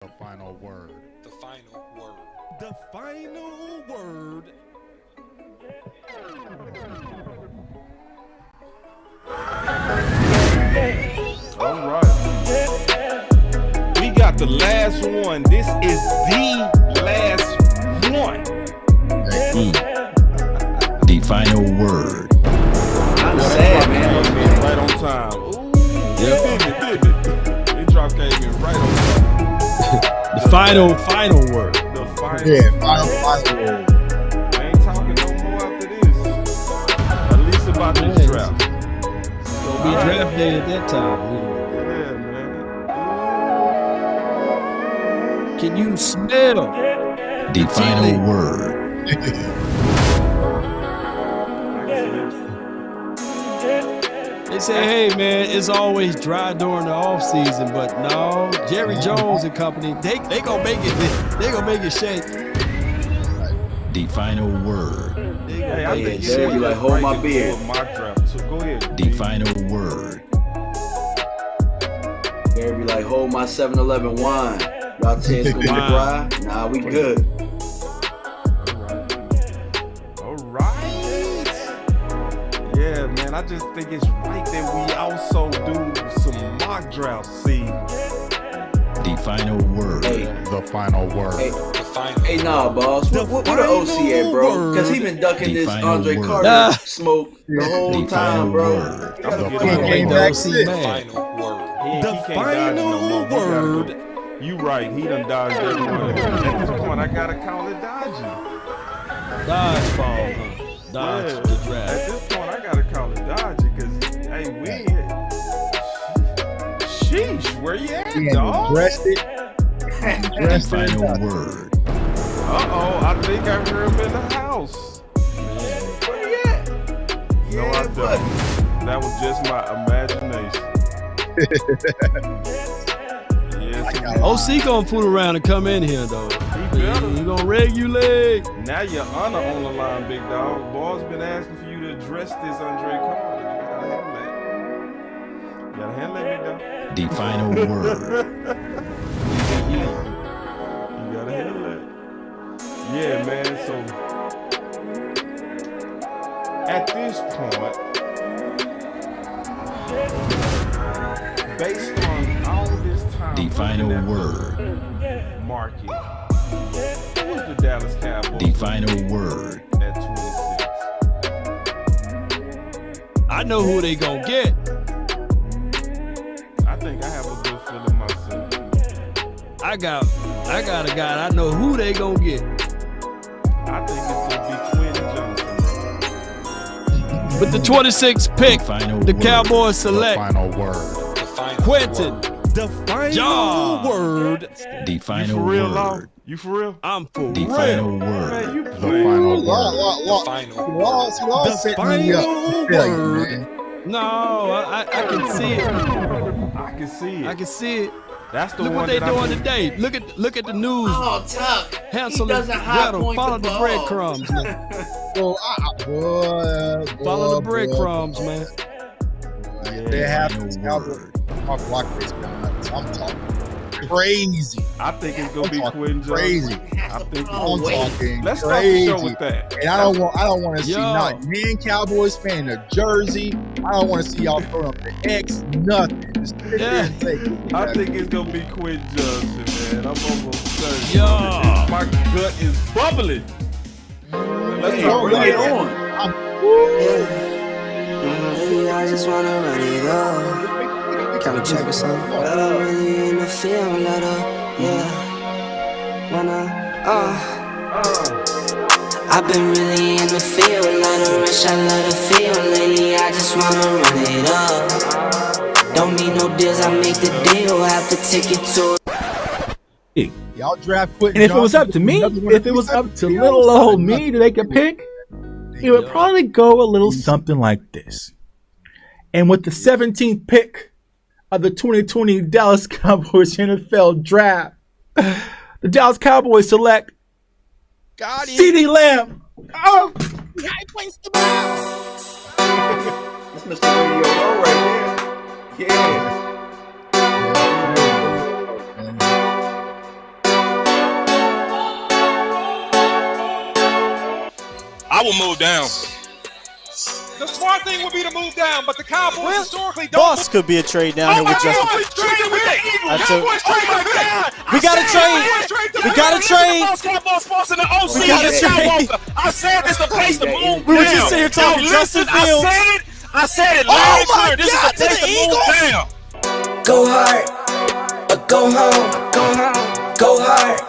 The final word. The final word. The final word. All right. We got the last one. This is the last one. The final word. I'm sad, man. Right on time. Ooh, Yep. Did it. It drop came in right on time. The final word. The final. Yeah, final word. I ain't talking no more after this. At least about this Yes. draft. Gonna be draft day at that time. Yeah, man. Can you smell the final word? They say, hey man, it's always dry during the off season, but no, Jerry Jones and company, they gonna make it. They gonna make it shake. The final word. Hey, I think Jerry, you like, hold my beer. Mock draft. So go ahead. The final word. Gary be like, hold my 7-Eleven wine. Y'all chance gonna be dry? Nah, we good. All right. Yeah, man. I just think it's right that we also do some mock drafts. See, The final word. Hey, The final word. hey, The final hey, nah, boss. What the OC at, bro? Because he been ducking The this final Andre word. Carter smoke the whole The final time, bro. word. You gotta The get final him Make on the board. OC mad. final word. he The can't dodge final no more. He gotta word. go. You right. He done dodged everyone. At this point, I gotta call it dodging. Dodgeball. Dodge Yeah. the At draft. this point, I gotta call it dodging because hey, we. Sheesh, where you at, dog? Dressed it. The final word. Uh-oh, I think I heard him in the house. Where he at? No, I Yeah, don't. buddy. That was just my imagination. Yes, OC gonna fool around and come in here though. he better. He gonna regulate. Now your honor on the line, big dog. Boss been asking for you to address this Andre Carter. You gotta handle it. You gotta handle it, big The final word. dog. You gotta handle it. Yeah, man. So at this point, based on all this time, The final looking at word. the market, who was the Dallas Cowboys? The final word. At 26. I know who they gonna get. I think I have a good feeling myself. I got a guy. I know who they gonna get. I think it's gonna be Quinn Johnson. With the 26th pick, Final the word. The Cowboys select final word. The final Quentin. word. The final John. word. The You final for real, Law? word. You for real? I'm for The real. final Man, word. you The playing. final The word. final word. The final word. No, I can see it. I can see it. I can see it. That's the Look one what they that I doing think- today. Look at the news. Oh, Tuck. Hansel He and doesn't high Gretel. point Follow the the ball. breadcrumbs, man. Follow the breadcrumbs, man. They have Final Cowboys. word. Talk block race. I'm talking crazy. I think it's gonna be I'm Quinn talking crazy. Johnson. I think Oh, I'm wait. talking Let's start the crazy. show with that. And I don't want to see Yo. not man Cowboys fan a jersey. I don't want to see y'all throwing up the X, nothing. Just sit there Yeah. and say, I think it's gonna be Quinn Johnson, man. I'm almost certain. Yo. My gut is bubbling. Let's Hey, talk bring about it it. on. I just wanna run it up. Can we check or something? Really in the feel letter, yeah. I've been really in the feel letter, rich, I love the feel lately. I just wanna run it up. Don't need no deals, I make the deal. Have to take it to y'all draft Quentin And if it was Johnson, up to me, another one if it was up to little old me to make a pick, it would probably go a little something like this. And with the 17th pick of the 2020 Dallas Cowboys NFL draft, the Dallas Cowboys select CeeDee Lamb. Oh, That's Mr. Radio Low right there. Yeah. I will move down. The smart thing would be to move down, but the Cowboys historically don't. Boss could be a trade down here with Justin. We got to trade. We got to trade. Boss Cowboy Sports in the OC. We got to trade. I said this is the place to move down. We were just sitting here talking Justin Fields. I said it loud and clear. This is the place to move down. Go hard, or go home. Go hard,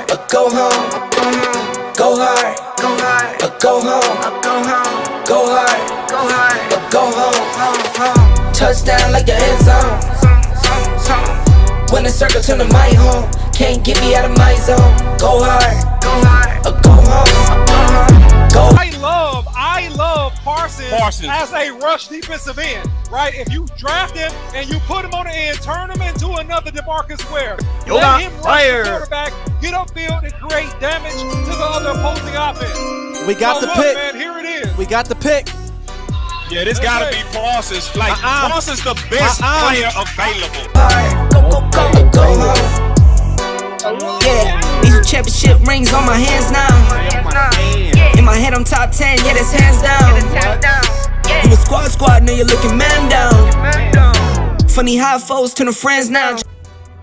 or go home. Go hard, or go home. Go hard, or go home. Touchdown like the end zone. When the circle turn to my home, can't get me out of my zone. Go hard, or go home. Go. I love Parsons as a rush defensive end, right? If you draft him and you put him on the end, turn him into another DeMarcus Ware. Let him rush the quarterback, get upfield, and create damage to the other opposing offense. We got the pick. Man, here it is. We got the pick. Yeah, this gotta be Parsons. Like, Parsons the best player available. Go home. Yeah, these championship rings on my hands now. In my head, I'm top 10, yeah, that's hands down. You a squad, now you're looking man down. Funny how foes turn to friends now.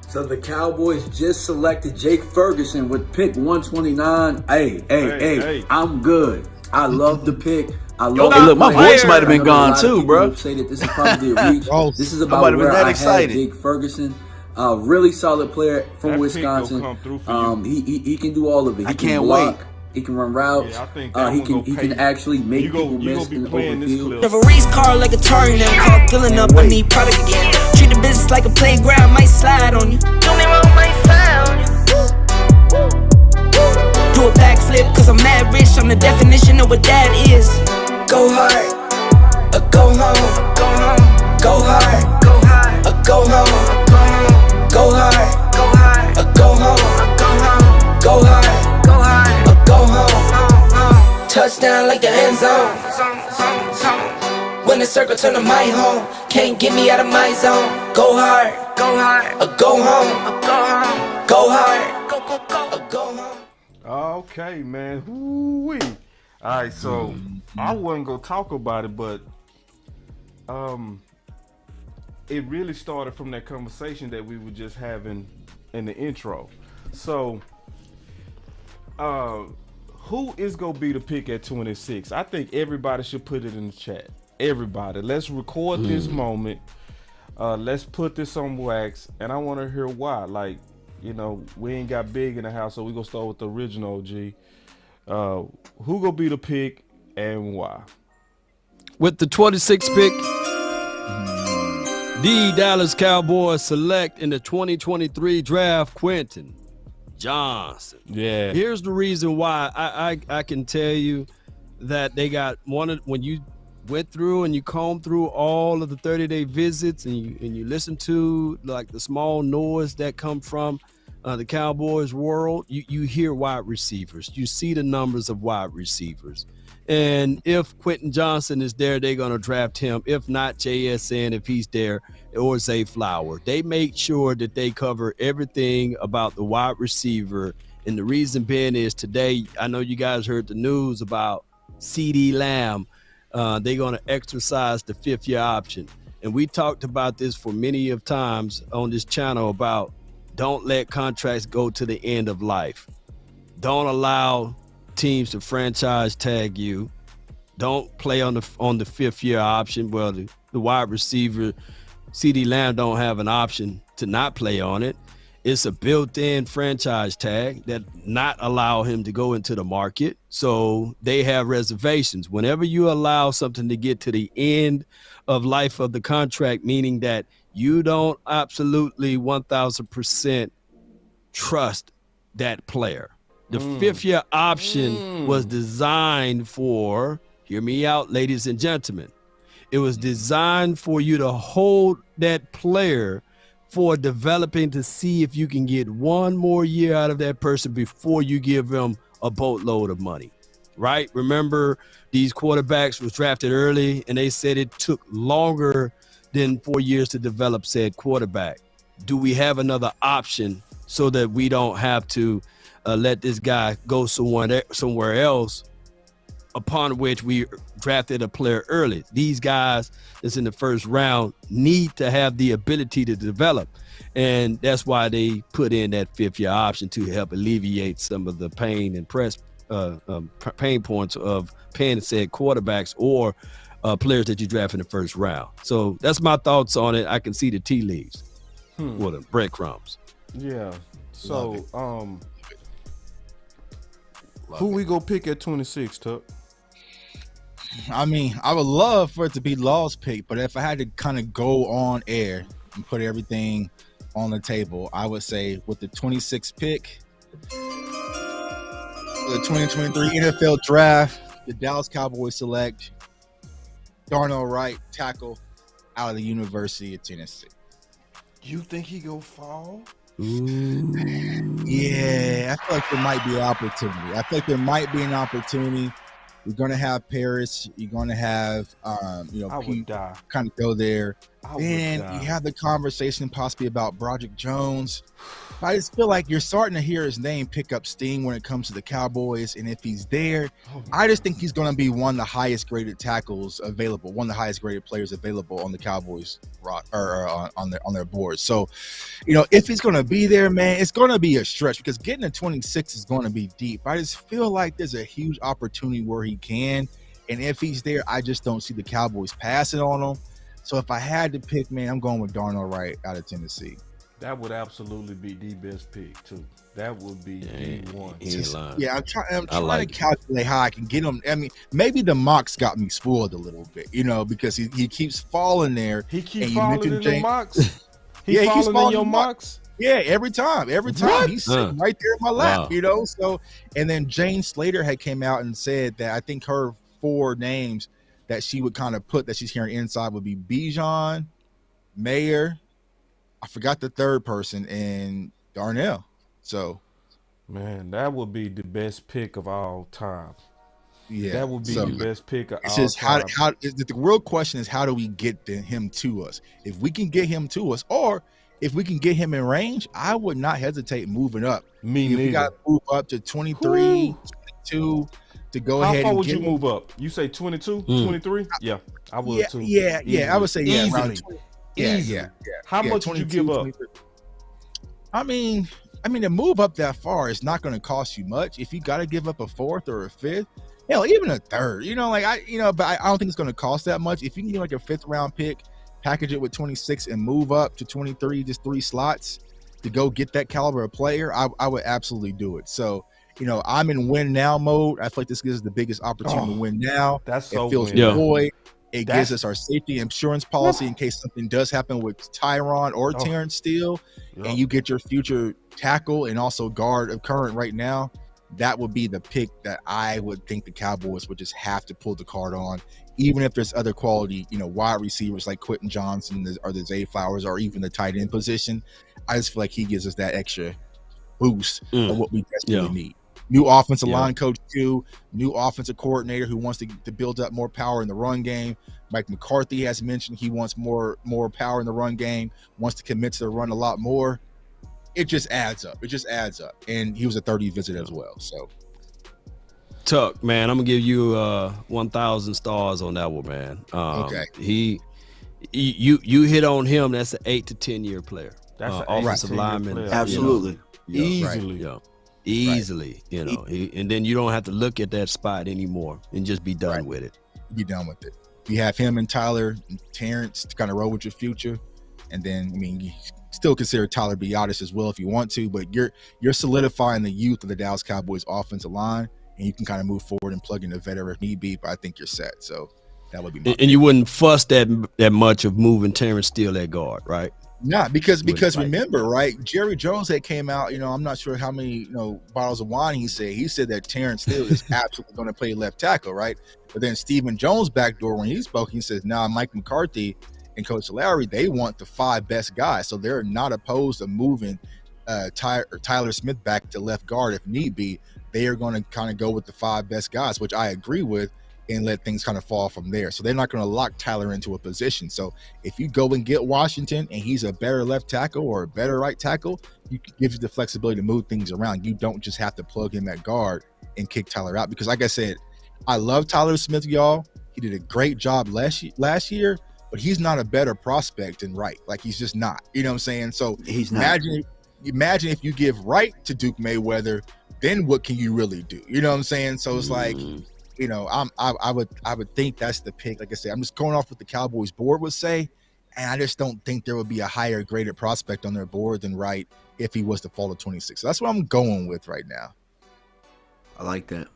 So the Cowboys just selected Jake Ferguson with pick 129. Hey, I'm good. I love the pick. I love Hey, look, my voice might have been gone too, bro. Say that this is probably a reach. This is about might have been where that I excited. had Jake Ferguson. Really solid player from That Wisconsin. pick gonna come through for He can do all of it. He can can't block. wait. He can run routes. Yeah, I think He can actually make people miss in the open field. Have a race car like a Atari now. Call filling up, I need product again. Treat the business like a playground, might slide on you. Do me wrong, might slide on you. Do a backflip, cause I'm mad rich. I'm the definition of what that is. Go hard, or go home. Go hard, or go home. Go hard, or go home. Go hard, or go home. Touchdown like the end zone. When the circle turn to my home, can't get me out of my zone. Go hard, or go home. Go hard, or go home. Okay, man. Woo-wee. All right, so I wasn't gonna talk about it, but it really started from that conversation that we were just having in the intro. So, who is gonna be the pick at 26? I think everybody should put it in the chat. Everybody, let's record this moment. Let's put this on wax, and I want to hear why. Like, you know, we ain't got big in the house, so we gonna start with the original OG. Who gonna be the pick and why? With the 26th pick, the Dallas Cowboys select in the 2023 draft Quentin Johnson. Yeah. Here's the reason why I can tell you that they got when you went through and you combed through all of the 30-day visits and you listen to like the small noise that come from the Cowboys world, you hear wide receivers. You see the numbers of wide receivers. And if Quentin Johnson is there, they're going to draft him. If not, JSN, if he's there, or Zay Flower. They make sure that they cover everything about the wide receiver. And the reason being is today, I know you guys heard the news about CeeDee Lamb. They're going to exercise the fifth-year option. And we talked about this for many of times on this channel about don't let contracts go to the end of life. Don't allow teams to franchise tag you. Don't play on the fifth-year option. Well, the wide receiver, CeeDee Lamb, don't have an option to not play on it. It's a built-in franchise tag that not allow him to go into the market. So they have reservations. Whenever you allow something to get to the end of life of the contract, meaning that you don't absolutely 1,000% trust that player. The fifth-year option was designed for, hear me out, ladies and gentlemen. It was designed for you to hold that player for developing to see if you can get one more year out of that person before you give them a boatload of money, right? Remember, these quarterbacks was drafted early, and they said it took longer than 4 years to develop said quarterback. Do we have another option so that we don't have to let this guy go somewhere else upon which we drafted a player early. These guys that's in the first round need to have the ability to develop. And that's why they put in that 5th-year option to help alleviate some of the pain and pain points of paying said quarterbacks or players that you draft in the first round. So that's my thoughts on it. I can see the tea leaves or the breadcrumbs. Yeah. So, who we go pick at 26, Tuck? I mean, I would love for it to be Law's pick, but if I had to kind of go on air and put everything on the table, I would say with the 26th pick, the 2023 NFL Draft, the Dallas Cowboys select Darnell Wright, tackle out of the University of Tennessee. You think he go fall? Yeah, I feel like there might be an opportunity. You're going to have Paris. You're going to have, Pete kind of go there. And you have the conversation possibly about Broderick Jones. But I just feel like you're starting to hear his name pick up steam when it comes to the Cowboys. And if he's there, I just think he's going to be one of the highest graded tackles available, one of the highest graded players available on the Cowboys on their board. So, if he's going to be there, man, it's going to be a stretch because getting a 26 is going to be deep. I just feel like there's a huge opportunity where he can. And if he's there, I just don't see the Cowboys passing on him. So if I had to pick, man, I'm going with Darnell Wright out of Tennessee. That would absolutely be the best pick too. That would be the one. I'm trying to calculate how I can get him. I mean, maybe the mocks got me spoiled a little bit, because he keeps falling there. He keeps falling in the mocks. He's falling in your mocks. Yeah, every time he's sitting right there in my lap, So, and then Jane Slater had came out and said that I think her 4 names that she would kind of put that she's hearing inside would be Bijan, Mayer, I forgot the third person, and Darnell. So, man, that would be the best pick of all time. Yeah, that would be the best pick of all just time. The real question is, how do we get him to us? If we can get him to us, or if we can get him in range, I would not hesitate moving up. We got to move up to 23, 22 to go ahead. How far would you move up? You say 22, 23? Yeah, I would too. Yeah, I would say easily. Yeah. How much would you give up? 23. I mean, to move up that far is not going to cost you much. If you got to give up a 4th or a 5th, hell, even a 3rd, but I don't think it's going to cost that much. If you can get like a 5th round pick, package it with 26 and move up to 23, just 3 slots to go get that caliber of player, I would absolutely do it. So, I'm in win now mode. I feel like this gives us the biggest opportunity to win now. That's so it feels void. It gives us our safety insurance policy in case something does happen with Tyron or Terrence Steele, and you get your future tackle and also guard of current right now. That would be the pick that I would think the Cowboys would just have to pull the card on, even if there's other quality, wide receivers like Quentin Johnson or the Zay Flowers or even the tight end position. I just feel like he gives us that extra boost of what we desperately need. New offensive line coach too, new offensive coordinator who wants to build up more power in the run game. Mike McCarthy has mentioned he wants more power in the run game, wants to commit to the run a lot more. It just adds up. And he was a 30 visit as well. So, Tuck, man, I'm gonna give you 1,000 stars on that one, man. Okay. You hit on him. That's an 8 to 10 year player. That's an offensive lineman. Absolutely. Easily, and then you don't have to look at that spot anymore and just be done with it. Be done with it. You have him and Tyler and Terrence to kind of roll with your future. And then, you still consider Tyler Biadasz as well if you want to, but you're solidifying the youth of the Dallas Cowboys offensive line, and you can kind of move forward and plug in a veteran if need be, but I think you're set. So that would be my and you wouldn't fuss that much of moving Terrence Steele at guard, right? Nah, because remember, right? Jerry Jones had came out, I'm not sure how many, bottles of wine he said. He said that Terrence Steele is absolutely going to play left tackle, right? But then Stephen Jones backdoor when he spoke, he says, Mike McCarthy and Coach Lowry, they want the 5 best guys. So they're not opposed to moving Tyler Smith back to left guard if need be. They are going to kind of go with the 5 best guys, which I agree with, and let things kind of fall from there. So they're not going to lock Tyler into a position. So if you go and get Washington and he's a better left tackle or a better right tackle, you give you the flexibility to move things around. You don't just have to plug him at guard and kick Tyler out. Because like I said, I love Tyler Smith, y'all. He did a great job last year, but he's not a better prospect than Wright. Like, he's just not. You know what I'm saying? So he's not. Imagine if you give Wright to Duke Mayweather, then what can you really do? You know what I'm saying? So it's like, you know, I would think that's the pick. Like I said, I'm just going off what the Cowboys board would say, and I just don't think there would be a higher graded prospect on their board than Wright if he was to fall to 26. So that's what I'm going with right now. I like that.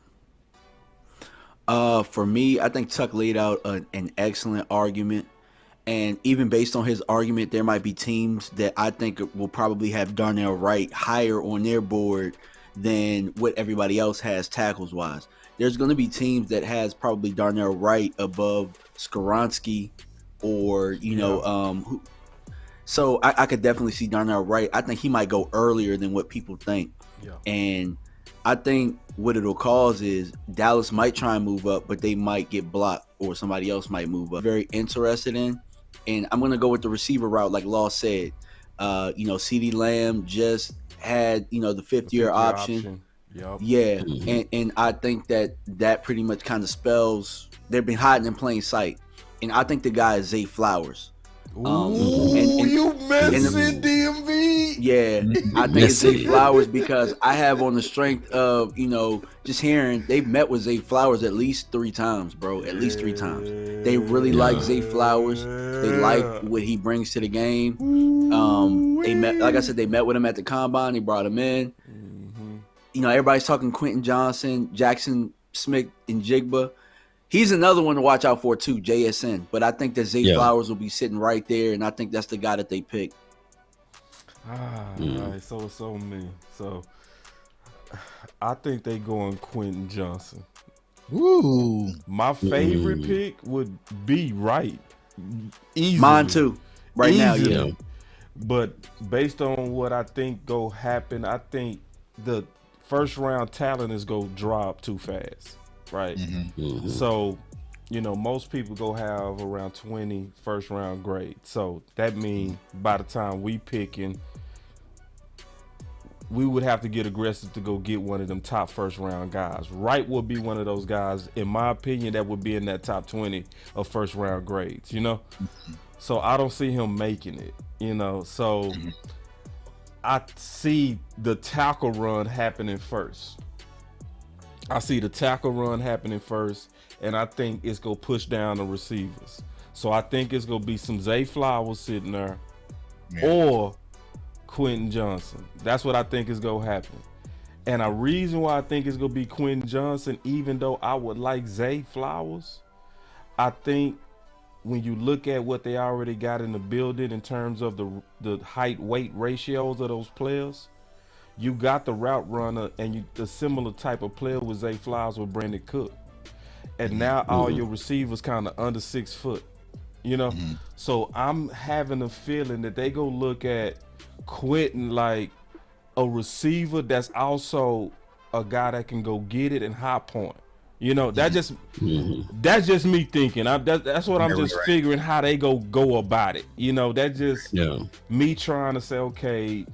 For me, I think Tuck laid out an excellent argument. And even based on his argument, there might be teams that I think will probably have Darnell Wright higher on their board than what everybody else has tackles wise. There's going to be teams that has probably Darnell Wright above Skoronski, or so I could definitely see Darnell Wright. I think he might go earlier than what people think. Yeah. And I think what it'll cause is Dallas might try and move up, but they might get blocked, or somebody else might move up. Very interested in. And I'm going to go with the receiver route, like Law said. CeeDee Lamb just had, the fifth-year option. Yep. Yeah, and I think that pretty much kind of spells they've been hiding in plain sight. And I think the guy is Zay Flowers. You messing DMV? Yeah, I think it's Zay Flowers because I have on the strength of, just hearing they've met with Zay Flowers at least 3 times, bro. At least 3 times. They really like Zay Flowers. They like what he brings to the game. They met, like I said, they met with him at the combine. They brought him in. Everybody's talking Quentin Johnson, Jackson Smith, and Jigba. He's another one to watch out for too, JSN. But I think that Zay Flowers will be sitting right there, and I think that's the guy that they pick. All right, so me. So I think they going Quentin Johnson. Ooh. My favorite pick would be Wright. Easily. Mine too. Right now, yeah. But based on what I think go happen, I think the first round talent is go drop too fast. Right. So, most people go have around 20 first round grade. So that means by the time we picking, we would have to get aggressive to go get one of them top first round guys. Wright would be one of those guys, in my opinion, that would be in that top 20 of first round grades, So I don't see him making it, So I see the tackle run happening first. And I think it's going to push down the receivers. So I think it's going to be some Zay Flowers sitting there or Quentin Johnson. That's what I think is going to happen. And a reason why I think it's going to be Quentin Johnson, even though I would like Zay Flowers, I think when you look at what they already got in the building in terms of the height-weight ratios of those players, you got the route runner and the similar type of player with Zay Flowers with Brandon Cook. And now all your receivers kind of under 6 foot, So I'm having a feeling that they go look at Quentin like a receiver that's also a guy that can go get it and high point. That's just me thinking. That's what I'm just figuring how they go about it. That's just me trying to say, okay,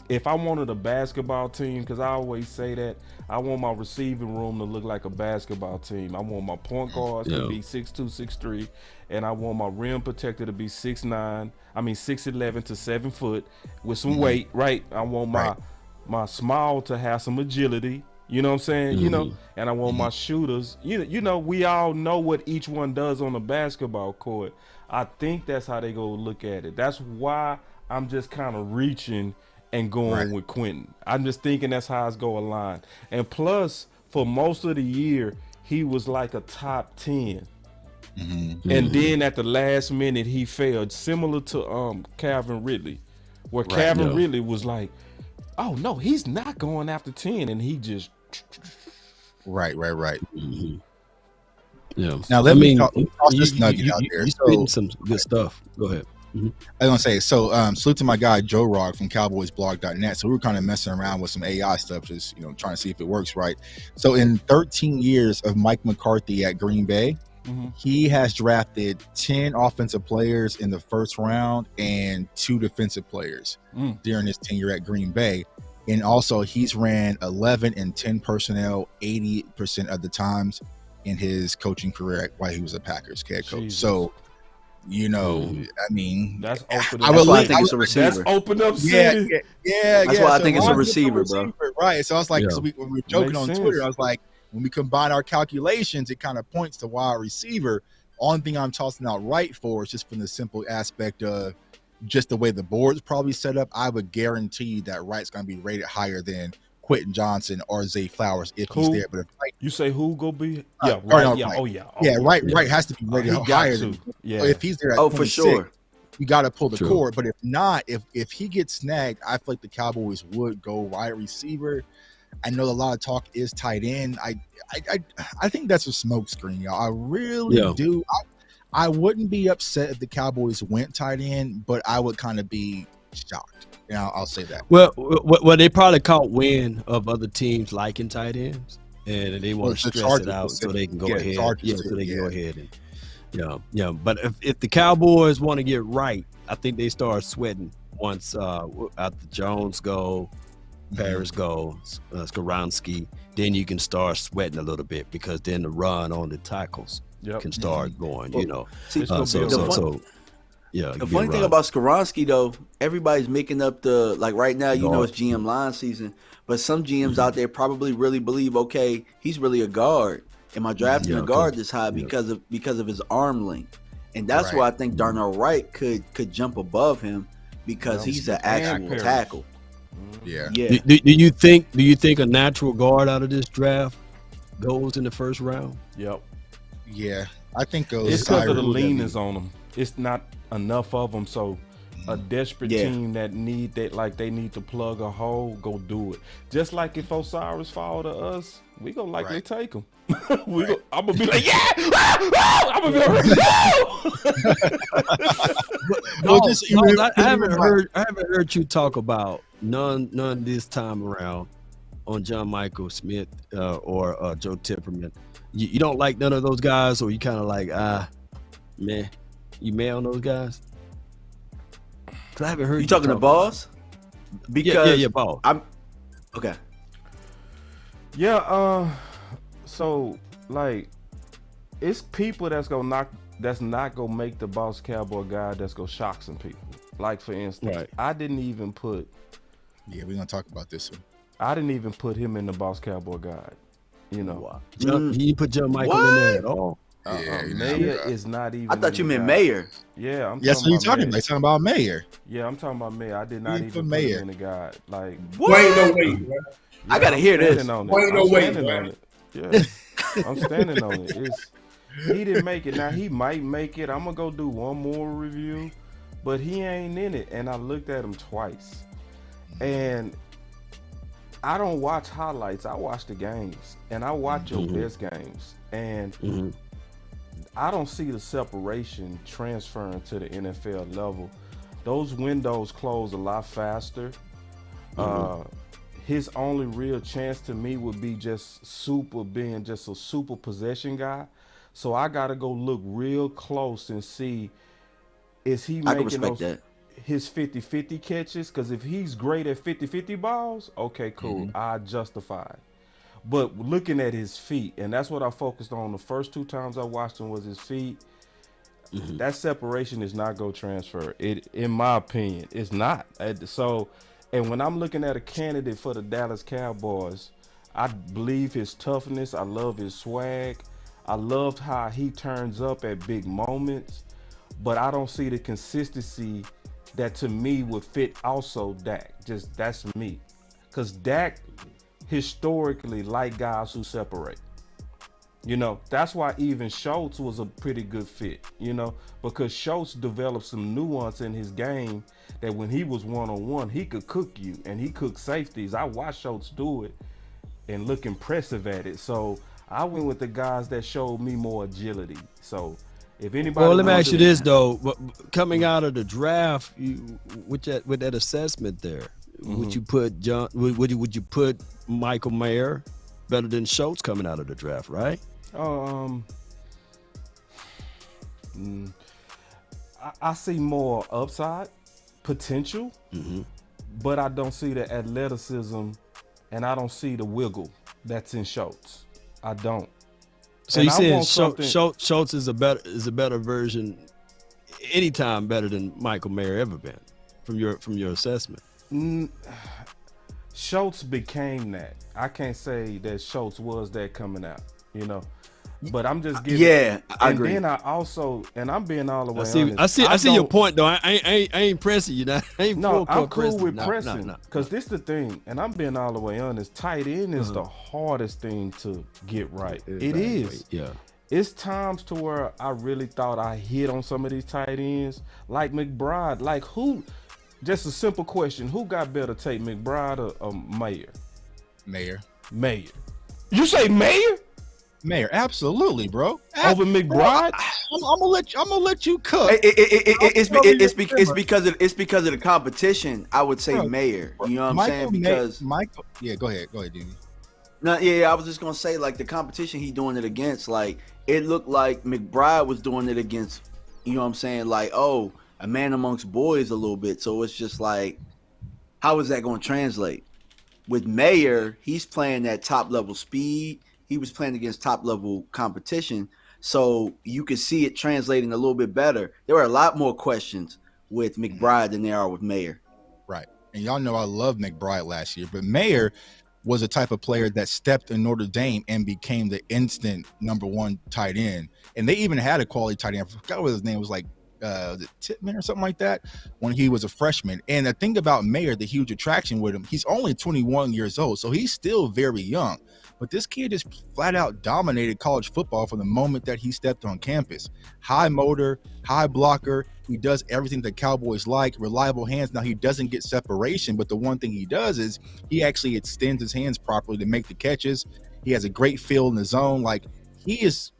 if I wanted a basketball team, because I always say that, I want my receiving room to look like a basketball team. I want my point guards to be 6'2", 6'3", and I want my rim protector to be 6'11" to 7 foot with some weight, right? I want my small to have some agility, you know what I'm saying? And I want my shooters, we all know what each one does on the basketball court. I think that's how they go look at it. That's why I'm just kind of reaching and going with Quentin. I'm just thinking that's how it's going to align. And plus, for most of the year, he was like a top 10. And then at the last minute, he failed, similar to Calvin Ridley, where Calvin Ridley was like, oh, no, he's not going after 10. And he just... Right. Yeah. Now, let me toss this nugget out there. You're spitting some good stuff. Go ahead. I was gonna say, salute to my guy Joe Rog from CowboysBlog.net. So we were kind of messing around with some AI stuff, just trying to see if it works right. So in 13 years of Mike McCarthy at Green Bay, he has drafted 10 offensive players in the first round and 2 defensive players during his tenure at Green Bay. And also he's ran 11 and 10 personnel 80% of the times. in his coaching career while he was a Packers head coach. Jesus. So, you know, I mean, that's open. That's why I think it's a receiver. That's open up yeah, city. That's why I think it's a receiver, bro. Right. So I was like, so when we were joking Makes on sense. Twitter, I was like, when we combine our calculations, it kind of points to wide receiver. Only thing I'm tossing out right for is just from the simple aspect of just the way the board's probably set up. I would guarantee that Wright's going to be rated higher than Quentin Johnson or Zay Flowers if he's there. But if Wright, You say who go be? Right. Wright has to be rated higher than. Yeah. If he's there, at Oh, 26, for sure. you got to pull the cord. But if not, if he gets snagged, I feel like the Cowboys would go wide receiver. I know a lot of talk is tight end. I think that's a smokescreen, y'all. I really do. I wouldn't be upset if the Cowboys went tight end, but I would kind of be shocked. I'll say that. Well, they probably caught wind of other teams liking tight ends, and they want to stress it out so they can go ahead. So they can go ahead and But if the Cowboys want to get right, I think they start sweating once after Jones go, Paris go, Skoronski, then you can start sweating a little bit because then the run on the tackles can start going. See, Oh, the funny thing about Skoronski, though, everybody's making up the, like right now, you know, it's GM line season, but some GMs out there probably really believe, okay, he's really a guard. Am I drafting a guard this high because of his arm length? And that's why I think Darnell Wright could jump above him because he's an actual tackle. Yeah. Do you think a natural guard out of this draft goes in the first round? Yep. Yeah, I think it's because of the leanness on them. It's not enough of them, so a desperate team that need they need to plug a hole, go do it. Just like if Osiris fall to us, we gonna likely take him. I'm gonna be like, I'm gonna be like, I haven't heard you talk about none this time around on John Michael Smith or Joe Tipperman. You don't like none of those guys, or you kind of like, man, you mad on those guys? Cause I haven't heard you talking to Boss? Because Boss. I'm okay. Yeah, so like it's people that's not gonna make the Boss Cowboy guy that's gonna shock some people. Like for instance, I didn't even put we're gonna talk about this one. I didn't even put him in the Boss Cowboy guide. You know. You put John Michael in there at all. Mayer is not even. I thought you meant Mayer. Yeah, so you're talking about. You're talking about Mayer. Yeah, I'm talking about Mayer. I did not even put him in the guide. Like, wait. I gotta hear this. Yeah, I'm standing on it. He didn't make it. Now he might make it. I'm gonna go do one more review, but he ain't in it. And I looked at him twice, and I don't watch highlights. I watch the games, and I watch your best games, and I don't see the separation transferring to the NFL level. Those windows close a lot faster. His only real chance to me would be being just a super possession guy. So I gotta go look real close and see, is he making his 50-50 catches? Because if he's great at 50-50 balls, okay, cool. I justify it. But looking at his feet, and that's what I focused on the first 2 times I watched him was his feet. That separation is not go transfer. It, in my opinion, it's not. So, and when I'm looking at a candidate for the Dallas Cowboys, I believe his toughness. I love his swag. I loved how he turns up at big moments, but I don't see the consistency that to me would fit also Dak. Just that's me, because Dak historically like guys who separate. You know, that's why even Schultz was a pretty good fit, you know, because Schultz developed some nuance in his game that when he was one-on-one, he could cook you, and he cooked safeties. I watched Schultz do it and look impressive at it. So I went with the guys that showed me more agility. So if anybody, well, let me ask you this though: coming out of the draft, with that assessment there, would you put John? Would you put Michael Mayer better than Schultz coming out of the draft? Right? I see more upside potential, but I don't see the athleticism, and I don't see the wiggle that's in Schultz. I don't. So you saying Schultz is a better version, anytime better than Michael Mayer ever been, from your assessment? Schultz became that. I can't say that Schultz was that coming out, But I'm just giving. Yeah, I agree. And then I'm being all the way honest. I see your point though. I ain't pressing you now. I'm cool with pressing because this the thing, and I'm being all the way honest. Tight end is the hardest thing to get right. It is. Yeah. It's times to where I really thought I hit on some of these tight ends, like McBride. Like who? Just a simple question: who got better, take McBride or Mayer? Mayer. You say Mayer? Mayer, absolutely, bro. Over McBride? I'm gonna let you cook. It's because of the competition. I would say Mayer. You know what I'm saying? Because Michael. Yeah, go ahead, Dini. No, yeah, I was just gonna say like the competition he doing it against. Like it looked like McBride was doing it against. You know what I'm saying? Like a man amongst boys a little bit. So it's just like, how is that going to translate? With Mayer, he's playing that top level speed. He was playing against top level competition. So you could see it translating a little bit better. There were a lot more questions with McBride than there are with Mayer. Right. And y'all know I love McBride last year, but Mayer was a type of player that stepped in Notre Dame and became the instant number one tight end. And they even had a quality tight end. I forgot what his name was, like Titman or something like that, when he was a freshman. And the thing about Mayer, the huge attraction with him, he's only 21 years old, so he's still very young. But this kid just flat out dominated college football from the moment that he stepped on campus. High motor, high blocker. He does everything the Cowboys like, reliable hands. Now, he doesn't get separation, but the one thing he does is he actually extends his hands properly to make the catches. He has a great feel in the zone. Like, he is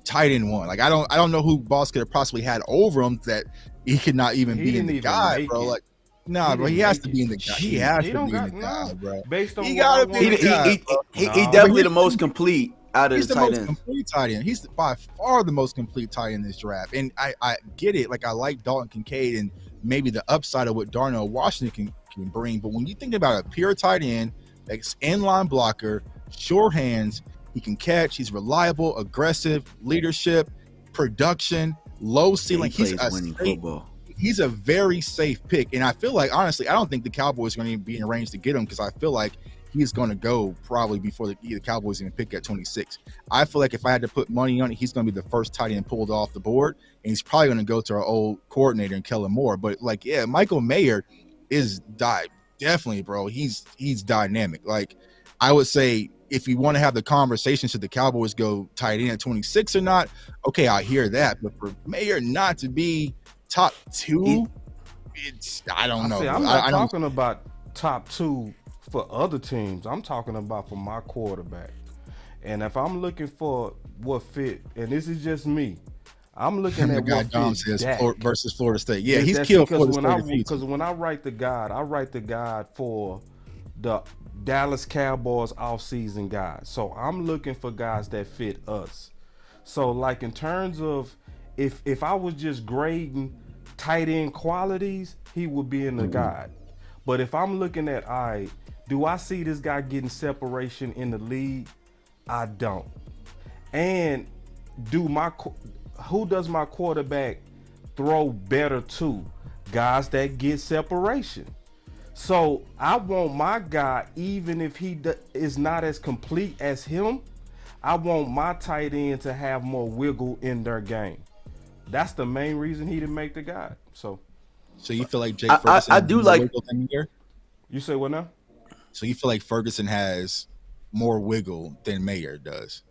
tight end one. Like, I don't know who Boss could have possibly had over him that he could not even be in the guy, bro. Like, nah, bro, he has to be in the guy. He has to be in the guy, bro. Based on he gotta be the guy. He definitely the most complete out of the tight ends. He's the most complete tight end. He's by far the most complete tight end in this draft. And I get it. Like, I like Dalton Kincaid and maybe the upside of what Darnell Washington can bring. But when you think about a pure tight end, that's inline blocker, sure hands, he can catch, he's reliable, aggressive, leadership, production, low ceiling. He's a very safe pick. And I feel like, honestly, I don't think the Cowboys are going to be in range to get him because I feel like he's going to go probably before the Cowboys even pick at 26. I feel like if I had to put money on it, he's going to be the first tight end pulled off the board. And he's probably going to go to our old coordinator, Kellen Moore. But, like, yeah, Michael Mayer is definitely, bro. He's dynamic. Like, I would say, if you want to have the conversation, should the Cowboys go tight end at 26 or not? Okay, I hear that. But for Mayer not to be top two, I don't know. I'm not talking about top two for other teams. I'm talking about for my quarterback. And if I'm looking for what fit, and this is just me, I'm looking at what fit Dak versus Florida State. Yeah, he's killed Florida State. Because when I write the guide for the Dallas Cowboys offseason guys. So I'm looking for guys that fit us. So like in terms of if I was just grading tight end qualities, he would be in the guide. But if I'm looking at, all right, do I see this guy getting separation in the league? I don't. And who does my quarterback throw better to? Guys that get separation. So I want my guy, even if he is not as complete as him, I want my tight end to have more wiggle in their game. That's the main reason he didn't make the guide. So you feel like Jake Ferguson? I do like. You say what now? So you feel like Ferguson has more wiggle than Mayer does?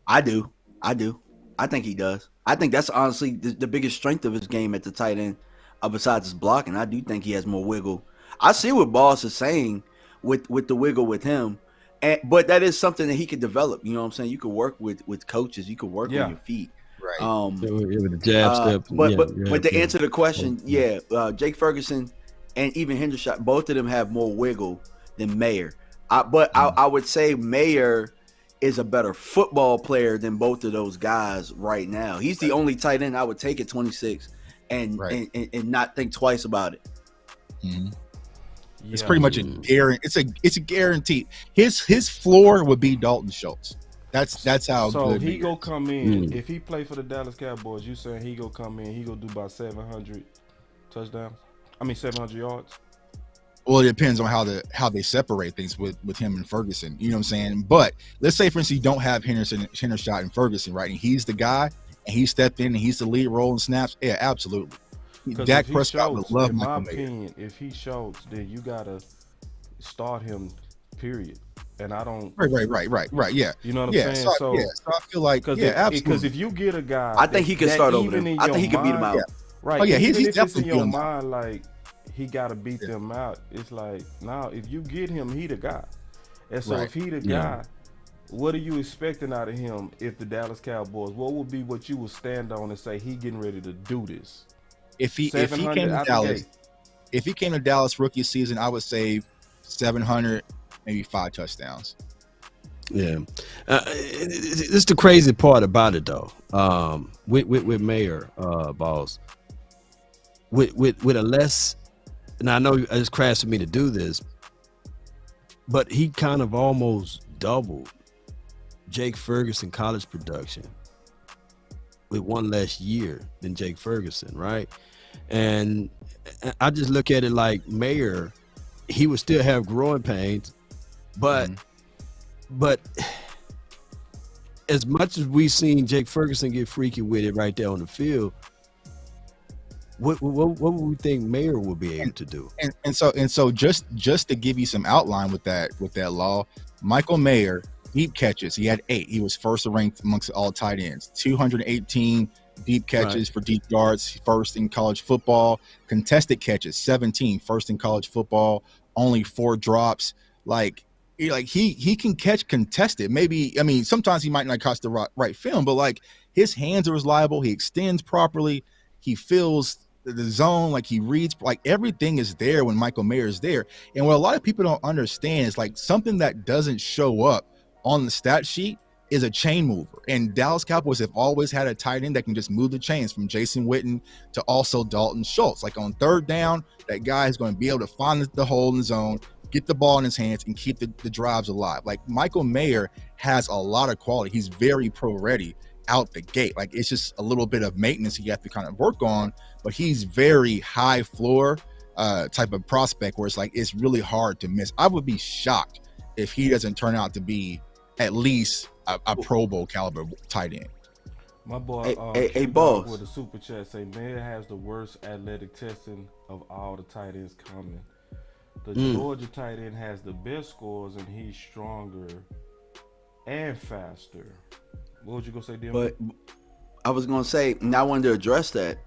I do. I think he does. I think that's honestly the biggest strength of his game at the tight end, besides his blocking. I do think he has more wiggle. I see what Boss is saying with the wiggle with him, but that is something that he could develop. You know what I'm saying? You could work with coaches. You could work with your feet. Right. With the jab step. But to answer the question, Jake Ferguson and even Hendershot, both of them have more wiggle than Mayer. I would say Mayer is a better football player than both of those guys right now. He's the only tight end I would take at 26 and not think twice about it. Mm-hmm. Yeah. It's pretty much a guarantee. It's a guarantee. His floor would be Dalton Schultz. That's how So good he go come in. Mm. If he play for the Dallas Cowboys, you saying he go come in, he go do about 700 touchdowns? 700 yards? Well, it depends on how they separate things with him and Ferguson. You know what I'm saying? But let's say, for instance, you don't have Hendershot and Ferguson, right? And he's the guy, and he stepped in, and he's the lead role and snaps. Yeah, absolutely. Dak Prescott would love Michael Mayer. In my opinion, if he shows, then you gotta start him. Period. And I don't. Right. Yeah. You know what I'm saying? So I feel like absolutely. Because if you get a guy, I think he can start over them. I think he can beat him out. Right. Oh yeah, he's if definitely it's in your beat him mind like he got to beat them out. It's like, now if you get him, he the guy. And so if he the guy, what are you expecting out of him? If the Dallas Cowboys, what would be what you would stand on and say he getting ready to do this? If he came to Dallas rookie season, I would say 700, maybe 5 touchdowns. Yeah, it's the crazy part about it though. With Mayer, Boss, with a less. Now I know it's crass for me to do this, but he kind of almost doubled Jake Ferguson college production with one less year than Jake Ferguson, right? And I just look at it like Mayer, he would still have growing pains, but as much as we've seen Jake Ferguson get freaky with it right there on the field, what would we think Mayer will be able to do? And so just to give you some outline with that law, Michael Mayer, deep catches, he had 8. He was first ranked amongst all tight ends. 218 deep catches for deep yards, first in college football. Contested catches, 17, first in college football. Only 4 drops. Like he can catch contested. Maybe, sometimes he might not catch the right film, but like his hands are reliable. He extends properly. He feels the zone, like he reads, like everything is there when Michael Mayer is there. And what a lot of people don't understand is like something that doesn't show up on the stat sheet is a chain mover. And Dallas Cowboys have always had a tight end that can just move the chains from Jason Witten to also Dalton Schultz. Like on third down, that guy is going to be able to find the hole in the zone, get the ball in his hands, and keep the drives alive. Like Michael Mayer has a lot of quality. He's very pro ready out the gate. Like it's just a little bit of maintenance you have to kind of work on, but he's very high floor type of prospect where it's like it's really hard to miss. I would be shocked if he doesn't turn out to be at least a Pro Bowl caliber tight end. My boy, hey Boss, with the super chat say Mayer has the worst athletic testing of all the tight ends coming. The Georgia tight end has the best scores and he's stronger and faster. What would you gonna say, DM? But I was gonna say, and I wanted to address that.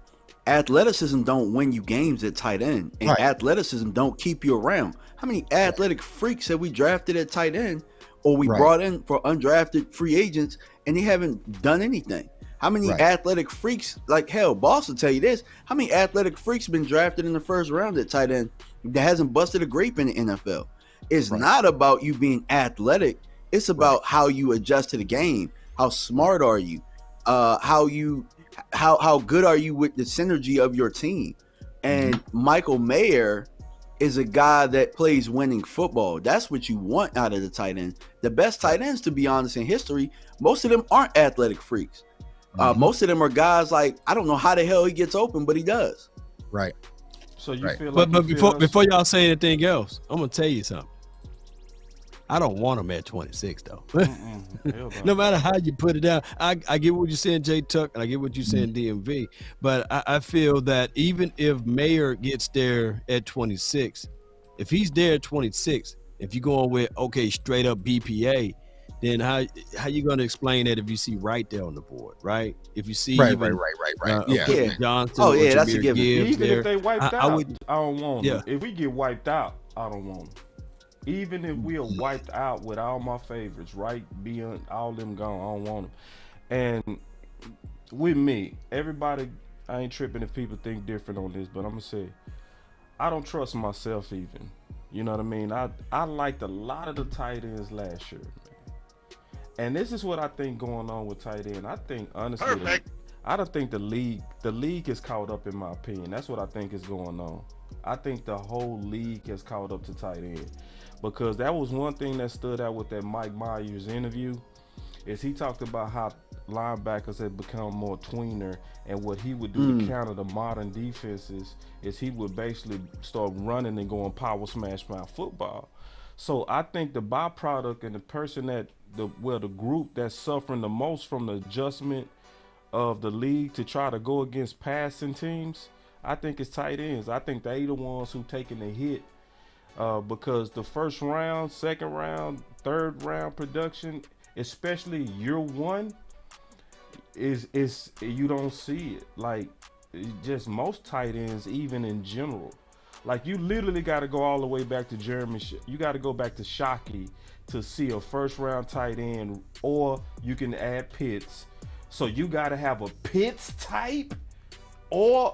Athleticism don't win you games at tight end, and athleticism don't keep you around. How many athletic freaks have we drafted at tight end, or we brought in for undrafted free agents, and they haven't done anything? How many athletic freaks, like hell, Boss will tell you this, how many athletic freaks been drafted in the first round at tight end that hasn't busted a grape in the NFL? It's not about you being athletic. It's about how you adjust to the game. How smart are you? How good are you with the synergy of your team? And Michael Mayer is a guy that plays winning football. That's what you want out of the tight end. The best tight ends, to be honest, in history, most of them aren't athletic freaks. Most of them are guys like, I don't know how the hell he gets open, but he does. Right. So you feel like, but before y'all say anything else, I'm gonna tell you something. I don't want him at 26 though. No matter how you put it down, I get what you're saying, J Tuck, and I get what you're saying, DMV. But I feel that even if Mayer gets there at 26, if he's there at 26, if you're going with straight up BPA, then how you going to explain that if you see right there on the board, right? If you see Johnson, that's a given. Even if they wiped out, I don't want them. If we get wiped out, I don't want them. Even if we are wiped out with all my favorites, right? Being all them gone, I don't want them. And with me, everybody, I ain't tripping if people think different on this, but I'm gonna say, I don't trust myself even. You know what I mean? I liked a lot of the tight ends last year, man. And this is what I think going on with tight end. I think honestly, I don't think the league is caught up, in my opinion. That's what I think is going on. I think the whole league has caught up to tight end. Because that was one thing that stood out with that Mike Myers interview. is he talked about how linebackers have become more tweener, and what he would do to counter the modern defenses is he would basically start running and going power smash football. So I think the byproduct and the person that the group that's suffering the most from the adjustment of the league to try to go against passing teams, I think it's tight ends. I think they the ones who taking the hit because the first round, second round, third round production, especially year one, is you don't see it. Like just most tight ends, even in general. Like you literally got to go all the way back to Jeremy. You got to go back to Shockey to see a first round tight end, or you can add Pitts. So you got to have a Pitts type, or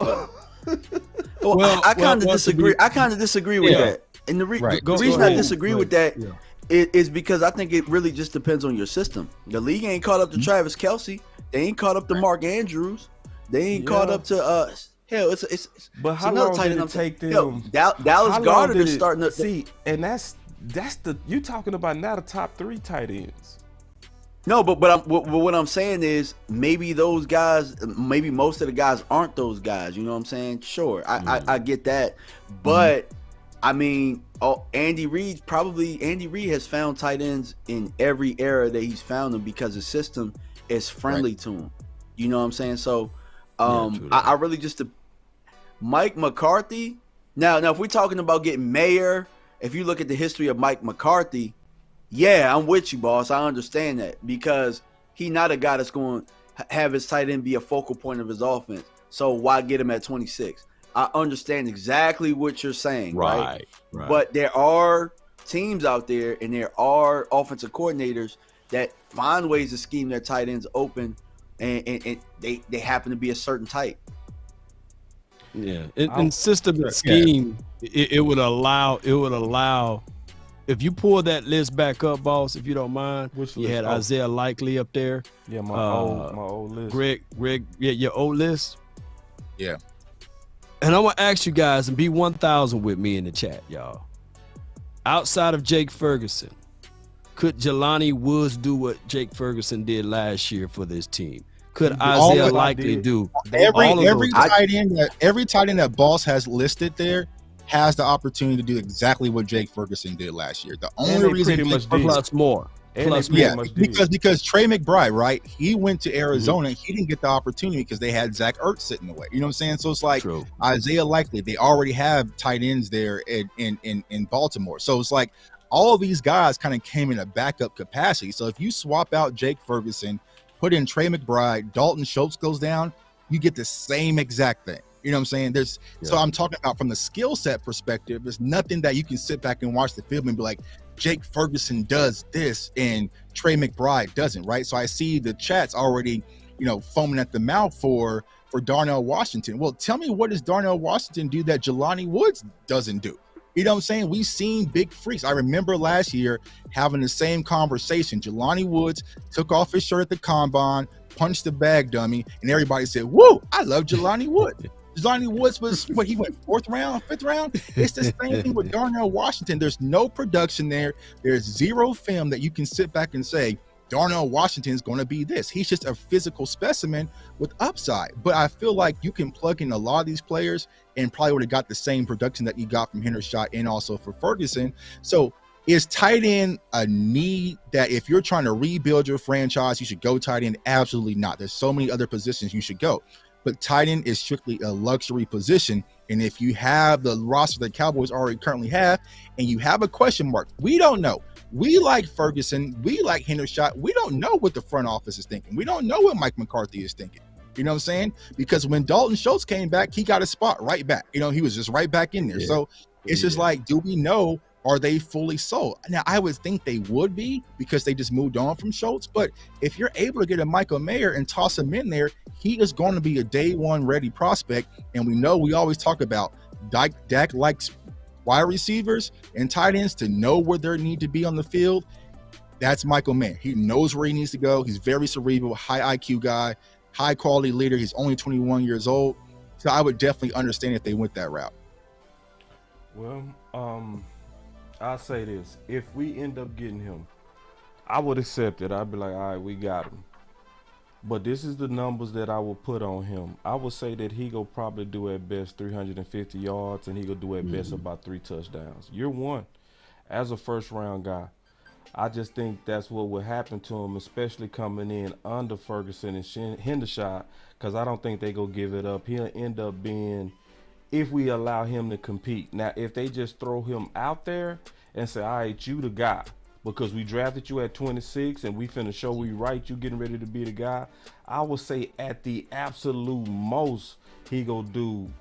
I kind of disagree. I kind of disagree with that. And the reason I disagree with that is because I think it really just depends on your system. The league ain't caught up to Travis Kelce. They ain't caught up to Mark Andrews. They ain't caught up to hell. It's but how long did it take them? Dallas Goedert is starting to see, and that's the you talking about now the top 3 tight ends. No, but what I'm saying is maybe those guys, maybe most of the guys aren't those guys. You know what I'm saying? Sure, I get that, but I mean, Andy Reid has found tight ends in every era that he's found them because the system is friendly to him. You know what I'm saying? So, I really just Mike McCarthy. Now, if we're talking about getting Mayer, if you look at the history of Mike McCarthy. Yeah, I'm with you, boss. I understand that because he's not a guy that's going to have his tight end be a focal point of his offense. So why get him at 26? I understand exactly what you're saying, right? But there are teams out there and there are offensive coordinators that find ways to scheme their tight ends open, and they happen to be a certain type. Yeah, in system and scheme, it would allow. If you pull that list back up, boss, if you don't mind, you had Isaiah Likely up there. Yeah, my old list. Greg, your old list. Yeah. And I want to ask you guys and be 1,000 with me in the chat, y'all. Outside of Jake Ferguson, could Jelani Woods do what Jake Ferguson did last year for this team? Could Isaiah Likely do every tight end that Boss has listed there has the opportunity to do exactly what Jake Ferguson did last year. The only reason plus more. Because Trey McBride, right? He went to Arizona. He didn't get the opportunity because they had Zach Ertz sitting away. You know what I'm saying? So it's like Isaiah Likely. They already have tight ends there in Baltimore. So it's like all of these guys kind of came in a backup capacity. So if you swap out Jake Ferguson, put in Trey McBride, Dalton Schultz goes down, you get the same exact thing. You know what I'm saying? So I'm talking about from the skill set perspective, there's nothing that you can sit back and watch the film and be like, Jake Ferguson does this and Trey McBride doesn't, right? So I see the chats already, foaming at the mouth for Darnell Washington. Well, tell me, what does Darnell Washington do that Jelani Woods doesn't do? You know what I'm saying? We've seen big freaks. I remember last year having the same conversation. Jelani Woods took off his shirt at the combine, punched the bag dummy, and everybody said, whoa, I love Jelani Woods. Jelani Woods was he went 4th round, 5th round. It's the same thing with Darnell Washington. There's no production there. There's zero film that you can sit back and say Darnell Washington is going to be this. He's just a physical specimen with upside. But I feel like you can plug in a lot of these players and probably would have got the same production that you got from Hendershot and also for Ferguson. So is tight end a need that if you're trying to rebuild your franchise, you should go tight end? Absolutely not. There's so many other positions you should go. But tight end is strictly a luxury position. And if you have the roster that Cowboys already currently have, and you have a question mark, we don't know. We like Ferguson. We like Hendershot. We don't know what the front office is thinking. We don't know what Mike McCarthy is thinking. You know what I'm saying? Because when Dalton Schultz came back, he got a spot right back. He was just right back in there. Yeah. So it's just like, do we know? Are they fully sold? Now, I would think they would be because they just moved on from Schultz. But if you're able to get a Michael Mayer and toss him in there, he is going to be a day one ready prospect. And we know we always talk about Dak likes wide receivers and tight ends to know where they need to be on the field. That's Michael Mayer. He knows where he needs to go. He's very cerebral, high IQ guy, high quality leader. He's only 21 years old. So I would definitely understand if they went that route. Well, I'll say this. If we end up getting him, I would accept it. I'd be like, all right, we got him. But this is the numbers that I will put on him. I would say that he go probably do at best 350 yards, and he go do at best about 3 touchdowns. Year one, as a first-round guy. I just think that's what would happen to him, especially coming in under Ferguson and Hendershot, because I don't think they go give it up. He'll end up being, if we allow him to compete. Now, if they just throw him out there and say, all right, you the guy, because we drafted you at 26 and we finna show we right, you getting ready to be the guy, I would say at the absolute most, he go do,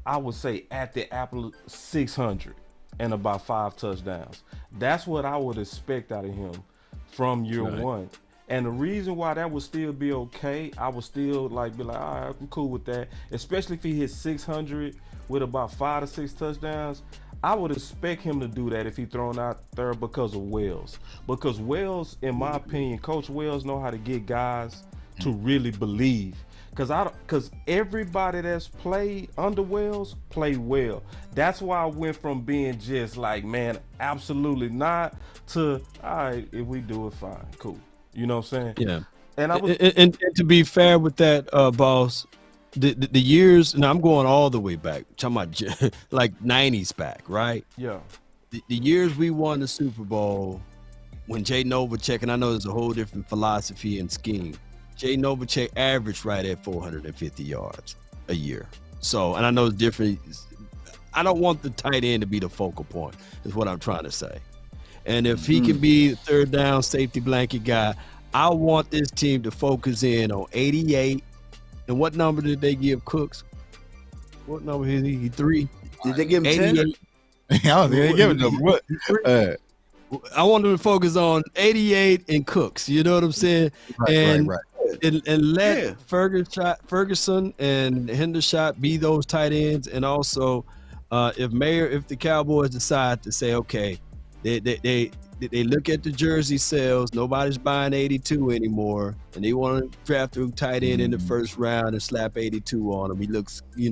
I would say at the absolute 600 and about 5 touchdowns. That's what I would expect out of him from year one. And the reason why that would still be okay, I would still be like, all right, I'm cool with that. Especially if he hits 600 with about 5 to 6 touchdowns. I would expect him to do that if he thrown out there because of Wells. Because Wells, in my opinion, Coach Wells know how to get guys to really believe. Because everybody that's played under Wells played well. That's why I went from being just like, man, absolutely not, to, all right, if we do it, fine, cool. You know what I'm saying? Yeah. And I was, and to be fair with that, boss, the years, and I'm going all the way back, talking about like 90s back, right? Yeah. The years we won the Super Bowl, when Jay Novacek, and I know there's a whole different philosophy and scheme, Jay Novacek averaged right at 450 yards a year. So, and I know it's different. I don't want the tight end to be the focal point, is what I'm trying to say. And if he can be the third down safety blanket guy, I want this team to focus in on 88. And what number did they give Cooks? What number is he? 3? Did they give him 10? 88. I don't think they give a number. What? I want them to focus on 88 and Cooks. You know what I'm saying? Right. And let Ferguson and Hendershot be those tight ends. And also, if the Cowboys decide to say, okay, they look at the jersey sales, nobody's buying 82 anymore, and they want to draft a tight end in the first round and slap 82 on him. He looks, he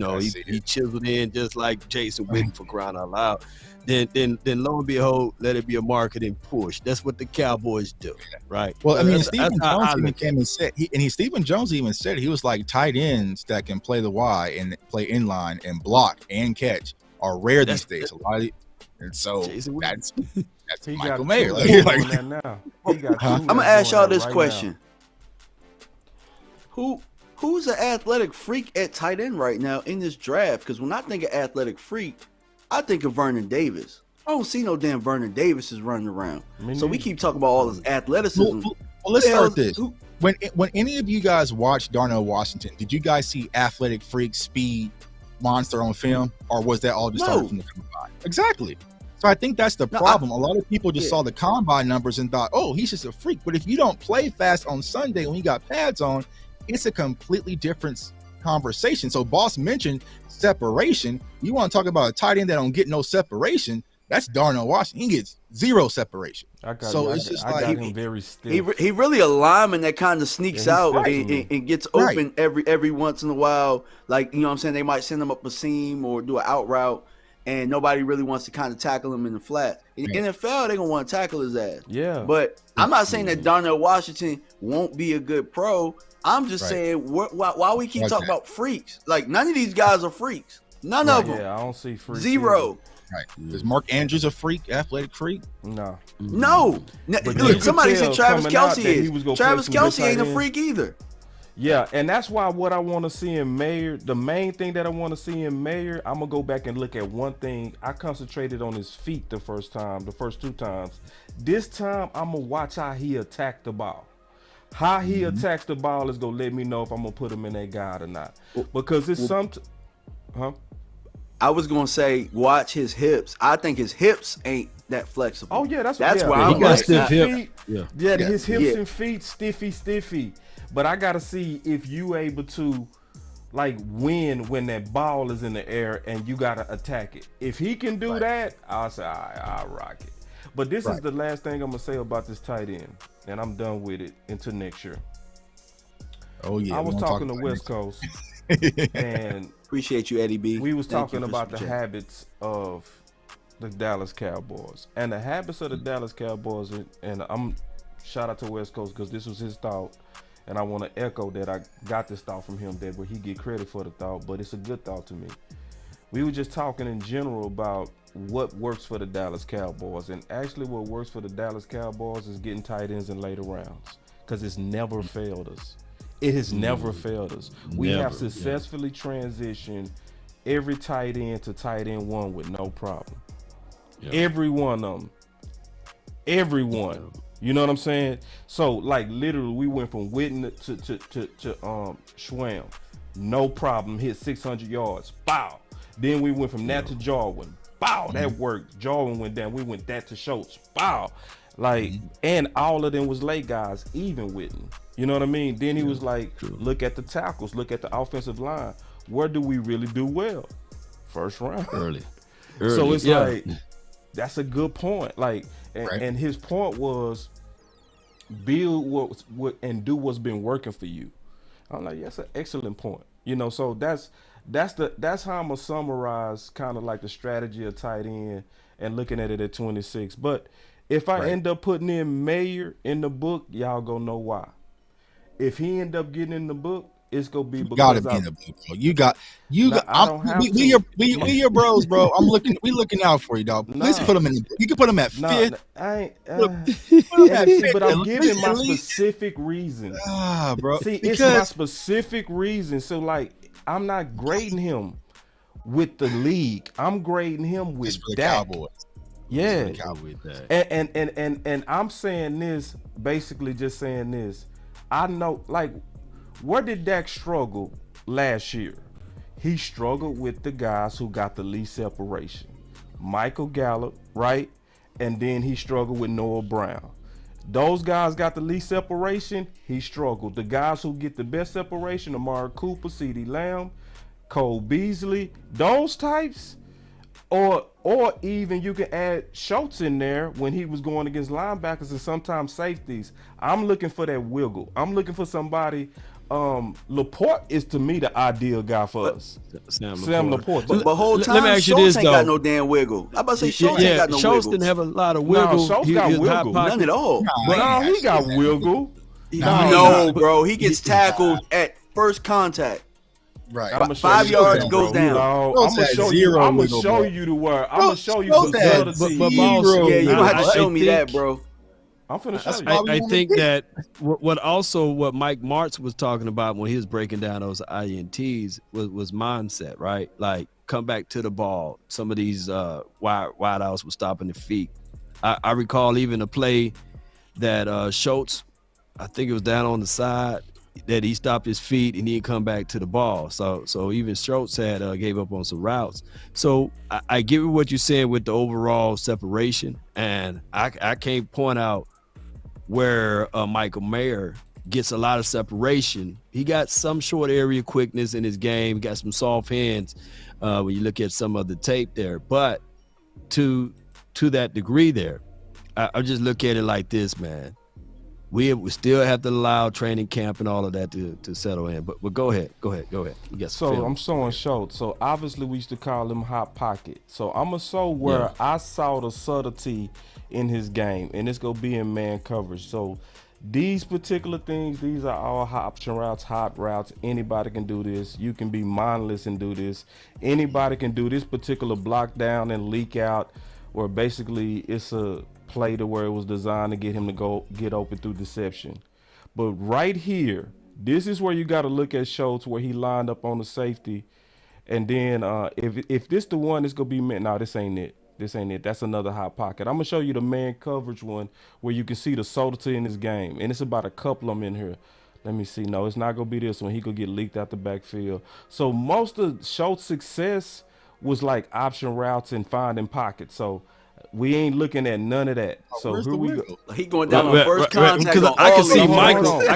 chiseled in just like Jason Witten, for crying out loud. Then lo and behold, let it be a marketing push. That's what the Cowboys do, right? Well, I mean, Stephen Jones even came and said, Stephen Jones even said, he was like, tight ends that can play the Y and play inline and block and catch are rare these days. And so that's Michael Mayer. I'm gonna ask y'all this question: Who's an athletic freak at tight end right now in this draft? Because when I think of athletic freak, I think of Vernon Davis. I don't see no damn Vernon Davises running around. So we keep talking about all this athleticism. Well, let's start this. When any of you guys watched Darnell Washington, did you guys see athletic freak, speed, monster on film, or was that all just started from the combine? Exactly. So I think that's the problem. A lot of people just saw the combine numbers and thought, oh, he's just a freak. But if you don't play fast on Sunday when you got pads on, it's a completely different conversation. So Boss mentioned separation. You want to talk about a tight end that don't get no separation? That's Darnell Washington. He gets 0 separation. I got him very stiff. He really a lineman that kind of sneaks out and gets open every once in a while. Like, you know what I'm saying? They might send him up a seam or do an out route, and nobody really wants to kind of tackle him in the flat. In the NFL, they're going to want to tackle his ass. Yeah. But I'm not saying that Darnell Washington won't be a good pro. I'm just saying, why we keep talking about freaks? Like, none of these guys are freaks. None of them. Yeah, I don't see freaks. 0. Either. Right. Is Mark Andrews a freak, athletic freak? No. Look, somebody said Travis Kelce is. Travis Kelce ain't a freak either. Yeah, and that's why what I want to see in Mayer, the main thing that I want to see in Mayer, I'm going to go back and look at one thing. I concentrated on his feet the first 2 times. This time, I'm going to watch how he attacked the ball. How he attacks the ball is going to let me know if I'm going to put him in that guard or not. Because it's I was going to say, watch his hips. I think his hips ain't that flexible. Oh, yeah, that's why I'm he got stiff hip. His hips and feet stiffy. But I got to see if you able to, like, win when that ball is in the air and you got to attack it. If he can do that, I'll say, all right, I'll rock it. But this is the last thing I'm going to say about this tight end, and I'm done with it until next year. Oh, yeah. I was talking to West Coast, and appreciate you, Eddie B. We was talking about the habits of the Dallas Cowboys. And the habits of the Dallas Cowboys, and I'm shout out to West Coast because this was his thought. And I want to echo that I got this thought from him that where he get credit for the thought, but it's a good thought to me. We were just talking in general about what works for the Dallas Cowboys. And actually what works for the Dallas Cowboys is getting tight ends in later rounds because it's never failed us. It has never failed us. We have successfully transitioned every tight end to tight end one with no problem. Every one of them. Every one. You know what I'm saying? So like literally we went from Witten to Schwam. No problem. Hit 600 yards. Bow. Then we went from that to Jarwin. Bow. That worked. Jarwin went down. We went that to Schultz. Bow. Like, and all of them was late guys, even Witten. You know what I mean? Then he was like, look at the tackles, look at the offensive line. Where do we really do well? First round. Early. So it's like, that's a good point. Like, and his point was build what and do what's been working for you. I'm like, that's an excellent point. You know, so that's how I'm gonna summarize kind of like the strategy of tight end and looking at it at 26. But if I end up putting in Mayer in the book, y'all gonna know why. If he end up getting in the book, it's gonna be because gotta be in the book, bro. We your bros, bro. We looking out for you, dog. Let's put him in the book. You can put him at 5th. But I'm giving my specific reasons. Bro. See, it's my specific reason. So like I'm not grading him with the league. I'm grading him with that. Cowboys. Yeah. And I'm saying this, basically just saying this. I know, like, where did Dak struggle last year? He struggled with the guys who got the least separation. Michael Gallup, right? And then he struggled with Noah Brown. Those guys got the least separation, he struggled. The guys who get the best separation, Amari Cooper, CeeDee Lamb, Cole Beasley, those types, or even you can add Schultz in there when he was going against linebackers and sometimes safeties. I'm looking for that wiggle. I'm looking for somebody. Laporte is to me the ideal guy for us. Sam Laporte. But whole time, let me ask you Schultz this, ain't got no damn wiggle. I'm about to say Schultz ain't got no Schultz wiggle. didn't have a lot of wiggle. No, Schultz got wiggle. None at all. No, he got wiggle. No, bro. He gets tackled at first contact. Right. 5 yards goes down. No, I'm gonna show you. I'm gonna show you the word. I'm gonna show you some subtlety. Yeah, you don't have to show me that, bro. I'm finna show you. I think that what Mike Martz was talking about when he was breaking down those INTs was mindset, right? Like come back to the ball. Some of these wide outs were stopping the feet. I recall even a play that Schultz, I think it was down on the side, that he stopped his feet and he didn't come back to the ball. So even Schultz had gave up on some routes. So I get what you're saying with the overall separation, and I can't point out where Michael Mayer gets a lot of separation. He got some short area quickness in his game. He got some soft hands when you look at some of the tape there. But to that degree there, I just look at it like this, man. We still have to allow training camp and all of that to settle in. But go ahead. So I'm showing Schultz. So obviously we used to call him hot pocket. So I'm gonna show where I saw the subtlety in his game, and it's gonna be in man coverage. So these particular things, these are all option routes, hot routes. Anybody can do this. You can be mindless and do this. Anybody can do this particular block down and leak out, where basically it's a play to where it was designed to get him to get open through deception. But right here, this is where you got to look at Schultz, where he lined up on the safety. And then if this the one, it's gonna be meant. No, this ain't it. That's another hot pocket. I'm gonna show you the man coverage one where you can see the subtlety in his game, and it's about a couple of them in here. Let me see. No, it's not gonna be this one. He could get leaked out the backfield. So most of Schultz's success was like option routes and finding pockets. So we ain't looking at none of that. So here we go. He going down on first contact. Because I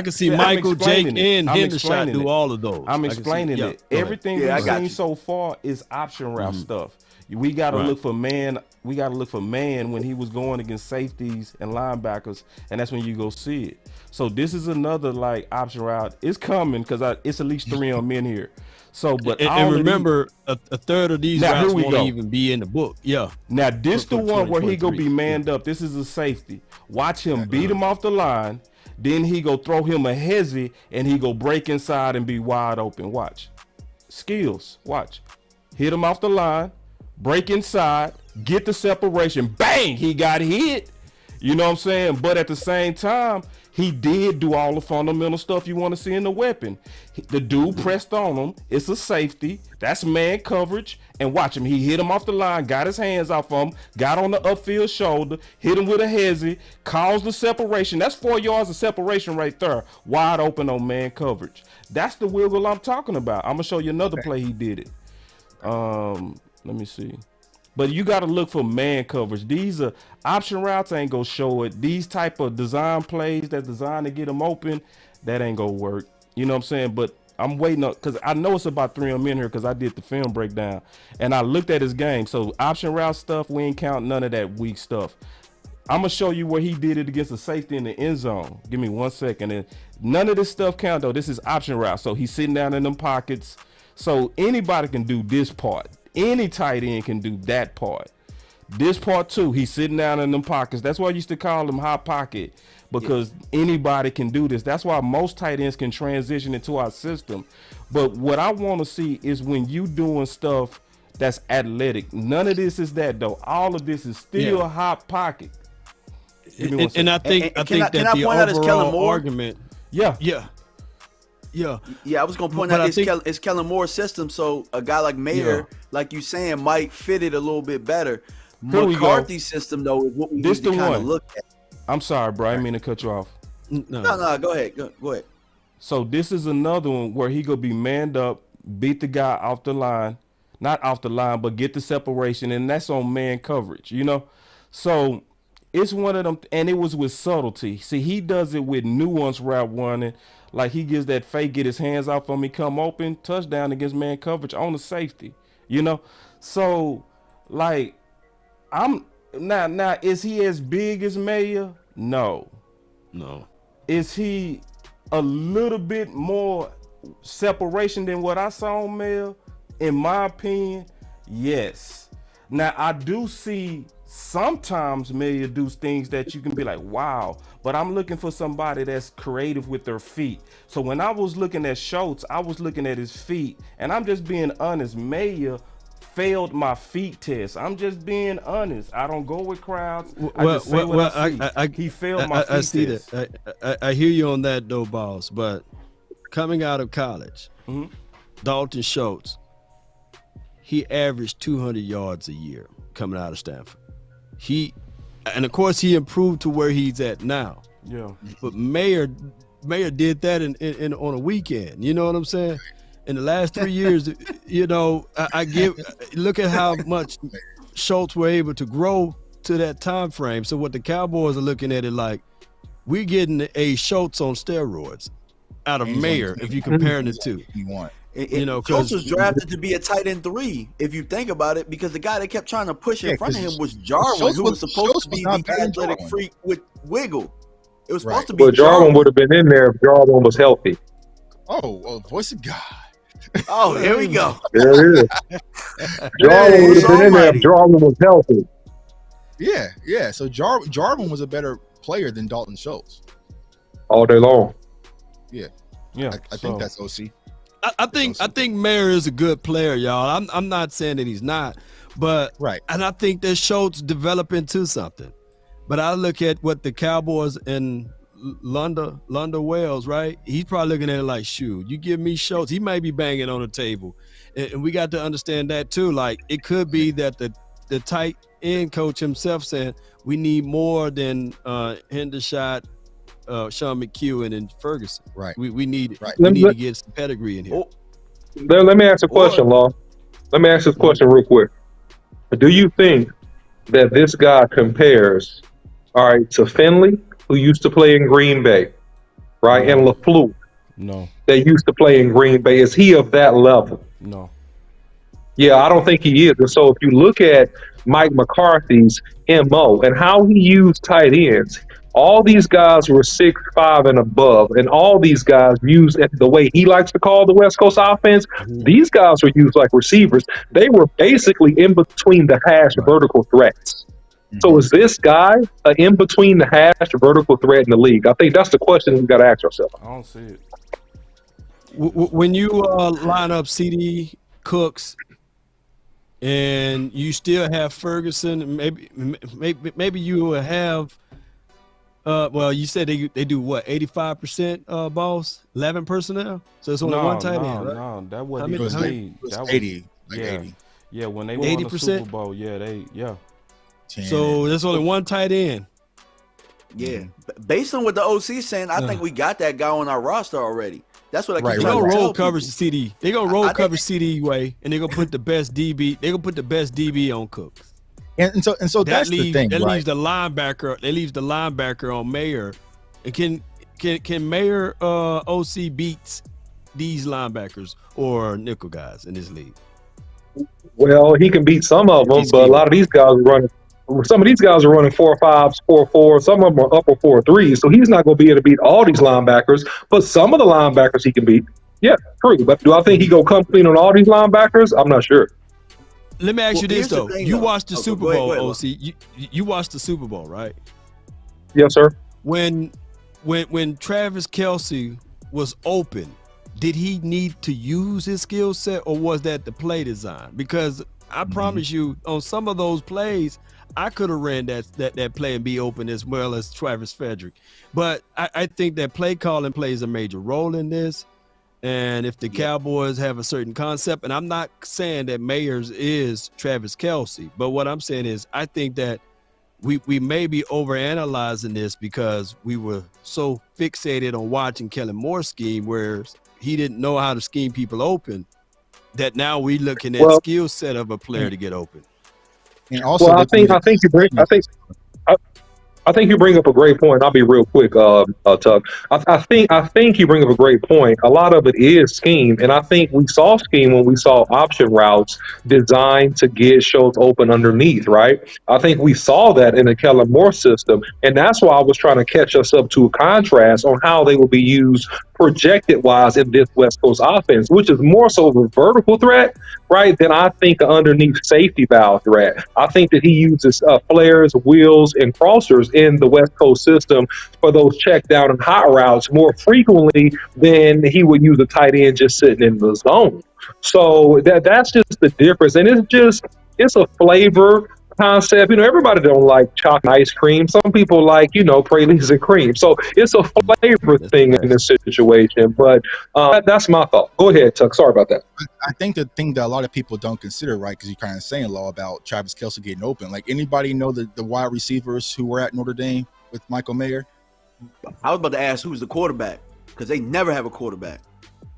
can see Michael, Jake, and Hendershot do all of those. I'm explaining it. Everything we've seen so far is option route stuff. We got to look for man. We got to look for man when he was going against safeties and linebackers, and that's when you go see it. So this is another like option route. It's coming because it's at least 3 on men here. So, but and remember, a third of these routes won't even be in the book. Yeah. Now this the one where he gonna be manned up. This is a safety. Watch him beat him off the line. Then he go throw him a hezzy, and he go break inside and be wide open. Watch. Skills. Watch. Hit him off the line. Break inside. Get the separation. Bang! He got hit. You know what I'm saying? But at the same time, he did do all the fundamental stuff you want to see in the weapon. The dude pressed on him. It's a safety. That's man coverage. And watch him. He hit him off the line, got his hands off him, got on the upfield shoulder, hit him with a hezzy, caused the separation. That's 4 yards of separation right there. Wide open on man coverage. That's the wiggle I'm talking about. I'm going to show you another play he did it. Let me see. But you got to look for man coverage. These are option routes ain't gonna show it. These type of design plays that's designed to get them open, that ain't gonna work. You know what I'm saying? But I'm waiting up because I know it's about 3 on men here because I did the film breakdown and I looked at his game. So option route stuff, we ain't count none of that weak stuff. I'm gonna show you where he did it against a safety in the end zone. Give me 1 second. And none of this stuff count though. This is option route. So he's sitting down in them pockets. So anybody can do this part. Any tight end can do that part. This part too, he's sitting down in them pockets. That's why I used to call him hot pocket, because anybody can do this. That's why most tight ends can transition into our system. But what I want to see is when you doing stuff that's athletic. None of this is that though. All of this is still hot pocket. And I think that the overall argument. Yeah. I was gonna point out it's Kellen Moore's system, so a guy like Mayer, like you saying, might fit it a little bit better. McCarthy's system though is what we need to kind of look at. I'm sorry, bro. I didn't mean to cut you off. No, go ahead. Go ahead. So this is another one where he gonna be manned up, beat the guy off the line, not off the line, but get the separation, and that's on man coverage. You know, so it's one of them, and it was with subtlety. See, he does it with nuance route running. Like he gives that fake, get his hands off on me, come open, touchdown against man coverage on the safety, you know? So like I'm now is he as big as Mayer? No. Is he a little bit more separation than what I saw on Mayer? In my opinion, yes. Now I do see sometimes Mayer do things that you can be like, wow, but I'm looking for somebody that's creative with their feet. So when I was looking at Schultz, I was looking at his feet, and I'm just being honest. Mayer failed my feet test. I'm just being honest. I don't go with crowds. He failed my feet test. I see that. I hear you on that though, Boss. But coming out of college, Dalton Schultz, he averaged 200 yards a year coming out of Stanford. And of course he improved to where he's at now. Yeah. But Mayer did that in on a weekend. You know what I'm saying? In the last 3 years, you know, look at how much Schultz were able to grow to that time frame. So what the Cowboys are looking at it like, we're getting a Schultz on steroids out of Mayer if you're comparing the two. You know, Schultz was drafted to be a tight end 3, if you think about it, because the guy that kept trying to push in front of him was Jarwin, who was supposed to be the athletic freak with wiggle. It was supposed to be. Well, Jarwin would have been in there if Jarwin was healthy. Oh, voice of God. Oh, here we go. There it is. Jarwin would have been in there if Jarwin was healthy. Yeah. So Jarwin was a better player than Dalton Schultz. All day long. Yeah. I think that's OC. I think Mayer is a good player, y'all. I'm not saying that he's not, but and I think that Schultz develop into something. But I look at what the Cowboys and Lunda Wells, right? He's probably looking at it like, shoot, you give me Schultz, he might be banging on the table, and we got to understand that too. Like it could be that the tight end coach himself saying we need more than Hendershot, Sean McEwen and Ferguson. Right. We need to get some pedigree in here. Let me ask a question, Law. Let me ask this question real quick. Do you think that this guy compares, to Finley, who used to play in Green Bay, right, and LaFleur? No. That used to play in Green Bay. Is he of that level? No. Yeah, I don't think he is. And so if you look at Mike McCarthy's MO and how he used tight ends, all these guys were 6'5" and above, and all these guys used the way he likes to call the West Coast offense. These guys were used like receivers. They were basically in between the hash vertical threats. So is this guy an in between the hash vertical threat in the league? I think that's the question we've got to ask ourselves. I don't see it. When you line up CD, Cooks, and you still have Ferguson, maybe you will have. Well, you said they do what, 85% boss, 11 personnel, so it's only one tight end, right? No, that wasn't even me. That was 80, like yeah, 80. yeah. When they won the Super Bowl, yeah. So there's only one tight end. Yeah, based on what the OC is saying, I think we got that guy on our roster already. That's what I keep They're trying gonna to roll tell coverage people. to CD. They're gonna roll coverage CD way, and they're gonna put the best DB. They're gonna put the best DB on Cooks. And so that's the thing. That right? leaves the linebacker. They leaves the linebacker on Mayer. And can Mayer OC beats these linebackers or nickel guys in this league? Well, he can beat some of them, but a lot of these guys are running. Some of these guys are running 4.5s, 4.4s. Some of them are upper 4.3s. So he's not going to be able to beat all these linebackers. But some of the linebackers he can beat. Yeah, true. But do I think he go come clean on all these linebackers? I'm not sure. Let me ask you this though: you watched the Super Bowl, go ahead, OC. You watched the Super Bowl, right? Yes, sir. When Travis Kelce was open, did he need to use his skill set, or was that the play design? Because I promise you, on some of those plays, I could have ran that play and be open as well as Travis Frederick. But I think that play calling plays a major role in this. And if the Cowboys have a certain concept, and I'm not saying that Mayers is Travis Kelce, but what I'm saying is I think that we may be overanalyzing this because we were so fixated on watching Kellen Moore scheme, where he didn't know how to scheme people open, that now we're looking at skill set of a player to get open. And also, I think you bring up a great point. I'll be real quick, Tuck. I think you bring up a great point. A lot of it is scheme, and I think we saw scheme when we saw option routes designed to get shows open underneath, right? I think we saw that in the Kellen Moore system, and that's why I was trying to catch us up to a contrast on how they will be used projected-wise in this West Coast offense, which is more so of a vertical threat, right, than I think an underneath safety valve threat. I think that he uses flares, wheels, and crossers in the West Coast system for those check down and hot routes more frequently than he would use a tight end just sitting in the zone. So that's just the difference. And it's a flavor concept. Everybody don't like chocolate ice cream. Some people like, pralines and cream. So it's a flavor thing in this situation. But that's my thought. Go ahead, Tuck. Sorry about that. I think the thing that a lot of people don't consider, right, because you're kind of saying, Law, about Travis Kelce getting open. Like, anybody know the wide receivers who were at Notre Dame with Michael Mayer? I was about to ask who's the quarterback, because they never have a quarterback.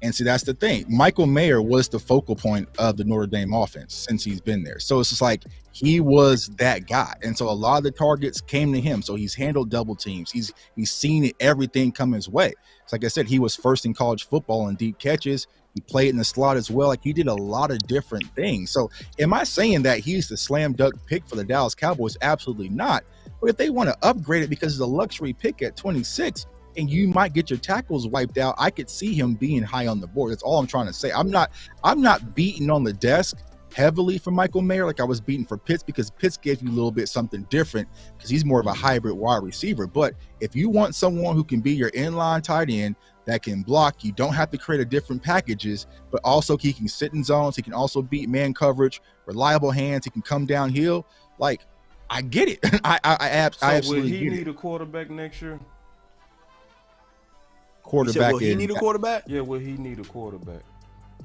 And see, that's the thing. Michael Mayer was the focal point of the Notre Dame offense since he's been there. So it's just like he was that guy. And so a lot of the targets came to him. So he's handled double teams. He's seen everything come his way. It's like I said, he was first in college football in deep catches. He played in the slot as well. Like, he did a lot of different things. So am I saying that he's the slam dunk pick for the Dallas Cowboys? Absolutely not. But if they want to upgrade it because it's a luxury pick at 26, and you might get your tackles wiped out, I could see him being high on the board. That's all I'm trying to say. I'm not beating on the desk heavily for Michael Mayer like I was beating for Pitts, because Pitts gave you a little bit something different because he's more of a hybrid wide receiver. But if you want someone who can be your inline tight end that can block, you don't have to create a different packages, but also he can sit in zones. He can also beat man coverage, reliable hands. He can come downhill. Like, I get it. I absolutely will he get need a quarterback next year? Quarterback. Will he need a quarterback? Yeah, will he need a quarterback?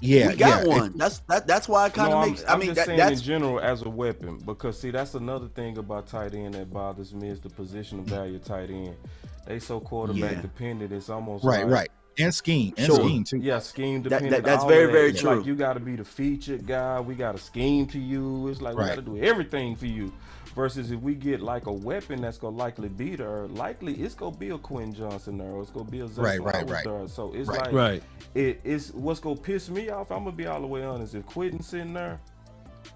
Yeah, we got one. That's why it kind of makes. I'm just saying in general as a weapon, because see, that's another thing about tight end that bothers me is the position of value of tight end. They so quarterback dependent. It's almost right. And scheme too. Yeah, scheme dependent. That's very, very true. Like, you got to be the featured guy. We got to scheme to you. It's like we got to do everything for you. Versus if we get like a weapon that's gonna likely beat her, likely it's gonna be a Quinn Johnson there, or it's gonna be a Zach Flowers there. So it's it's what's gonna piss me off. I'm gonna be all the way honest. If Quentin's sitting there,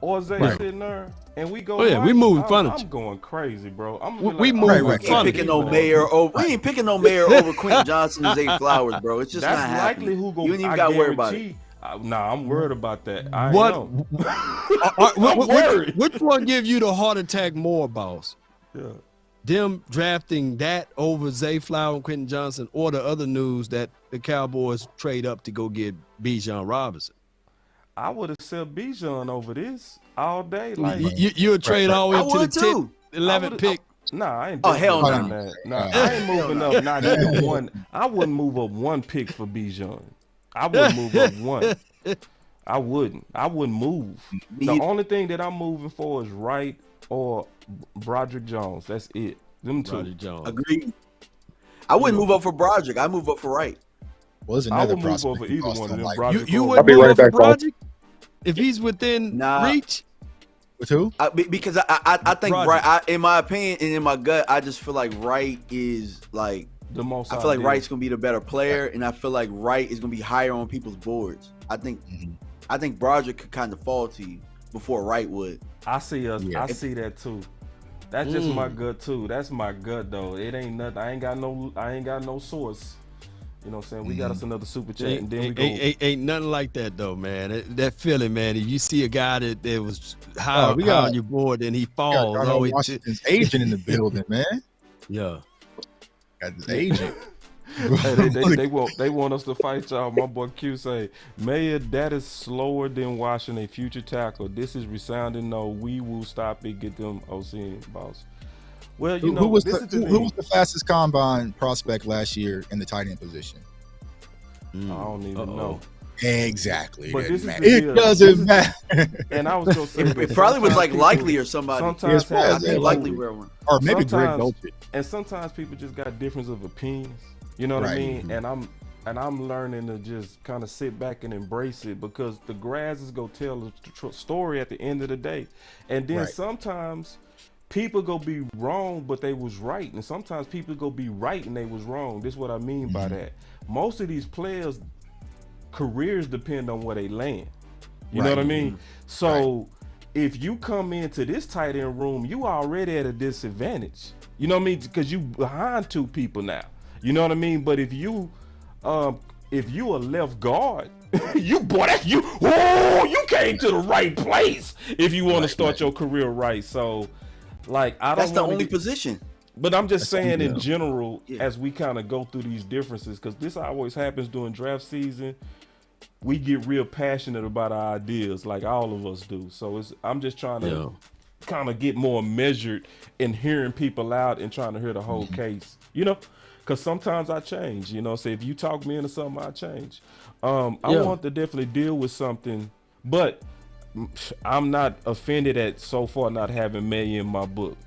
or Zay sitting there, and we go. Oh yeah, we moving fun of you. I'm going crazy, bro. We moving We ain't picking no mayor over. We ain't picking no mayor over Quentin Johnson and Zay Flowers, bro. It's just not happening. Likely who gonna, you ain't even got to worry about it. Nah, I'm worried about that. Which one give you the heart attack more, boss? Yeah. Them drafting that over Zay Flower and Quentin Johnson, or the other news that the Cowboys trade up to go get Bijan Robinson? I would have said Bijan over this all day. Like you would trade all the way up to the 10th, 11th pick. Nah, I ain't. Oh hell no! Nah, I ain't moving up. Not even one. I wouldn't move up one pick for Bijan. I wouldn't move up one. I wouldn't move. The only thing that I'm moving for is Wright or Broderick Jones. That's it. Them two. Jones. Agreed. I wouldn't move up for Broderick. I move up for Wright. Well, there's I another would move over either one of them. You would move up for Broderick if he's within reach. With who? Because I think Wright. In my opinion and in my gut, I just feel like Wright is like the most. I feel like Wright's gonna be the better player, and I feel like Wright is gonna be higher on people's boards. I think Broderick could kind of fall to you before Wright would. I see that too. That's just my gut too. That's my gut though. It ain't nothing. I ain't got no source. You know what I'm saying? We got us another super chat, and then we go. Ain't nothing like that though, man. That feeling, man. If you see a guy that was high on your board and he falls, Washington's agent in the building, man. Yeah, got his agent. they want us to fight y'all. My boy Q say, Mayor, that is slower than watching a future tackle. This is resounding no. We will stop it. Get them OC and boss. Well, you know, who was the fastest combine prospect last year in the tight end position? I don't even know. Exactly. But it doesn't matter. And I was gonna say it probably was like Likely or somebody. Sometimes I think Likely or maybe Greg Dolchich. And sometimes people just got difference of opinions. You know what I mean? And I'm learning to just kind of sit back and embrace it, because the grass is gonna tell a story at the end of the day. And then sometimes people go be wrong, but they was right. And sometimes people go be right and they was wrong. This is what I mean by that. Most of these players' careers depend on where they land. You know what I mean? So if you come into this tight end room, you already at a disadvantage. You know what I mean? Because you behind two people now. You know what I mean? But if you a left guard, you came to the right place if you want to start your career right. So like, I don't. That's the only position. But I'm just saying in general, as we kind of go through these differences, because this always happens during draft season, we get real passionate about our ideas, like all of us do. So I'm just trying to kind of get more measured in hearing people out and trying to hear the whole case, you know, because sometimes I change, you know. So if you talk me into something, I change. I want to definitely deal with something, but I'm not offended at so far not having May in my book,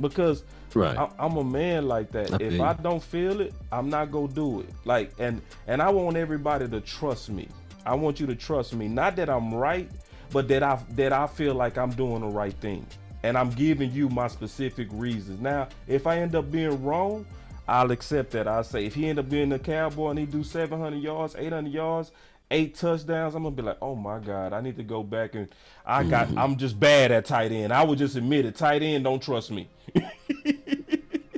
because I'm a man like that. If I don't feel it, I'm not gonna do it. Like, and I want everybody to trust me. I want you to trust me, not that I'm right, but that I feel like I'm doing the right thing, and I'm giving you my specific reasons. Now, if I end up being wrong, I'll accept that. I'll say if he end up being a Cowboy and he do 700 yards, 800 yards, 8 touchdowns, I'm gonna be like, oh my God, I need to go back and I'm just bad at tight end. I would just admit it. Tight end don't trust me.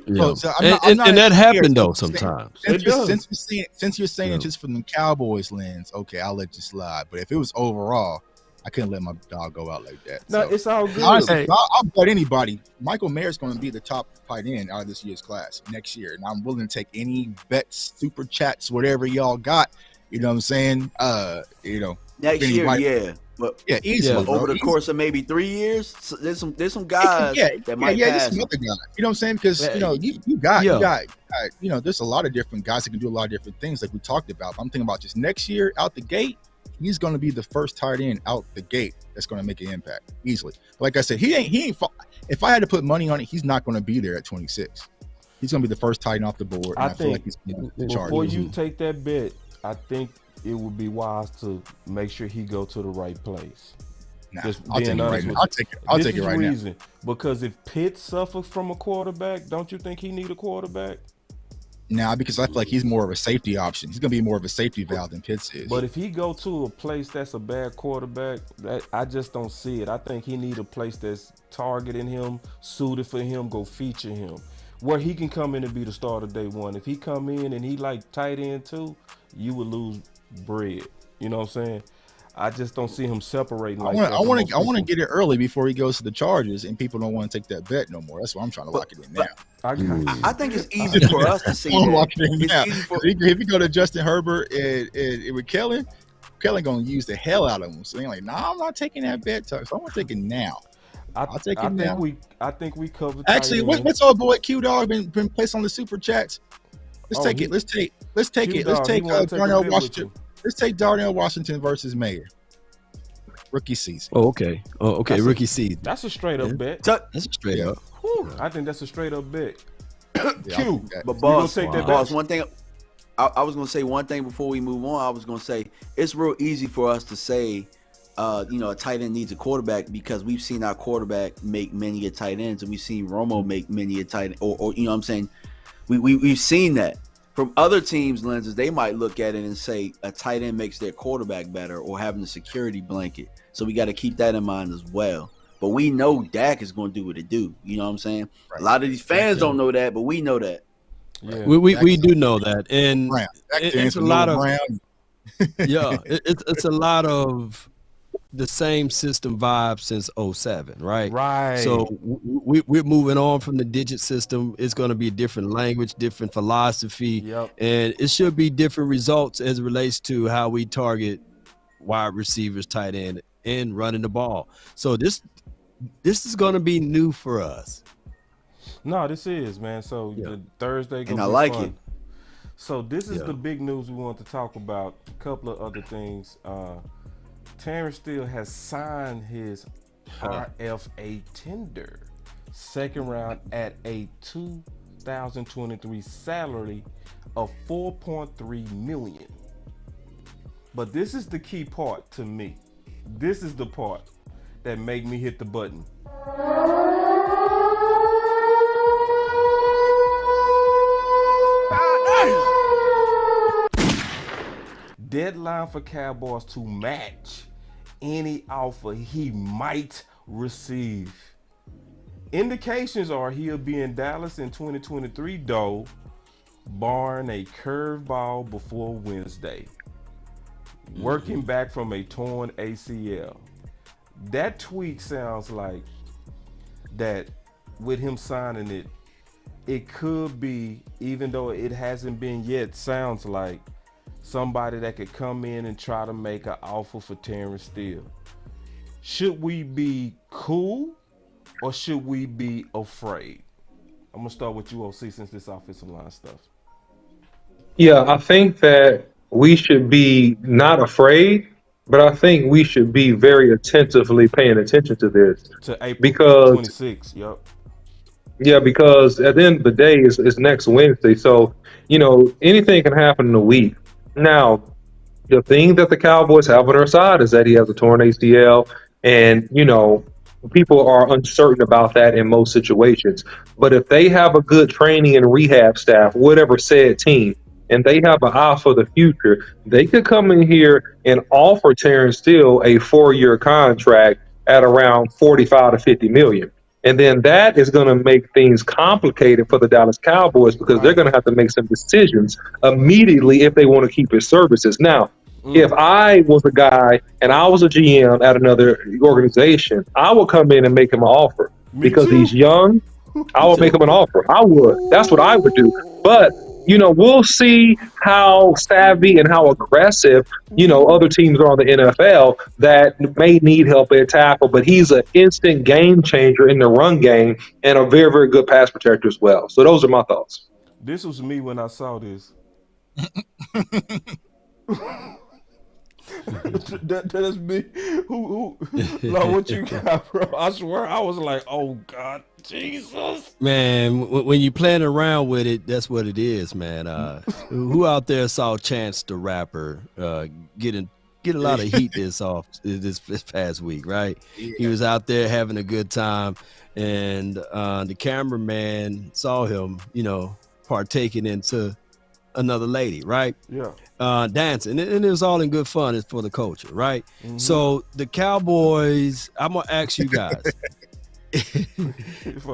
So and that happened though sometimes. Since you're saying it just from the Cowboys lens, okay, I'll let you slide. But if it was overall, I couldn't let my dog go out like that. No, it's all good. Honestly, I'll bet anybody Michael Mayer's going to be the top tight end out of this year's class next year, and I'm willing to take any bets, super chats, whatever y'all got. You know what I'm saying? You know, next year, but easily over the course of maybe 3 years, so there's some guys that might pass. Some other guys. You know what I'm saying? Because you know, you got you know, there's a lot of different guys that can do a lot of different things, like we talked about. But I'm thinking about just next year out the gate. He's going to be the first tight end out the gate that's going to make an impact easily. Like I said, he ain't. If I had to put money on it, he's not going to be there at 26. He's going to be the first tight end off the board. I feel like he's before you take that bet, I think it would be wise to make sure he go to the right place. I'll take it right now. I'll take it right now. Because if Pitt suffers from a quarterback, don't you think he need a quarterback? Now, because I feel like he's more of a safety option. He's going to be more of a safety valve than Pitts is. But if he go to a place that's a bad quarterback, I just don't see it. I think he need a place that's targeting him, suited for him, go feature him, where he can come in and be the starter day one. If he come in and he like tight end too, you would lose bread. You know what I'm saying? I just don't see him separating like that. I want to get it early before he goes to the Chargers, and people don't want to take that bet no more. That's why I'm trying to lock it in now. I think it's easy for us to see that. If you go to Justin Herbert and with Kellen gonna use the hell out of him. So they're like, nah, I'm not taking that bet. So I'm gonna take it now. I'll take it now. I think we covered. Actually, what's our boy Q Dog been placed on the super chats? Let's take it. Let's take Darnell Washington. Let's take Darnell Washington versus Mayer. Rookie season. Oh, okay. Rookie season. That's a straight up bet. That's a straight up. I think that's a straight up bet. Q. But boss, one thing. I was gonna say one thing before we move on. I was gonna say it's real easy for us to say, a tight end needs a quarterback because we've seen our quarterback make many a tight ends, and we've seen Romo make many a tight end, or you know what I'm saying. We've seen that. From other teams' lenses, they might look at it and say a tight end makes their quarterback better or having a security blanket. So we got to keep that in mind as well. But we know Dak is going to do what it do. You know what I'm saying? Right. A lot of these fans don't know that, but we know that. Yeah. We do know that. And it's a lot of it's a lot of the same system vibe since 07, right? Right. So we're moving on from the digit system. It's going to be a different language, different philosophy, and it should be different results as it relates to how we target wide receivers, tight end, and running the ball. So this is going to be new for us. No, this is, man. So the Thursday and I like fun. it. So this is the big news we want to talk about. A couple of other things. Terrence Steele has signed his RFA tender, second round at a 2023 salary of $4.3 million. But this is the key part to me. This is the part that make me hit the button. Deadline for Cowboys to match any offer he might receive. Indications are he'll be in Dallas in 2023, though, barring a curveball before Wednesday. Working back from a torn ACL. That tweet sounds like that with him signing it, it could be, even though it hasn't been yet, sounds like somebody that could come in and try to make an offer for Terrence Steele. Should we be cool or should we be afraid? I'm going to start with you, OC, since this offensive line stuff. Yeah, I think that we should be not afraid, but I think we should be very attentively paying attention to this. To April because 26, yep. Yeah, because at the end of the day, it's next Wednesday. So, anything can happen in a week. Now, the thing that the Cowboys have on their side is that he has a torn ACL, and, people are uncertain about that in most situations. But if they have a good training and rehab staff, whatever said team, and they have an eye for the future, they could come in here and offer Terrence Steele a 4-year contract at around 45 to 50 million. And then that is going to make things complicated for the Dallas Cowboys because they're going to have to make some decisions immediately if they want to keep his services. Now, if I was a guy and I was a GM at another organization, I would come in and make him an offer because he's young. I would make him an offer. I would. That's what I would do. But we'll see how savvy and how aggressive, other teams are on the NFL that may need help at tackle, but he's an instant game changer in the run game and a very, very good pass protector as well. So those are my thoughts. This was me when I saw this. That's me. Who like what you got, bro? I swear I was like, oh God, Jesus. Man, when you playing around with it, that's what it is, man. Who out there saw Chance the Rapper get a lot of heat this past week, right? Yeah. He was out there having a good time, and the cameraman saw him, partaking into another lady, right? Yeah. Dancing, and it was all in good fun. It's for the culture, right? Mm-hmm. So the Cowboys, I'm gonna ask you guys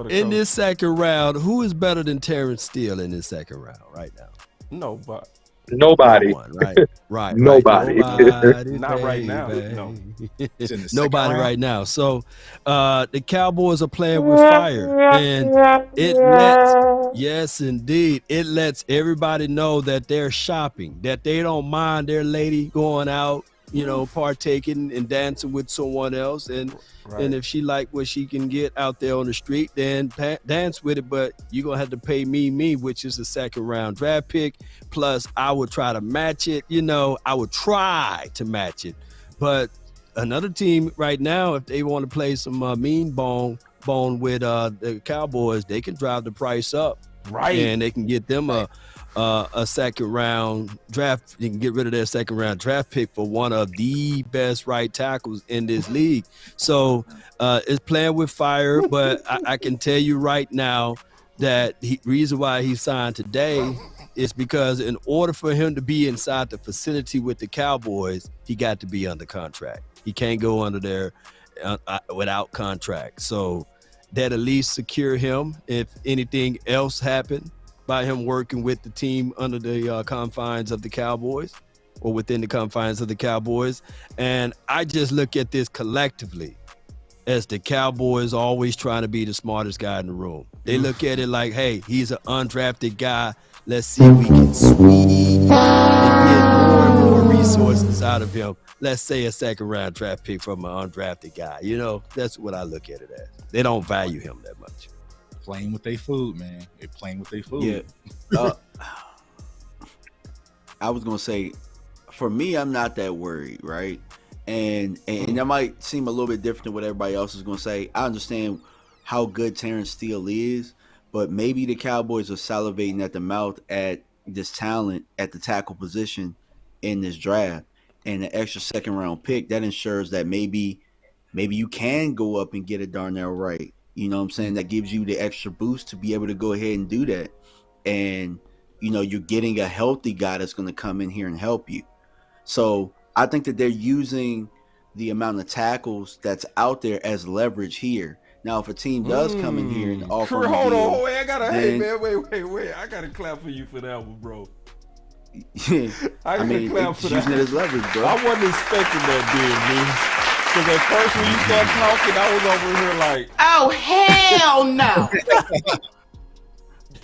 in this second round, who is better than Terrence Steele in this second round right now? Nobody. Nobody. Right. Nobody. Nobody. Not right now. No. Nobody right now. So the Cowboys are playing with fire, and it lets everybody know that they're shopping, that they don't mind their lady going out, partaking and dancing with someone else, and if she like what she can get out there on the street, then dance with it. But you're gonna have to pay me, which is a second round draft pick. Plus, I would try to match it. I would try to match it. But another team right now, if they want to play some mean bone with the Cowboys, they can drive the price up, right? And they can get them a second round draft. You can get rid of their second round draft pick for one of the best right tackles in this league. So it's playing with fire, but I can tell you right now that reason why he signed today is because in order for him to be inside the facility with the Cowboys, he got to be under contract. He can't go under there without contract. So that at least secure him if anything else happened by him working with the team under the confines of the Cowboys or within the confines of the Cowboys. And I just look at this collectively as the Cowboys always trying to be the smartest guy in the room. They look at it like, hey, he's an undrafted guy. Let's see if we can squeeze and get more and more resources out of him. Let's say a second round draft pick from an undrafted guy. That's what I look at it as. They don't value him that much. Playing with their food, man. They're playing with their food. Yeah. I was gonna say, for me, I'm not that worried, right? And that might seem a little bit different than what everybody else is gonna say. I understand how good Terrence Steele is, but maybe the Cowboys are salivating at the mouth at this talent at the tackle position in this draft, and an extra second round pick that ensures that maybe you can go up and get a Darnell Wright. You know what I'm saying? That gives you the extra boost to be able to go ahead and do that. And, you're getting a healthy guy that's going to come in here and help you. So I think that they're using the amount of tackles that's out there as leverage here. Now, if a team does come in here and offer wait, I gotta clap for you for that one, bro. I clap for that. Using it as leverage, bro. I wasn't expecting that, dude. Because at first when you start talking, I was over here like, oh hell no!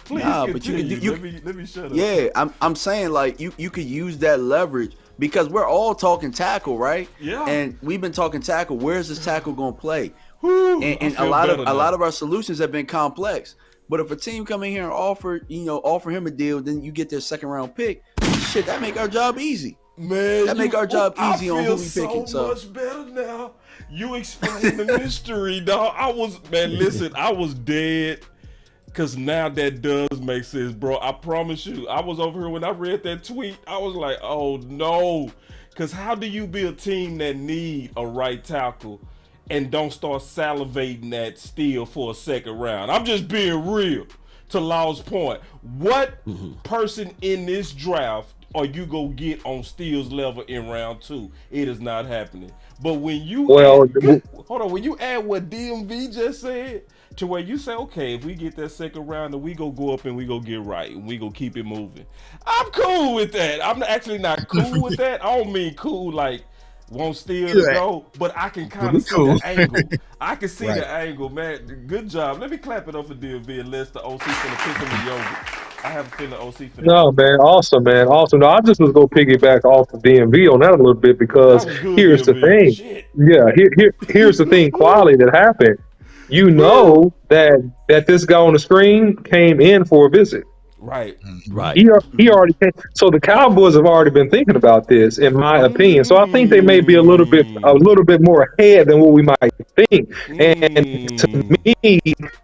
Please continue. But let me shut up. Yeah, I'm saying like you could use that leverage because we're all talking tackle, right? Yeah. And we've been talking tackle. Where's this tackle gonna play? And a lot of our solutions have been complex. But if a team come in here and offer him a deal, then you get their second round pick. Shit, that make our job easy. Man, that make our job easy on who we picking. So much better now. You explained the mystery, dog. I was dead. Cause now that does make sense, bro. I promise you. I was over here when I read that tweet. I was like, oh no. Cause how do you be a team that need a right tackle and don't start salivating at Steele for a second round? I'm just being real. To Law's point, what person in this draft are you gonna get on Steele's level in round 2? It is not happening. But when you when you add what DMV just said to where you say, okay, if we get that second round, then we go up and we go get right and we go keep it moving. I'm cool with that. I'm actually not cool with that. I don't mean cool like won't Steele to go, but I can kind of see the angle. I can see the angle, man. Good job. Let me clap it up for DMV unless the OC finna pick him the yogurt. I have a feeling OC finna. No, man. Awesome, man. Awesome. No, I just was going to piggyback off of DMV on that a little bit because here's the thing. Shit. Yeah, here's the thing. Quality that happened. That this guy on the screen came in for a visit. Right. He already came. So the Cowboys have already been thinking about this, in my opinion. So I think they may be a little bit more ahead than what we might think. And to me,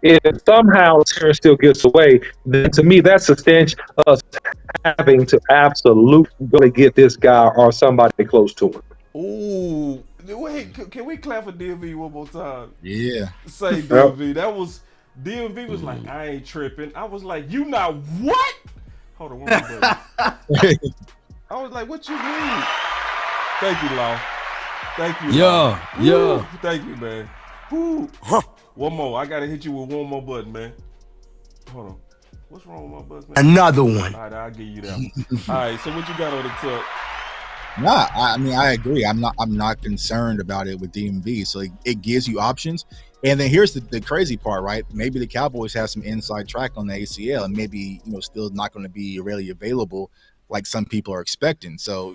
if somehow Terrence still gets away, then to me that's substantial us having to absolutely get this guy or somebody close to him. Ooh. Wait, can we clap for DMV one more time? Yeah. Say DMV. DMV was like, I ain't tripping. I was like, you not what? Hold on, one more button. I was like, what you mean? Thank you, Law. Thank you. Yeah. Thank you, man. Woo. One more. I gotta hit you with one more button, man. Hold on. What's wrong with my button, man? Another one. All right, I'll give you that one. All right, so what you got on the tip? Nah, I mean, I agree. I'm not concerned about it with DMV. So it gives you options. And then here's the crazy part, right? Maybe the Cowboys have some inside track on the ACL, and maybe still not going to be really available like some people are expecting. So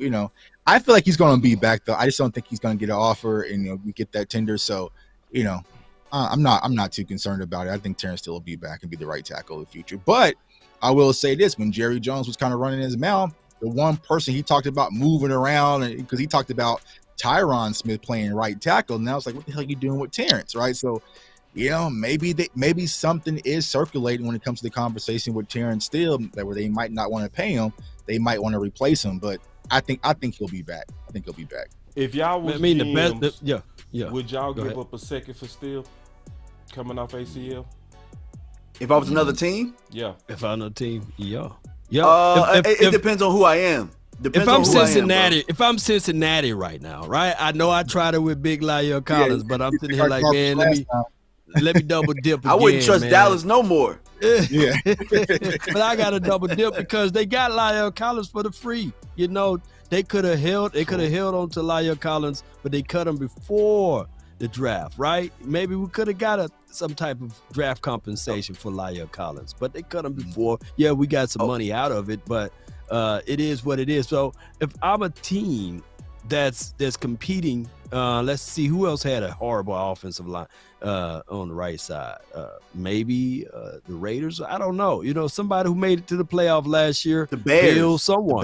I feel like he's going to be back though. I just don't think he's going to get an offer, and we get that tender. So I'm not too concerned about it. I think Terrence Steele will be back and be the right tackle in the future. But I will say this: when Jerry Jones was kind of running his mouth, the one person he talked about moving around, and because he talked about Tyron Smith playing right tackle, and I was like, what the hell are you doing with Terrence, right? So, maybe something is circulating when it comes to the conversation with Terrence Steele, that where they might not want to pay him, they might want to replace him, but I think he'll be back. I think he'll be back. If y'all was the best, yeah. Would y'all give up a second for Steele coming off ACL? If I was another team? Yeah. If I'm another team, yeah. It depends on who I am. If I'm Cincinnati, if I'm Cincinnati right now, right? I know I tried it with Big Lyle Collins, but I'm sitting here like, man, let me double dip again. I wouldn't trust Dallas no more. Yeah. But I got to double dip because they got Lyle Collins for the free. They could have held on to Lyle Collins, but they cut him before the draft, right? Maybe we could have got some type of draft compensation for Lyle Collins, but they cut him before. Yeah, we got some money out of it, but it is what it is. So if I'm a team that's competing, let's see who else had a horrible offensive line on the right side. Maybe the Raiders. I don't know. Somebody who made it to the playoff last year. The Bears. Bills, someone.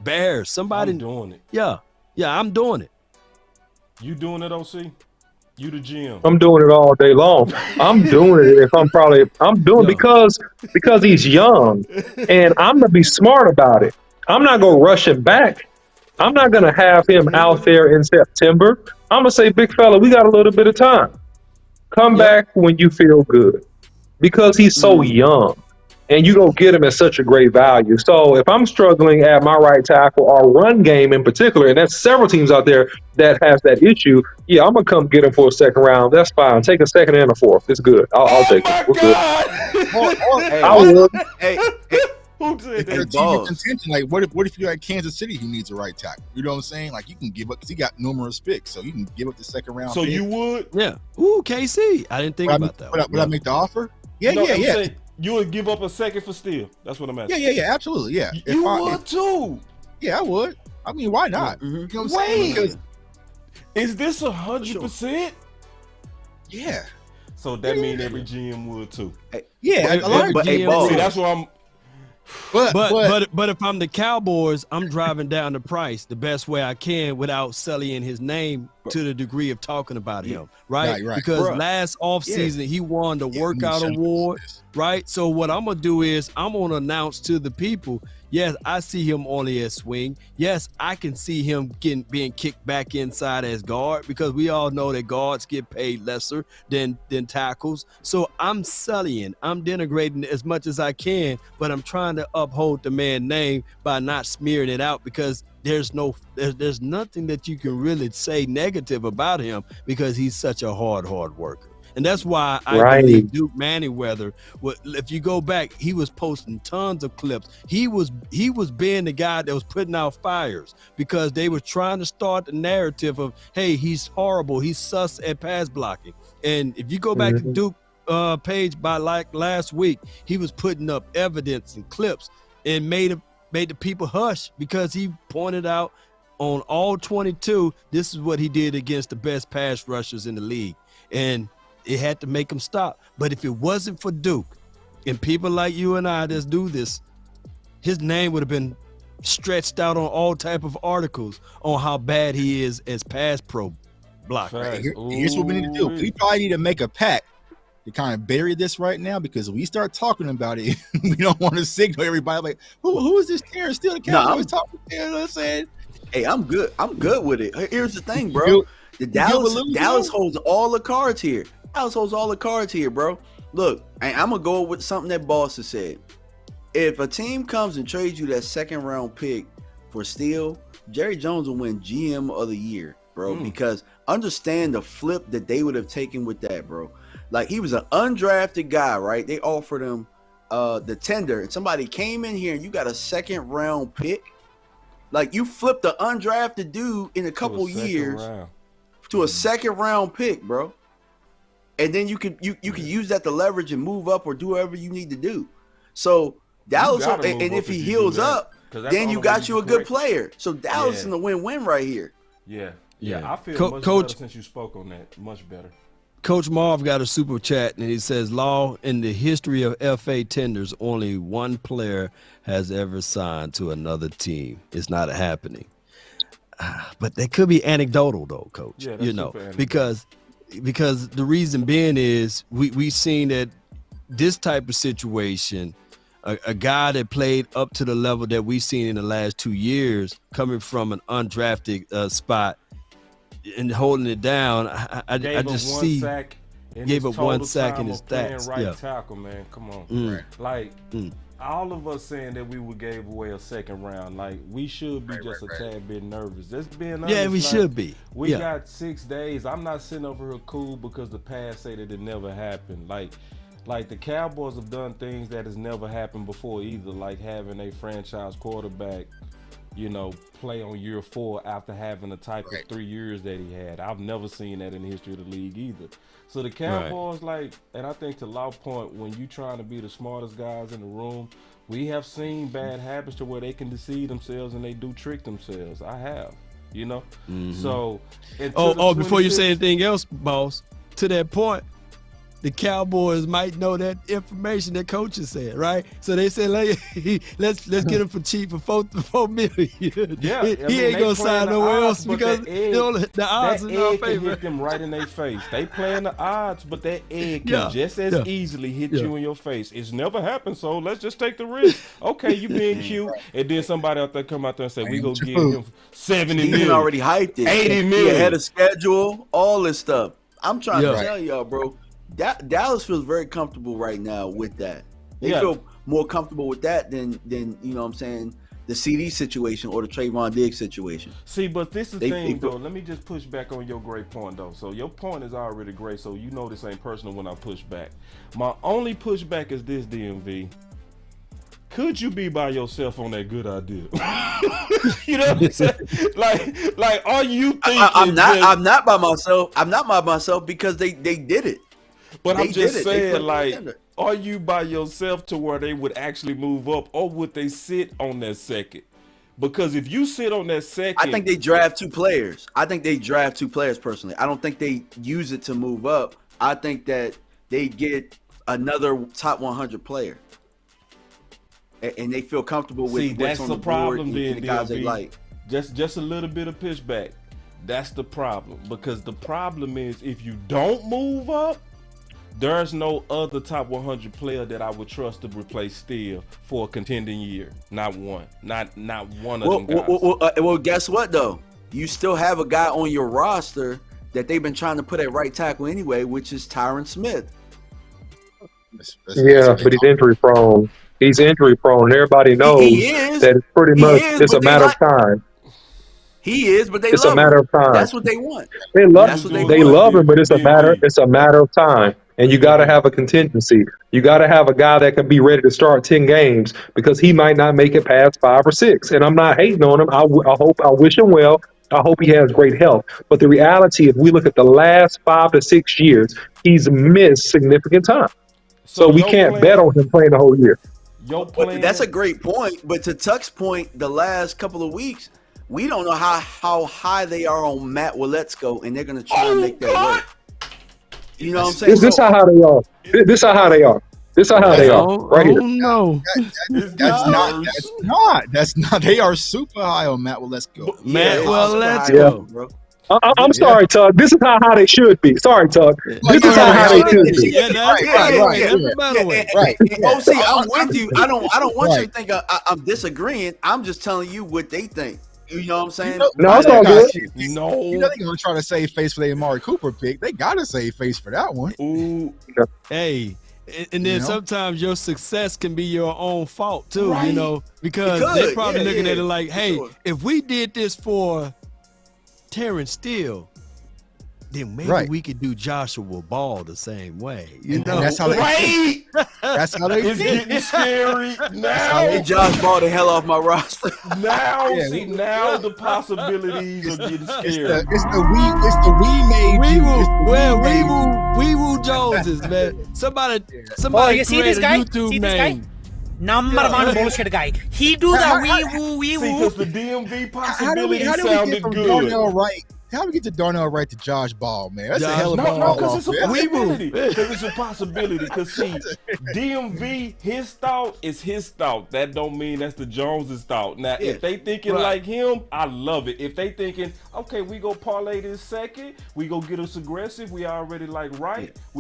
Bears. Somebody. I'm doing it. Yeah, I'm doing it. You doing it, OC? You the GM. I'm doing it all day long. I'm doing it because he's young, and I'm gonna be smart about it. I'm not gonna rush him back. I'm not gonna have him out there in September. I'm gonna say, big fella, we got a little bit of time. Come back when you feel good, because he's so young, and you go get him at such a great value. So if I'm struggling at my right tackle or run game in particular, and there's several teams out there that has that issue, yeah, I'm gonna come get him for a second round. That's fine. Take a second and a fourth. It's good. I'll take it. We're good. I would. Hey, who said If that? team in contention, like what if you're at Kansas City who needs a right tackle? You know what I'm saying? Like you can give up because he got numerous picks, so you can give up the second round. So pick. you would? Yeah. Ooh, KC. I didn't think about that. Would I make the offer? Yeah, No, I'm yeah. saying you would give up a second for Steele. That's what I'm asking. Yeah, absolutely. Yeah. You would too. Yeah, I would. I mean, why not? You know what I'm saying? Because is this 100%? yeah. So that means every GM would too. Yeah, a lot of GMs. See, that's what I'm. But if I'm the Cowboys, I'm driving down the price the best way I can without sullying his name to the degree of talking about him, right? Because last offseason he won the workout award, right? So what I'm gonna do is I'm gonna announce to the people, yes, I see him only as swing. Yes, I can see him being kicked back inside as guard, because we all know that guards get paid lesser than tackles. So I'm sullying, I'm denigrating as much as I can, but I'm trying to uphold the man's name by not smearing it out, because there's nothing that you can really say negative about him, because he's such a hard worker. And that's why I believe Duke Manyweather, if you go back, he was posting tons of clips. He was being the guy that was putting out fires, because they were trying to start the narrative of, hey, he's horrible, he's sus at pass blocking. And if you go back to Duke page by like last week, he was putting up evidence and clips and made the people hush, because he pointed out on all 22, this is what he did against the best pass rushers in the league. And it had to make him stop. But if it wasn't for Duke and people like you and I that do this, his name would have been stretched out on all type of articles on how bad he is as pass pro blocker. Here's what we need to do. We probably need to make a pact to kind of bury this right now, because if we start talking about it, we don't want to signal everybody like, who is this Terrence Steele? The Cowboys talking to? You know what I'm saying? Hey, I'm good with it. Here's the thing, bro. Dallas holds all the cards here. Dallas holds all the cards here, bro. Look, I'm gonna go with something that Boss has said. If a team comes and trades you that second round pick for Steele, Jerry Jones will win GM of the year, bro. Because understand the flip that they would have taken with that, bro. Like, he was an undrafted guy, right? They offered him the tender, and somebody came in here and you got a second round pick. Like, you flipped the undrafted dude in a couple years to a second round pick, bro. And then you can use that to leverage and move up or do whatever you need to do. So Dallas, and if he heals up, then you got you a good player. So Dallas in the win-win right here. Yeah. I feel much better since you spoke on that. Much better. Coach Marv got a super chat, and he says, Law, in the history of FA tenders, only one player has ever signed to another team. It's not happening. But that could be anecdotal, though, Coach. Yeah, you know, because the reason being is we've seen that this type of situation, a guy that played up to the level that we've seen in the last 2 years, coming from an undrafted spot, and holding it down, I just see gave up 1 sack in his stats. Right tackle, man. Come on, all of us saying that we would gave away a second round, like we should be just a tad bit nervous. Just being honest, yeah, we should be. We got 6 days. I'm not sitting over here cool because the past say that it never happened. Like the Cowboys have done things that has never happened before either, like having a franchise quarterback, play on year 4 after having the type of 3 years that he had. I've never seen that in the history of the league either. So the Cowboys, and I think to Law's point, when you trying to be the smartest guys in the room, we have seen bad habits to where they can deceive themselves and they do trick themselves. I have, So, before you say anything else, Boss, to that point, the Cowboys might know that information that coaches said, right? So they said, let's get him for cheap for $4 million. Yeah, he ain't gonna sign nowhere else because the odds are in our favor. Hit them right in their face. They playing the odds, but that egg can just as easily hit you in your face. It's never happened, so let's just take the risk. Okay, you being cute, and then somebody out there come out there and say we gonna give him $70 million. He's already hyped it. $80 million. He ahead of schedule, all this stuff. I'm trying to tell y'all, bro. Dallas feels very comfortable right now with that. They feel more comfortable with that than the CD situation or the Trayvon Diggs situation. See, but this is the thing, though. Let me just push back on your great point, though. So your point is already great, so this ain't personal when I push back. My only pushback is this, DMV. Could you be by yourself on that good idea? You know what I'm saying? Like, are you thinking? I'm not by myself. I'm not by myself because they did it. But I'm just saying, are you by yourself to where they would actually move up, or would they sit on that second? Because if you sit on that second, I think they draft 2 players. Personally. I don't think they use it to move up. I think that they get another top 100 player, and they feel comfortable with what's on the board and the guys they like. Just a little bit of pushback. That's the problem, because the problem is if you don't move up, there's no other top 100 player that I would trust to replace Steele for a contending year. Not one. Not one of them guys. Well, guess what, though? You still have a guy on your roster that they've been trying to put at right tackle anyway, which is Tyron Smith. Yeah, but he's injury prone. Everybody knows that it's pretty much it's a matter of time. He is, but it's a matter of time. That's what they want. They love him, but it's a matter of time. And you got to have a contingency. You got to have a guy that can be ready to start 10 games because he might not make it past 5 or 6. And I'm not hating on him. I wish him well. I hope he has great health. But the reality, if we look at the last 5 to 6 years, he's missed significant time. So we can't bet on him playing the whole year. That's a great point. But to Tuck's point, the last couple of weeks, we don't know how high they are on Matt Willetsko, and they're going to try and make that work. You know what I'm saying? This is how they are. This is how they are. Right here. No, that's not. They are super high on Matt Willetsko. Bro. I'm sorry, Tug. This is how they should be. Sorry, Tug. This is how they should be. Right. OC, I'm with you. I don't want you to think I'm disagreeing. I'm just telling you what they think. You know what I'm saying? No, it's all good. No. You know they're going to try to save face for the Amari Cooper pick. They got to save face for that one. Ooh. Hey, And then sometimes your success can be your own fault too, Right. because they're probably looking at it like, hey, if we did this for Terrence Steele, then maybe we could do Joshua Ball the same way. And that's how they That's how they It's getting scary now. Hey, Josh Ball the hell off my roster. Now, now the possibilities are getting scary. It's the we made Wee-Woo Joneses, man. Somebody you see this create a guy? YouTube See this name. guy? Number one bullshit guy. He do the wee woo. Because the DMV possibility how do we sounded get from good. Darnell Wright? How do we get to Darnell Wright to Josh Ball, man? That's a hell of a No, ball. because it's a possibility. Because it's a possibility. Because see, DMV, his thought is his thought. That don't mean that's the Joneses' thought. Now, if they thinking like him, I love it. If they thinking, okay, we go parlay this second, we go get us aggressive, we already like we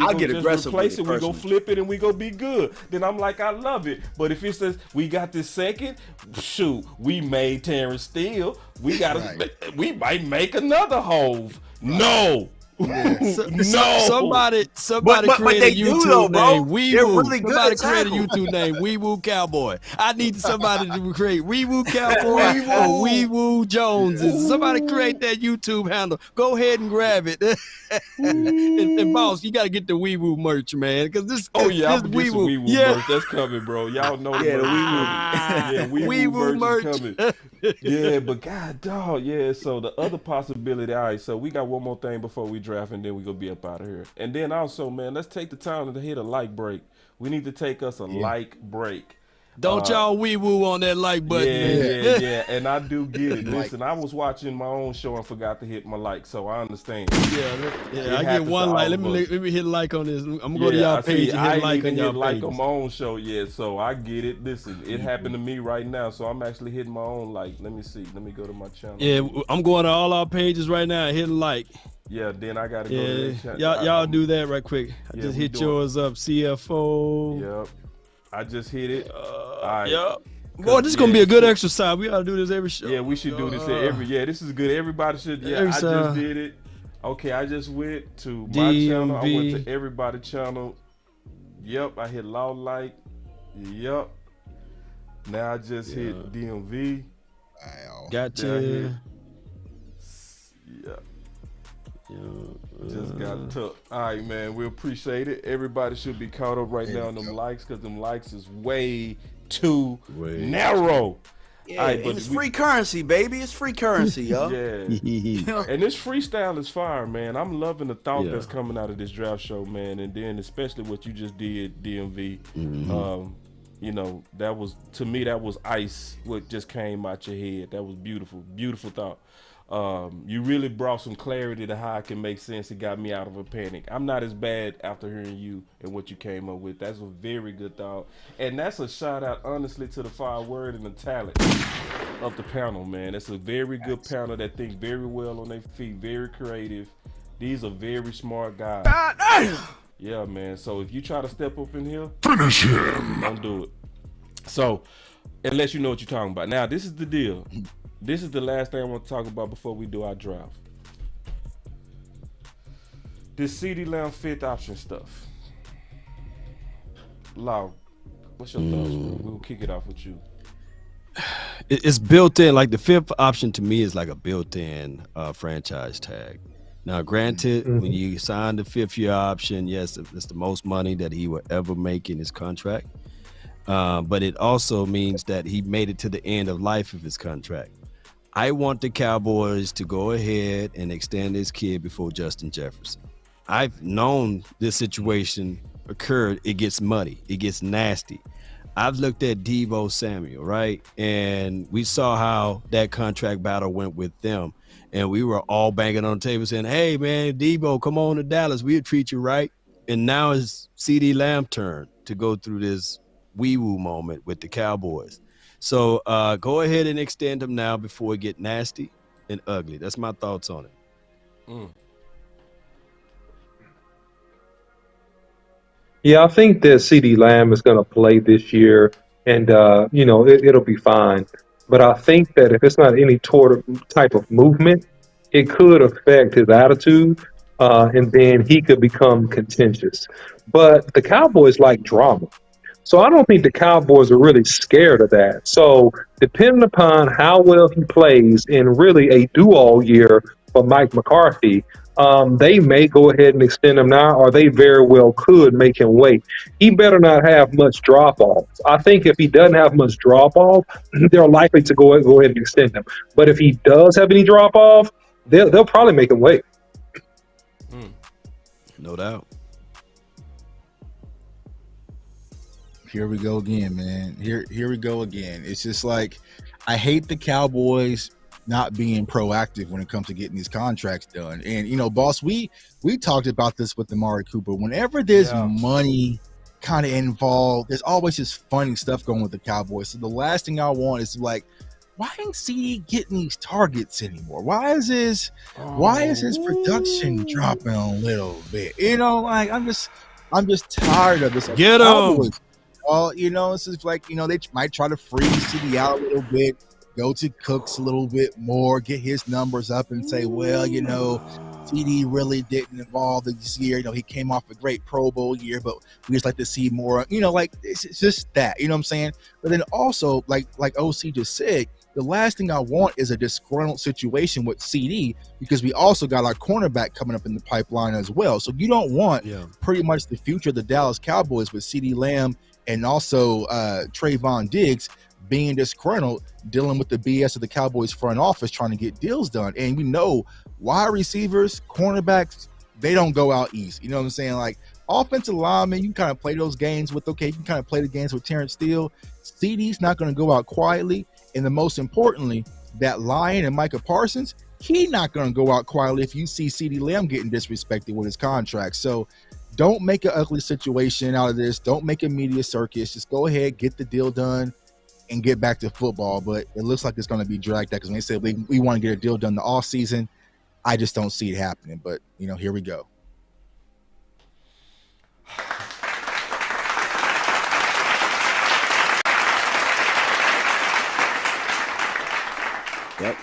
I'll go get just aggressive replace with it, it we go personally. flip it, and we go be good. Then I'm like, I love it. But if it says we got this second, shoot, we made Terrence Steele. We gotta, we might make another Hove. No. Somebody But create they a do YouTube though, bro. name. Wee They're Woo. really good Somebody at create a tackle. YouTube name. Wee Woo Cowboy. I need somebody to create Wee Woo Cowboy or Wee Woo Jones. Somebody create that YouTube handle. Go ahead and grab it. and boss, you got to get the Wee Woo merch, man. Because this. Oh yeah, this I'm gonna get some Wee Woo merch. That's coming, bro. Y'all know the Wee Woo merch is coming. Yeah, but God dog, so the other possibility, all right, so we got one more thing before we draft and then we gonna be up out of here. And then also, man, let's take the time to hit a like break. We need to take us a like break. Don't y'all wee woo on that like button, man. Yeah, and I do get it. Listen, I was watching my own show and forgot to hit my like, so I understand. Yeah, I get one like. Let me hit a like on this. I'm gonna go to y'all page and hit a like on y'all page. On my own show yet, so I get it. Listen, it happened to me right now, so I'm actually hitting my own like. Let me see. Let me go to my channel. Yeah, I'm going to all our pages right now and hit a like. Yeah, then I gotta go to the channel. Y'all do that right quick. I just hit yours up, CFO. Yep. I just hit it. All right. Yep. Boy, this is gonna be a good exercise. We ought to do this every show. Yeah, we should do this every. Yeah, this is good. Everybody should. Yeah, I just did it. Okay, I just went to my channel. I went to everybody channel. Yep, I hit law like. Yep. Now I just hit DMV. Gotcha. Yep. Just got took. All right, man. We appreciate it. Everybody should be caught up right now on them likes, because them likes is way too narrow. Yeah, right, but it's free currency, baby. It's free currency, y'all. Yeah. And this freestyle is fire, man. I'm loving the thought that's coming out of this draft show, man. And then especially what you just did, DMV. You know, that was, to me, that was ice. What just came out your head. That was beautiful. Beautiful thought. You really brought some clarity to how it can make sense. It got me out of a panic. I'm not as bad after hearing you and what you came up with. That's a very good thought. And that's a shout out, honestly, to the fire word and the talent of the panel, man. It's a very good panel that think very well on their feet, very creative. These are very smart guys. Yeah, man. So if you try to step up in here, finish him. Don't do it. So, unless you know what you're talking about. Now, this is the deal. This is the last thing I want to talk about before we do our draft. This CeeDee Lamb fifth option stuff. Lau, what's your thoughts, bro? We'll kick it off with you. It's built in, like the fifth option to me is like a built-in franchise tag. Now, granted, when you sign the fifth-year option, yes, it's the most money that he will ever make in his contract. But it also means that he made it to the end of life of his contract. I want the Cowboys to go ahead and extend this kid before Justin Jefferson. I've known this situation occurred. It gets muddy. It gets nasty. I've looked at Deebo Samuel, right? And we saw how that contract battle went with them. And we were all banging on the table saying, hey, man, Deebo, come on to Dallas. We'll treat you right. And now it's CeeDee Lamb turn to go through this wee-woo moment with the Cowboys. So go ahead and extend them now before it get nasty and ugly. That's my thoughts on it. Yeah, I think that CeeDee Lamb is going to play this year, and you know, it'll be fine. But I think that if it's not any type of movement, it could affect his attitude. and then he could become contentious. But the Cowboys like drama. So I don't think the Cowboys are really scared of that. So depending upon how well he plays in really a do-all year for Mike McCarthy, they may go ahead and extend him now, or they very well could make him wait. He better not have much drop-off. I think if he doesn't have much drop-off, they're likely to go ahead and extend him. But if he does have any drop-off, they'll probably make him wait. No doubt. Here we go again, man. Here we go again. It's just like, I hate the Cowboys not being proactive when it comes to getting these contracts done. And, you know, boss, we talked about this with Amari Cooper. Whenever there's money kind of involved, there's always just funny stuff going with the Cowboys. So the last thing I want is like, why ain't CD getting these targets anymore? Why is his production dropping a little bit? You know, like I'm just tired of this. Get him. You know, it's just like, you know, they might try to freeze CD out a little bit, go to Cooks a little bit more, get his numbers up and say, well, you know, CD really didn't evolve this year. You know, he came off a great Pro Bowl year, but we just like to see more, you know, like it's just that, you know what I'm saying? But then also, like OC just said, the last thing I want is a disgruntled situation with CD, because we also got our cornerback coming up in the pipeline as well. So you don't want pretty much the future of the Dallas Cowboys with CD Lamb and also Trayvon Diggs being disgruntled, dealing with the BS of the Cowboys front office trying to get deals done. And we know wide receivers, cornerbacks, they don't go out east. You know what I'm saying? Like offensive linemen, you can kind of play those games with, okay, you can kind of play the games with Terrence Steele. CD's not going to go out quietly. And the most importantly, that Lion and Micah Parsons, he not going to go out quietly if you see CD Lamb getting disrespected with his contract. So don't make an ugly situation out of this. Don't make a media circus. Just go ahead, get the deal done, and get back to football. But it looks like it's going to be dragged out, because when they said we want to get a deal done the off season, I just don't see it happening. But, you know, here we go. Yep.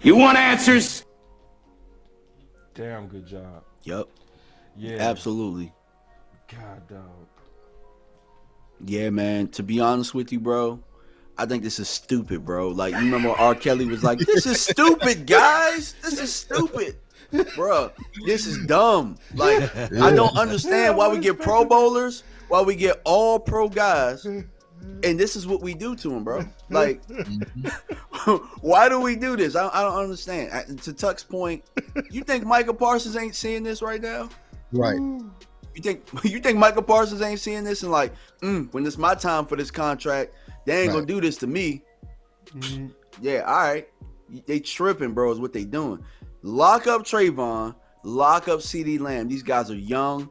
You want answers? Damn good job. Yep. Yeah. Absolutely. God, dog. Yeah, man. To be honest with you, bro, I think this is stupid, bro. Like, you remember R. Kelly was like, this is stupid, guys. This is stupid. Bro, this is dumb. Like, I don't understand why we get Pro Bowlers, why we get all pro guys, and this is what we do to them, bro. Like, why do we do this? I don't understand. To Tuck's point, you think Micah Parsons ain't seeing this right now? Right. You think Micah Parsons ain't seeing this and like, when it's my time for this contract, they ain't gonna do this to me. Yeah, all right. They tripping, bro, is what they doing. Lock up Trayvon, lock up CD Lamb. These guys are young.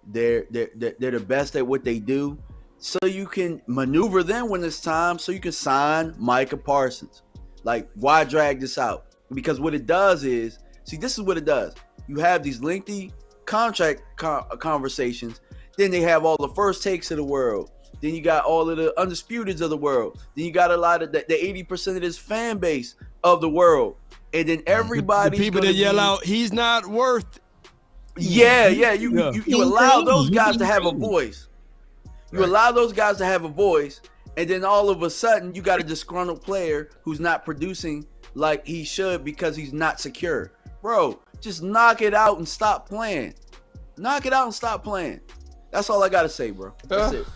They're the best at what they do. So you can maneuver them when it's time, so you can sign Micah Parsons. Like, why drag this out? Because what it does is, see, this is what it does. You have these lengthy contract conversations, then they have all the first takes of the world. Then you got all of the undisputeds of the world. Then you got a lot of the 80% of this fan base of the world. And then everybody, the people that yell out, he's not worth. Yeah. You allow those guys to have a voice. You allow those guys to have a voice, and then all of a sudden you got a disgruntled player who's not producing like he should because he's not secure. Bro, just knock it out and stop playing. Knock it out and stop playing. That's all I gotta say, bro. That's it.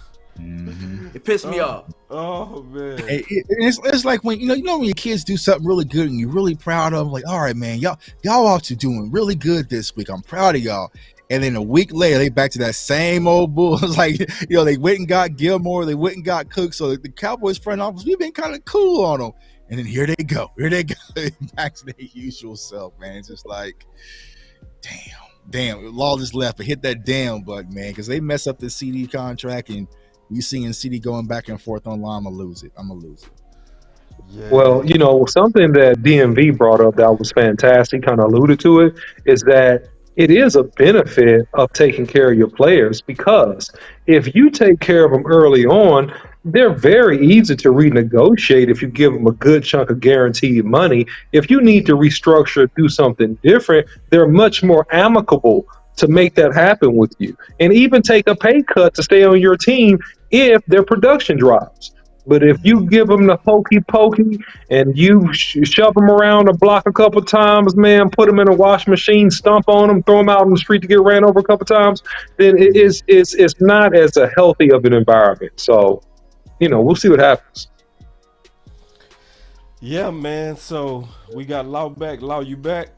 It pissed me off. Oh man, it's like when you know when your kids do something really good and you're really proud of them. Like, all right, man, y'all out to doing really good this week. I'm proud of y'all. And then a week later, they back to that same old bull. It's like, you know, they went and got Gilmore, they went and got Cook. So the Cowboys front office, we've been kind of cool on them. And then here they go back to their usual self, man. It's just like, damn, Law just left, but hit that damn button, man, because they mess up the CD contract, and we seeing CD going back and forth online. I'm gonna lose it. Yeah. Well, you know, something that DMV brought up that was fantastic, kind of alluded to it, is that it is a benefit of taking care of your players, because if you take care of them early on, they're very easy to renegotiate if you give them a good chunk of guaranteed money. If you need to restructure, do something different, they're much more amicable to make that happen with you, and even take a pay cut to stay on your team if their production drops. But if you give them the hokey pokey and you shove them around the block a couple times, man, put them in a washing machine, stomp on them, throw them out on the street to get ran over a couple times, then it's not as a healthy of an environment. So, we'll see what happens. Yeah, man. So we got Law back. Law, you back?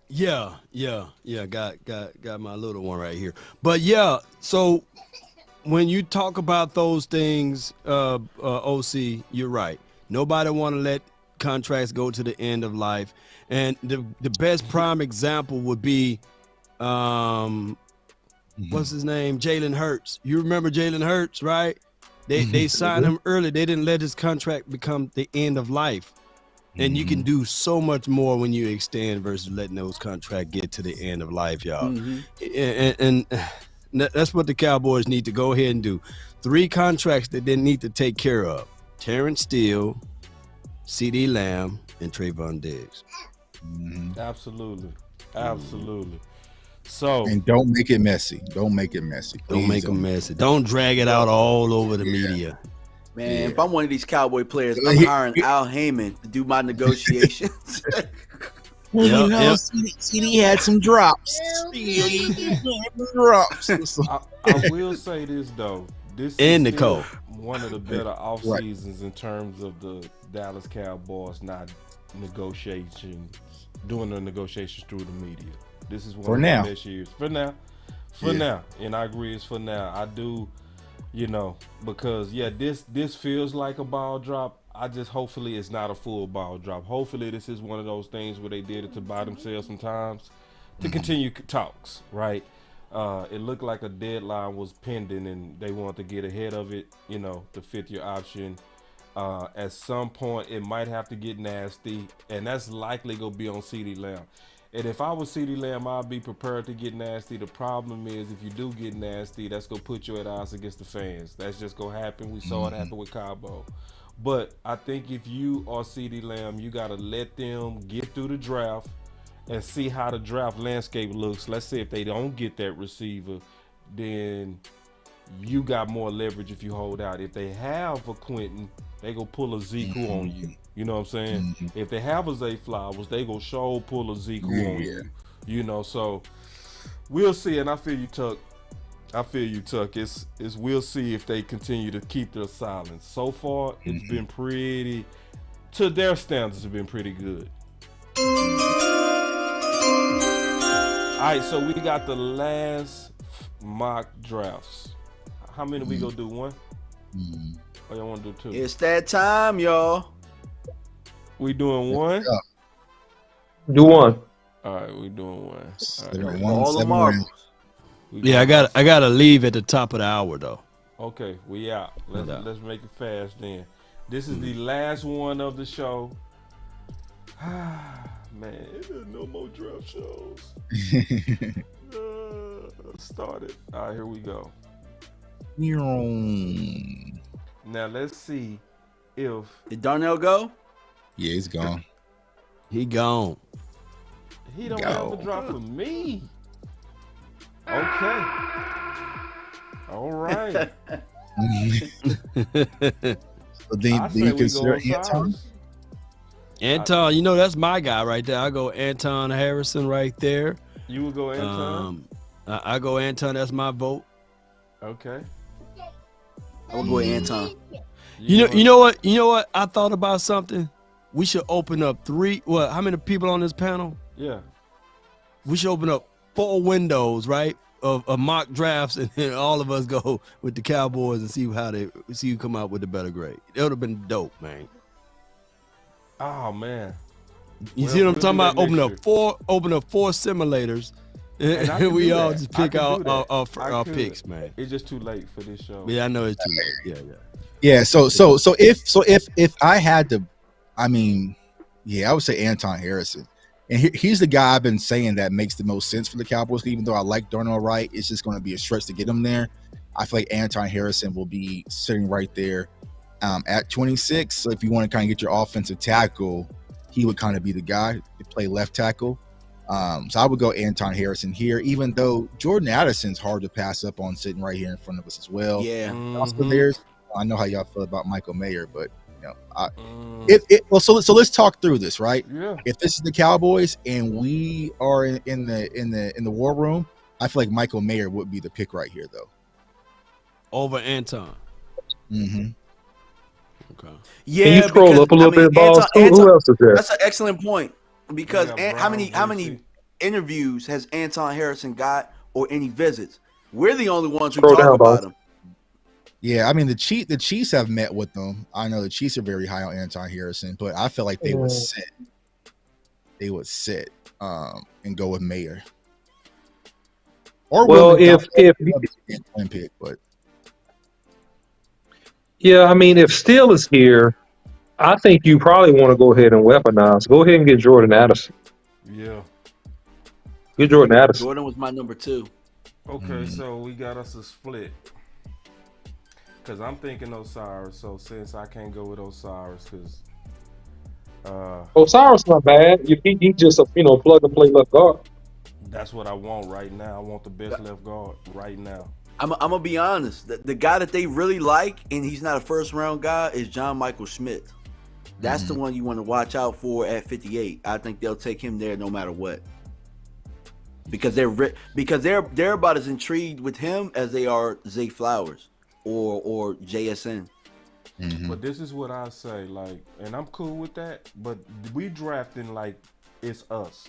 Yeah. Got my little one right here. But yeah, so when you talk about those things, OC, you're right. Nobody want to let contracts go to the end of life. And the best prime example would be, what's his name? Jalen Hurts. You remember Jalen Hurts, right? They signed him early. They didn't let his contract become the end of life. And you can do so much more when you extend versus letting those contracts get to the end of life, y'all. And that's what the Cowboys need to go ahead and do. 3 contracts that they need to take care of: Terrence Steele, CeeDee Lamb, and Trayvon Diggs. Absolutely. So, and don't make it messy. Don't make it messy. Don't make them messy. Don't drag it out all over the media. Man, if I'm one of these Cowboy players, I'm hiring Al Heyman to do my negotiations. CD had some drops. I will say this though. This is still one of the better off seasons in terms of the Dallas Cowboys not doing the negotiations through the media. This is one of the best years. For now. And I agree, it's for now. I do, because this feels like a ball drop. Hopefully it's not a full ball drop. Hopefully this is one of those things where they did it to buy themselves some time to continue talks, right? It looked like a deadline was pending and they wanted to get ahead of it, the 5th-year option. At some point it might have to get nasty, and that's likely going to be on CeeDee Lamb. And if I was CeeDee Lamb, I'd be prepared to get nasty. The problem is, if you do get nasty, that's going to put you at odds against the fans. That's just going to happen. We saw it happen with Cabo. But I think if you are CeeDee Lamb, you got to let them get through the draft and see how the draft landscape looks. Let's say if they don't get that receiver, then you got more leverage if you hold out. If they have a Quentin, they go pull a Zeke on you. You know what I'm saying? If they have a Zay Flowers, they go show pull a Zeke on you. So we'll see. And I feel you, Tuck. It's we'll see if they continue to keep their silence. So far, it's been pretty, to their standards, it's been pretty good. All right, so we got the last mock drafts. How many we gonna do? One? Or y'all want to do 2? It's that time, y'all. We doing 1? Do 1. All right, we doing 1. All, all the marbles. Yeah, I gotta leave at the top of the hour though. Okay, we out. Let's make it fast then. This is the last one of the show. Man, there's no more draft shows. Started. All right, here we go. Now let's see if did Darnell go? Yeah, he's gone. He gone. He don't have a drop for me. Okay. All right. So do you consider Anton? Anton, that's my guy right there. I go Anton Harrison right there. You would go Anton? I go Anton. That's my vote. Okay. I would go Anton. You know what? I thought about something. We should open up 3. How many people on this panel? Yeah. We should open up 4 windows, right, of mock drafts, and then all of us go with the Cowboys and see who come out with the better grade. It would have been dope, man. Oh man. You see what I'm talking about? Open up 4 simulators, and we all just pick out our picks, man. It's just too late for this show. Yeah, I know it's too late. Yeah. So if I had to, I would say Anton Harrison. And he's the guy I've been saying that makes the most sense for the Cowboys. Even though I like Darnell Wright, it's just going to be a stretch to get him there. I feel like Anton Harrison will be sitting right there at 26. So if you want to kind of get your offensive tackle, he would kind of be the guy to play left tackle. So I would go Anton Harrison here, even though Jordan Addison's hard to pass up on sitting right here in front of us as well. Yeah. Also I know how y'all feel about Michael Mayer, but so let's talk through this, right? Yeah. If this is the Cowboys and we are in the war room, I feel like Michael Mayer would be the pick right here, though. Over Anton. Mm-hmm. Okay. Yeah. Can you scroll up a little bit, Boss? Who else is there? That's an excellent point because how many interviews has Anton Harrison got or any visits? We're the only ones who talk about him. Yeah, I mean the Chiefs have met with them. I know the Chiefs are very high on Anton Harrison, but I feel like they would sit. They would sit and go with Mayer. Or if pick, but yeah, I mean if Steele is here, I think you probably want to go ahead and weaponize. Go ahead and get Jordan Addison. Yeah. Get Jordan Addison. Jordan was my number 2. Okay, so we got us a split. Because I'm thinking Osiris, so since I can't go with Osiris, because Osiris not bad. He just a plug and play left guard. That's what I want right now. I want the best left guard right now. I'm gonna be honest. The guy that they really like, and he's not a first round guy, is John Michael Schmidt. That's the one you want to watch out for at 58. I think they'll take him there no matter what. Because they're about as intrigued with him as they are Zay Flowers or JSN. Mm-hmm. But this is what I say, like, and I'm cool with that. But we drafting like it's us.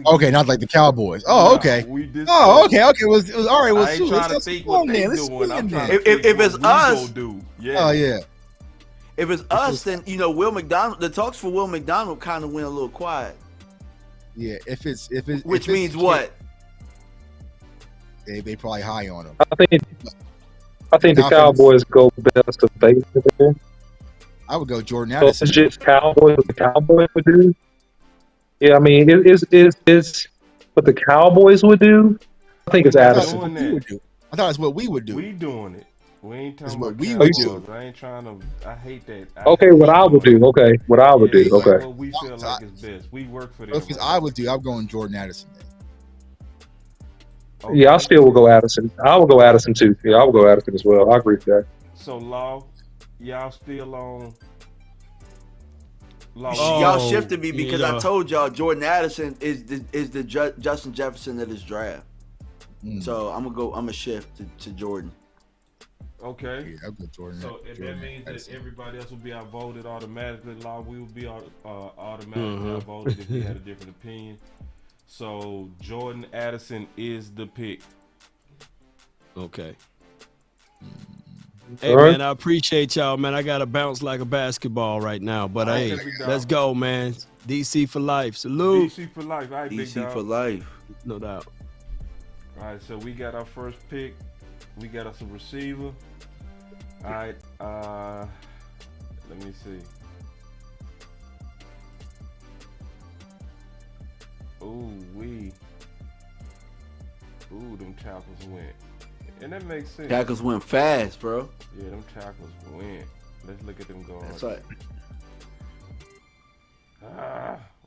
Okay, not like the Cowboys. Oh, okay. Okay. It was all right. Well, I ain't trying to think what they doing. I'm trying to if it's us, yeah. Oh yeah. If it's us, then Will McDonald. The talks for Will McDonald kind of went a little quiet. Yeah, which means what? They probably high on him. I think the Cowboys go best of faith. I would go Jordan So Addison. it's just Cowboys. What the Cowboys would do. Yeah, I mean, it's what the Cowboys would do. I think it's Addison. I thought it's what we would do. We doing it. We ain't talking what about we Cowboys. would do. I ain't trying to. I hate that. Okay, what I would do. Okay, what I would do. Okay. What we feel like is best. We work for them. If it's I would do, I'm going Jordan Addison. Okay. Yeah, I still will go Addison. I will go Addison too. Yeah, I will go Addison as well. I agree with that. So, Law, y'all still on? Y'all shifted me because I told y'all Jordan Addison is the Justin Jefferson of this draft. So I'm gonna shift to Jordan. Okay. Yeah, I'll go Jordan. So that means that everybody else will be outvoted automatically. Law, we will be automatically outvoted if we had a different opinion. So Jordan Addison is the pick. Okay. Hey, man, I appreciate y'all, man. I got to bounce like a basketball right now. But, hey, let's go, man. DC for life. Salute. DC for life. All right, DC for life. No doubt. All right, so we got our first pick. We got us a receiver. All right. Let me see. Ooh, them tackles went. And that makes sense. Tackles went fast, bro. Yeah, them tackles went. Let's look at them going. That's right.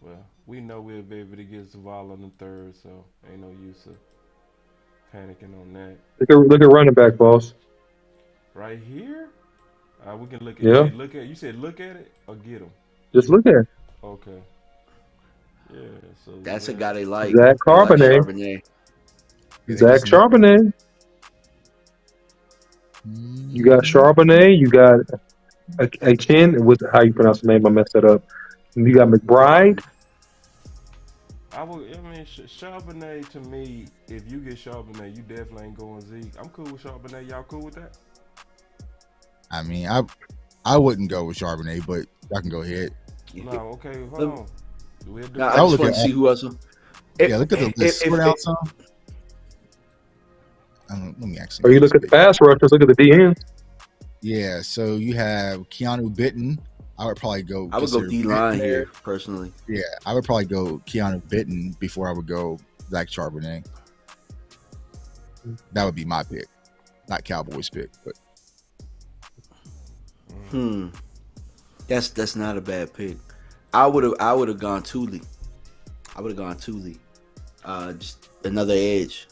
Well, we know we'll be able to get Zavala on the third, so ain't no use of panicking on that. Look at running back, boss. Right here? We can look at it. You said look at it or get him? Just look at it. Okay. Yeah, so that's a guy they like. Zach Charbonnet. Zach Charbonnet. You got Charbonnet. You got a Ken. With how you pronounce the name? I messed that up. You got McBride. Charbonnet to me. If you get Charbonnet, you definitely ain't going Zeke. I'm cool with Charbonnet. Y'all cool with that? I mean, I wouldn't go with Charbonnet, but y'all can go ahead. No, okay, hold on. I just want to see who else. Yeah, look at the list. Let me actually. Or you look at the pass rushers. Look at the DN. Yeah, so you have Keanu Bitten. I would probably go. I would go D-line here, personally. Yeah, I would probably go Keanu Bitten before I would go Zach Charbonnet. That would be my pick. not Cowboys pick, but That's not a bad pick. I would have gone Thule. Just another edge.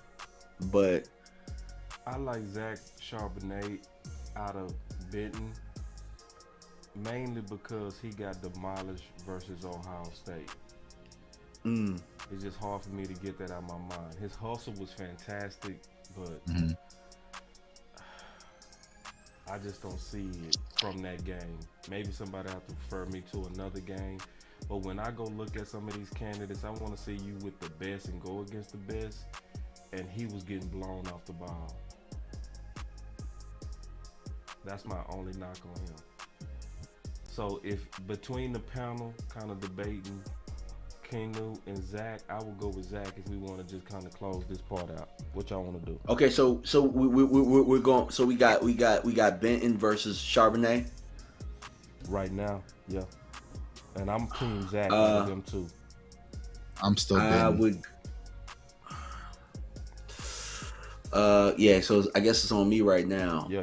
But I like Zach Charbonnet out of Benton, mainly because he got demolished versus Ohio State. It's just hard for me to get that out of my mind. His hustle was fantastic, but I just don't see it from that game. Maybe somebody have to refer me to another game. But when I go look at some of these candidates, I want to see you with the best and go against the best. And he was getting blown off the ball. That's my only knock on him. So if between the panel kind of debating Kinu and Zach, I will go with Zach if we want to just kind of close this part out. What y'all want to do? okay, so we're going. So we got Benton versus Charbonnet right now. Yeah, and I'm team Zach out of them too. I'm still Benton. I would. Yeah. So I guess it's on me right now. Yeah.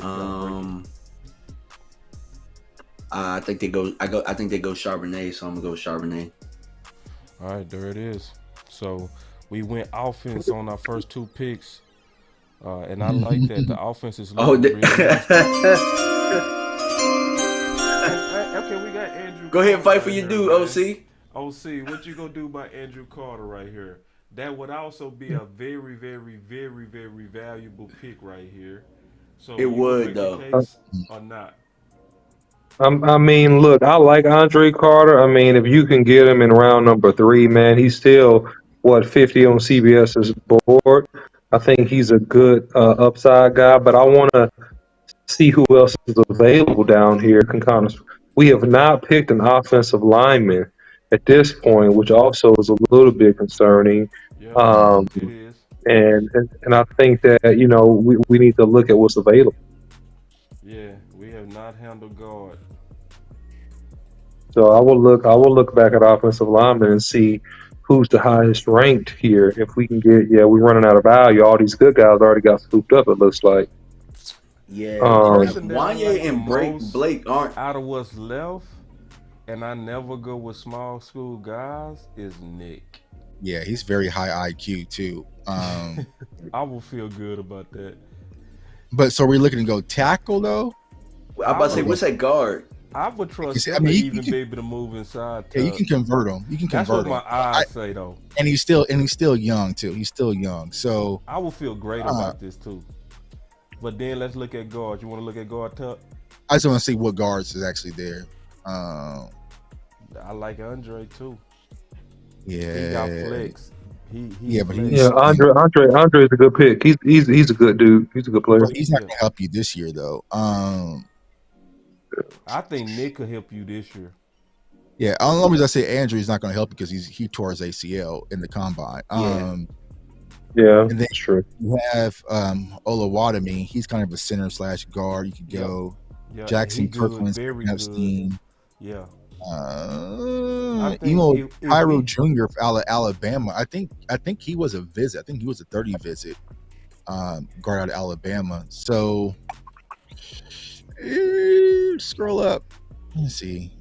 I think they go Charbonnet, so I'm gonna go Charbonnet. All right, there it is. So we went offense on our first two picks, and I like that the offense is. Okay, we got Andrew. Go ahead and fight for your dude, OC. OC, what you gonna do by Andrew Carter right here? That would also be a very, very, very, very valuable pick right here. So it would though, case or not? I mean, look, I like Andre Carter. I mean, if you can get him in round number 3, man, he's still 50 on CBS's board. I think he's a good upside guy, but I want to see who else is available down here. We have not picked an offensive lineman at this point, which also is a little bit concerning. Yeah, it is. And I think that we need to look at what's available. Yeah, we have not handled guard. So I will look back at offensive linemen and see who's the highest ranked here. If we can get, we're running out of value. All these good guys already got scooped up, it looks like. Yeah, Wanye and Blake aren't out of what's left, and I never go with small school guys. Is Nick? Yeah, he's very high IQ too. I will feel good about that. But so we're looking to go tackle though. I'm about to say, what's that guard? I would trust him to even be able to move inside. Yeah, you can convert him. That's what my eyes say though. And he's still young too. He's still young, so I will feel great about this too. But then let's look at guard. You want to look at guard, Tuck? I just want to see what guards is actually there. I like Andre too. Yeah, he got flex. Andre is a good pick. He's a good dude. He's a good player. He's not gonna help you this year though. I think Nick could help you this year. Yeah, the only reason I say Andrew is not going to help because he tore his ACL in the combine. And then that's true. You have Oluwademi. He's kind of a center / guard. You could go Jackson Kirkland's Epstein. Yeah. Cairo Jr. out of Alabama. I think he was a visit. I think he was a 30 visit guard out of Alabama. So scroll up. Let me see.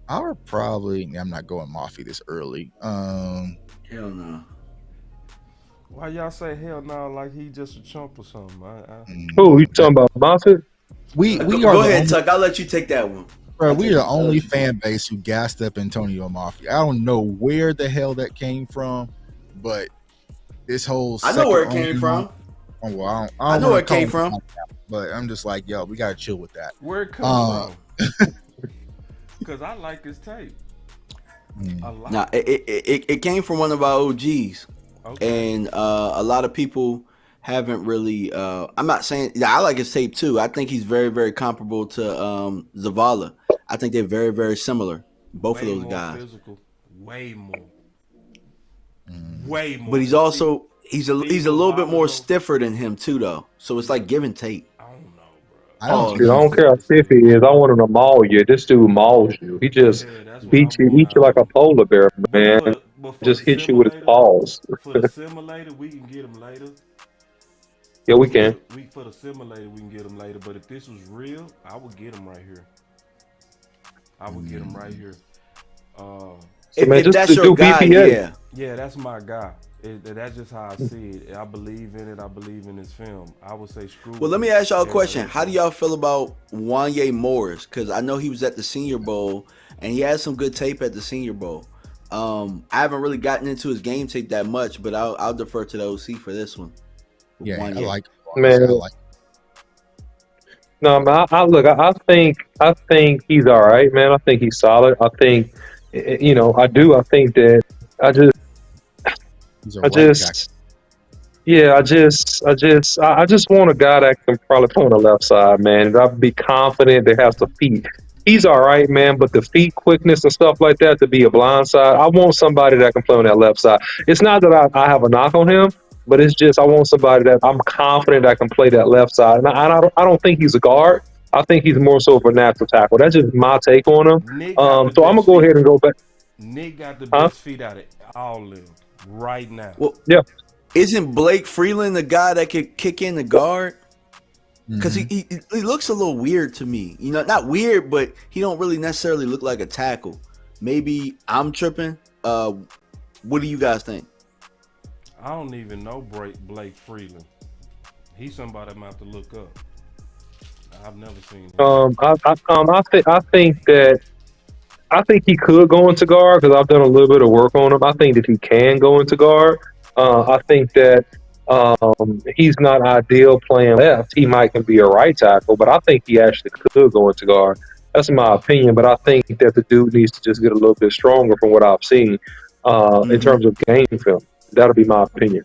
I'm not going Mafi this early. Hell no. Why y'all say hell no? Like he just a chump or something? You talking about Mafi? We are. Go ahead, Tuck. I'll let you take that one. Bro, we are the only fan base who gassed up Antonio Mafi. I don't know where the hell that came from, but this whole I know where it came from. Oh, well, I know where it came from. But I'm just like, yo, we gotta chill with that. Where it comes from? Because I like this tape. Nah, it came from one of our OGs, and a lot of people haven't really. I'm not saying. Yeah, I like his tape too. I think he's very, very comparable to Zavala. I think they're very, very similar. Both of those guys. Physical. Way more. Way more. But he's also he's a little bit more stiffer than him too, though. So it's like give and take. I don't care how stiff he is. I want him to maul you. This dude mauls you. He just eat you like a polar bear, man. Just hit you with his paws. For the simulator, we can get him later. Yeah, we can. For the simulator, we can get him later. But if this was real, I would get him right here. I would get him right here. If that's your guy, yeah. Yeah, that's my guy. That's just how I see it. I believe in it. I believe in his film. I would say screw. Well, let me ask y'all a question. How do y'all feel about Wanye Morris? Because I know he was at the Senior Bowl, and he had some good tape at the Senior Bowl. I haven't really gotten into his game tape that much, but I'll defer to the OC for this one. Yeah, Wanye. I like. Man. I like. No, man. I think he's all right, man. I think he's solid. I think, I do. I think that I just want a guy that can probably play on the left side, man. I'd be confident that has the feet. He's all right, man, but the feet quickness and stuff like that to be a blind side, I want somebody that can play on that left side. It's not that I have a knock on him, but it's just I want somebody that I'm confident that can play that left side. And I don't think he's a guard. I think he's more so of a natural tackle. That's just my take on him. So I'm gonna go ahead and go back. Nick got the best feet out of all of them right now. Well, yeah. Isn't Blake Freeland the guy that could kick in the guard? Because he looks a little weird to me. Not weird, but he don't really necessarily look like a tackle. Maybe I'm tripping. What do you guys think? I don't even know Blake Freeland. He's somebody I'm going to have to look up. I've never seen him. I think he could go into guard because I've done a little bit of work on him. I think that he can go into guard. I think that he's not ideal playing left. He might can be a right tackle, but I think he actually could go into guard. That's my opinion, but I think that the dude needs to just get a little bit stronger from what I've seen in terms of game film. That'll be my opinion.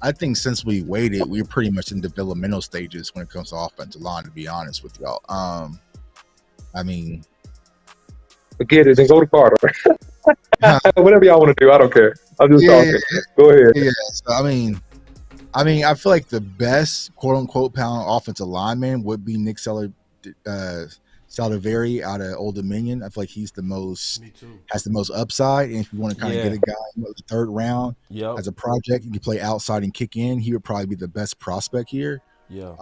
I think since we waited, we're pretty much in developmental stages when it comes to offensive line, to be honest with y'all. I mean, forget it and go to Carter. Whatever y'all want to do, I don't care. I'm just talking. Go ahead. Yeah. So, I mean, I feel like the best quote unquote pound offensive lineman would be Nick Saldivari out of Old Dominion. I feel like he's the most has the most upside. And if you want to kind of get a guy in the third round as a project, you can play outside and kick in. He would probably be the best prospect here. Yeah.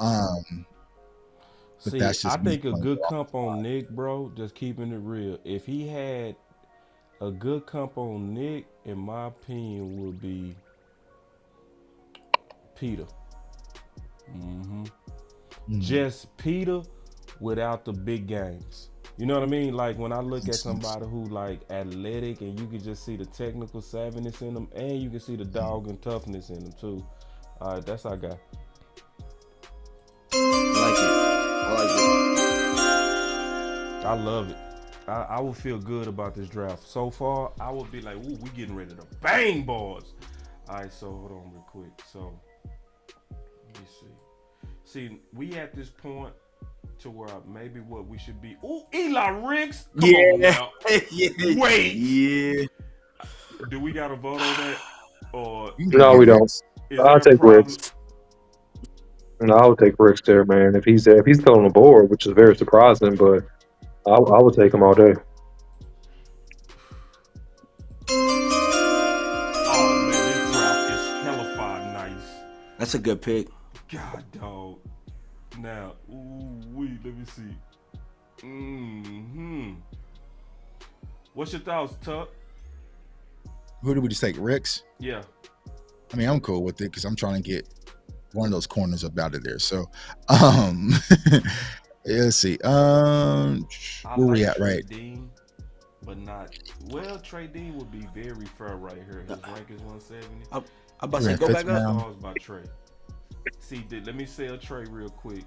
But that's just I think a good comp on Nick, bro, just keeping it real. If he had a good comp on Nick, in my opinion, would be Peter. Just Peter without the big games. You know what I mean? Like when I look at somebody who like athletic and you can just see the technical savviness in them and you can see the dog and toughness in them too. All right, that's our guy. I love it. I would feel good about this draft. So far, I would be like, ooh, we getting ready to bang boards. All right, so hold on real quick. So, let me see. See, we at this point to where maybe what we should be. Ooh, Eli Ricks. Come on now. Wait. Yeah. Do we got to vote on that? Or no, we don't. I'll take Ricks. No, I would take Ricks there, man. If he's still on the board, which is very surprising, but I would take him all day. Oh man, this draft is hellified nice. That's a good pick. God, dog. Now, let me see. What's your thoughts, Tuck? Who did we just take? Ricks? Yeah. I mean, I'm cool with it because I'm trying to get one of those corners up out of there. So, let's see. Where we at, right? Dean, but not Trey Dean would be very fair right here. His rank is 170. I'm about to say, go back up. It's about Trey. See, let me sell Trey real quick,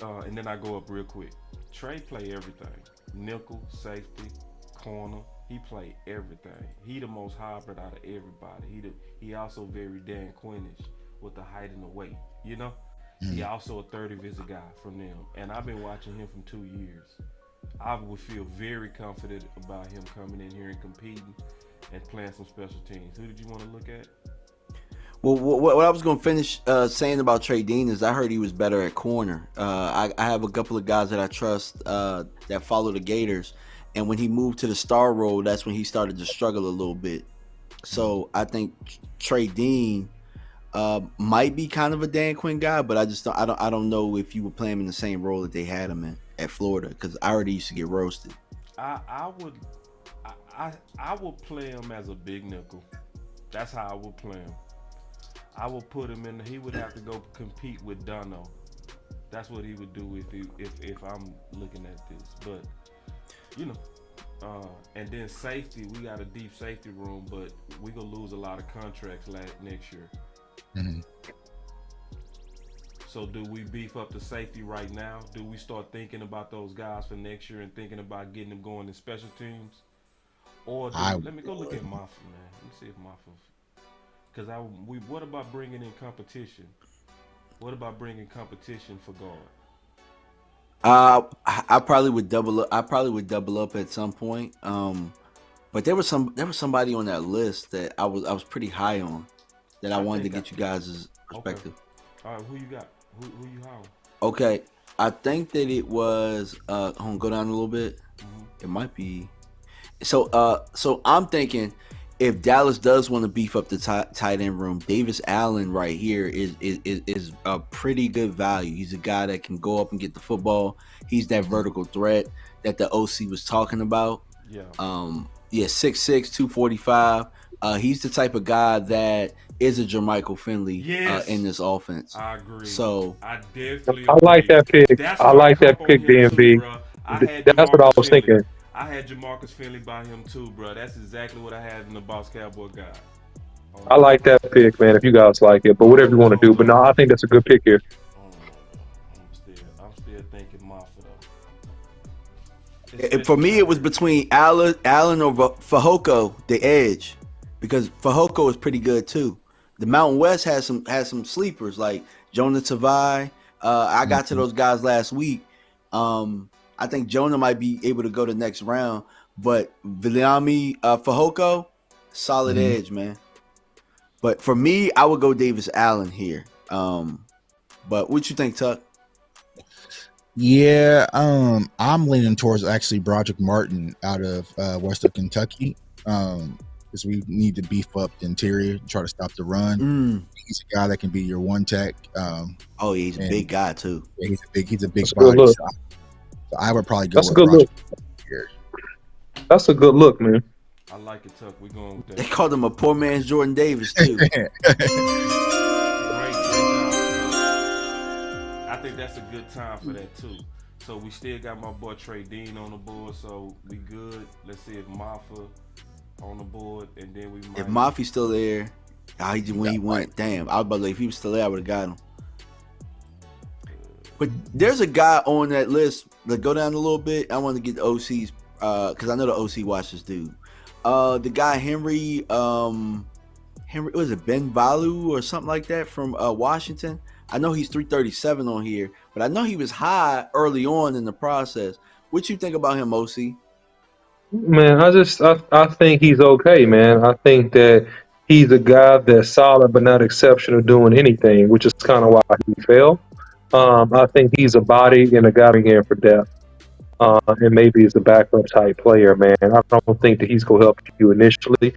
and then I go up real quick. Trey play everything: nickel, safety, corner. He play everything. He the most hybrid out of everybody. He also very Dan Quinnish with the height and the weight. You know. He also a 30 visit guy from them, and I've been watching him from 2 years. I would feel very confident about him coming in here and competing and playing some special teams. Who did you want to look at? Well, what I was going to finish saying about Trey Dean is I heard he was better at corner. I have a couple of guys that I trust that follow the Gators, and when he moved to the star role, that's when he started to struggle a little bit. So I think Trey Dean might be kind of a Dan Quinn guy, but I don't know if you would play him in the same role that they had him in at Florida, because I already used to get roasted. I would play him as a big nickel. That's how I would play him. I would put him in. He would have to go compete with Dono. That's what he would do if I'm looking at this. But and then safety, we got a deep safety room, but we gonna lose a lot of contracts next year. Mm-hmm. So do we beef up the safety right now? Do we start thinking about those guys for next year and thinking about getting them going in special teams? Or let me go look at Maffa, man. Let me see if Maffa. Because what about bringing in competition? What about bringing competition for guard? I probably would double up. I probably would double up at some point. But there was somebody on that list that I was pretty high on, that I wanted to get you guys' perspective. Okay. All right, who you got? Who you hiring? Okay, I think that it was. Hold on, go down a little bit. Mm-hmm. It might be. So I'm thinking, if Dallas does want to beef up the tight end room, Davis Allen right here is a pretty good value. He's a guy that can go up and get the football. He's that vertical threat that the OC was talking about. Yeah. 6'6", 245. He's the type of guy that is a Jermichael Finley in this offense. I agree. So I definitely I like that pick. I like that pick, DMV. That's what I was thinking. I had Jamarcus Finley by him too, bro. That's exactly what I had in the Boss Cowboy guy. I like that pick, man, if you guys like it. But whatever you want to do. But no, I think that's a good pick here. I'm still thinking Maffa though. For me, it was between Allen or Fehoko, the edge, because Fehoko is pretty good too. The Mountain West has some sleepers like Jonah Tavai. I got to those guys last week. I think Jonah might be able to go the next round, but Viliami Fehoko, solid edge, man. But for me, I would go Davis Allen here. But what you think, Tuck? Yeah, I'm leaning towards actually Broderick Martin out of Western Kentucky. Because we need to beef up the interior, try to stop the run. He's a guy that can be your one tech. He's a big guy too. Yeah, he's a big body. So I would probably go. That's a good look. That's a good look, man. I like it, Tuck. We're going with that. They called him a poor man's Jordan Davis too. Great job. I think that's a good time for that too. So we still got my boy Trey Dean on the board, so we good. Let's see if Maffa on the board, and then we might. If Maffi's still there, when he went, damn, I was about to say, if he was still there, I would have got him. But there's a guy on that list. Let's go down a little bit. I want to get the OCs because I know the OC watched this dude. The guy Henry, was it Ben Valu or something like that from Washington? I know he's 337 on here, but I know he was high early on in the process. What you think about him, OC? Man, I think he's okay, man. I think that he's a guy that's solid but not exceptional doing anything, which is kind of why he fell. I think he's a body and a guy again for depth. And maybe he's a backup type player, man. I don't think that he's going to help you initially.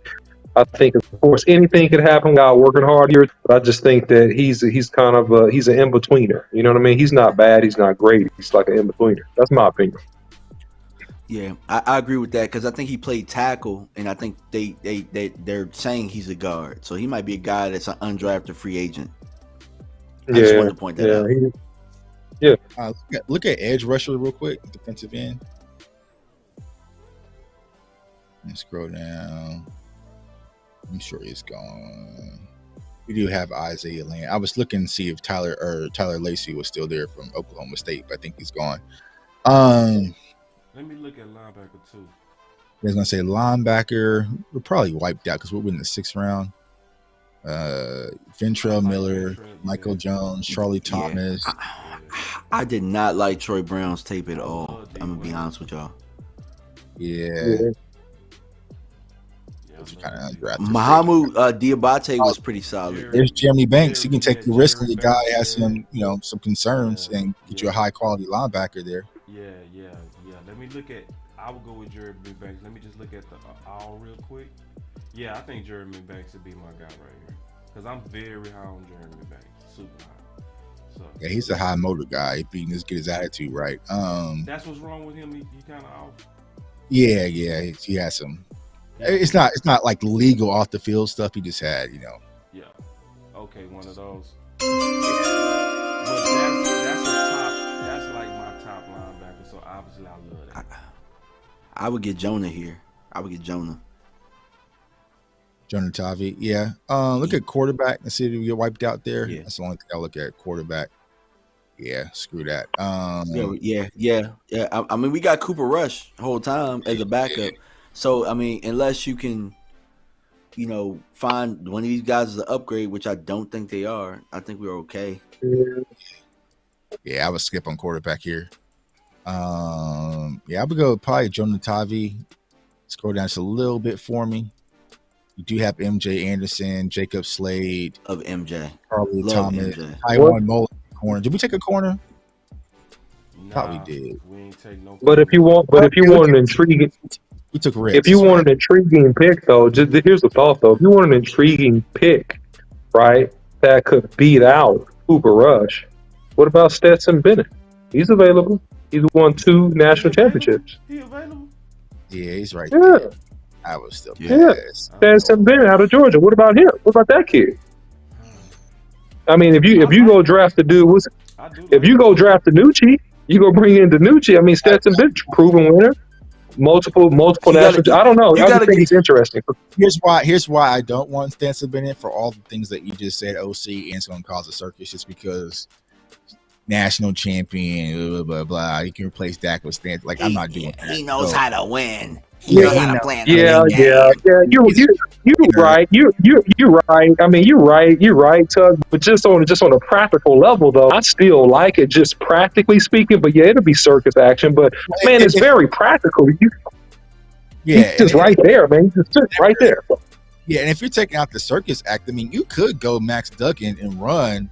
I think, of course, anything could happen without working hard here, but I just think that he's kind of he's an in-betweener. You know what I mean? He's not bad. He's not great. He's like an in-betweener. That's my opinion. Yeah, I agree with that because I think he played tackle, and I think they're saying he's a guard. So he might be a guy that's an undrafted free agent. I just wanted to point that out. Look at edge rusher real quick, defensive end. Let's scroll down. I'm sure he's gone. We do have Isaiah Land. I was looking to see if Tyler Lacey was still there from Oklahoma State, but I think he's gone. Let me look at linebacker too. I was gonna say linebacker. We're probably wiped out because we're in the 6th round. Ventrell Miller, Michael Jones, Charlie Thomas. I did not like Troy Brown's tape at all. I'm gonna be honest with y'all. Yeah. Mahamu Diabate was pretty solid. There's Jeremy Banks. He can take the risk. The guy has some concerns and get you a high quality linebacker there. Yeah. Let me look at. I will go with Jeremy Banks. Let me just look at the all real quick. Yeah, I think Jeremy Banks would be my guy right here. Because I'm very high on Jeremy Banks, super high. So Yeah, he's a high motor guy. If he can just get his attitude right. That's what's wrong with him. He kind of off. Yeah, he has some. It's not like legal off the field stuff. He just had, Yeah. Okay, one of those. But that's a top. That's like my top linebacker. So obviously I love that. I would get Jonah here. I would get Jonah. Jonah Tavi, yeah. Look at quarterback and see if we get wiped out there. Yeah. That's the only thing I look at. Quarterback. Yeah, screw that. Yeah. I mean, we got Cooper Rush the whole time as a backup. So I mean, unless you can, find one of these guys as an upgrade, which I don't think they are, I think we're okay. Yeah, I would skip on quarterback here. I would go probably Jonah Tavi. Scroll down just a little bit for me. You do have MJ Anderson, Jacob Slade, of MJ, Carly Love Thomas, MJ. Taiwan Mullen corner. Did we take a corner? Nah, Thought we did. We ain't take no. But if you want an intriguing, we took risks. If you want an intriguing pick, though, here's the thought though. If you want an intriguing pick, right, that could beat out Cooper Rush, what about Stetson Bennett? He's available. He's won 2 national championships. He available? Yeah, he's right Yeah. there. I was still Stetson Bennett out of Georgia. What about him? What about that kid? I mean, if you go draft the dude, if you go draft Danucci, you go bring in Danucci. I mean, Stetson Bennett, proven winner, multiple national. I don't know. I just think he's interesting. Here's why I don't want Stetson Bennett for all the things that you just said. OC and it's going to cause a circus just because national champion, blah blah blah. You can replace Dak with Stetson. Like I'm not doing that. He knows how to win. You're right. You're right. I mean, you're right, Tug. But just on a practical level, though, I still like it, just practically speaking. But yeah, it'll be circus action. But man, it's very practical. He's just right there, man. He's just right there. Yeah, and if you're taking out the circus act, I mean, you could go Max Duggan and run,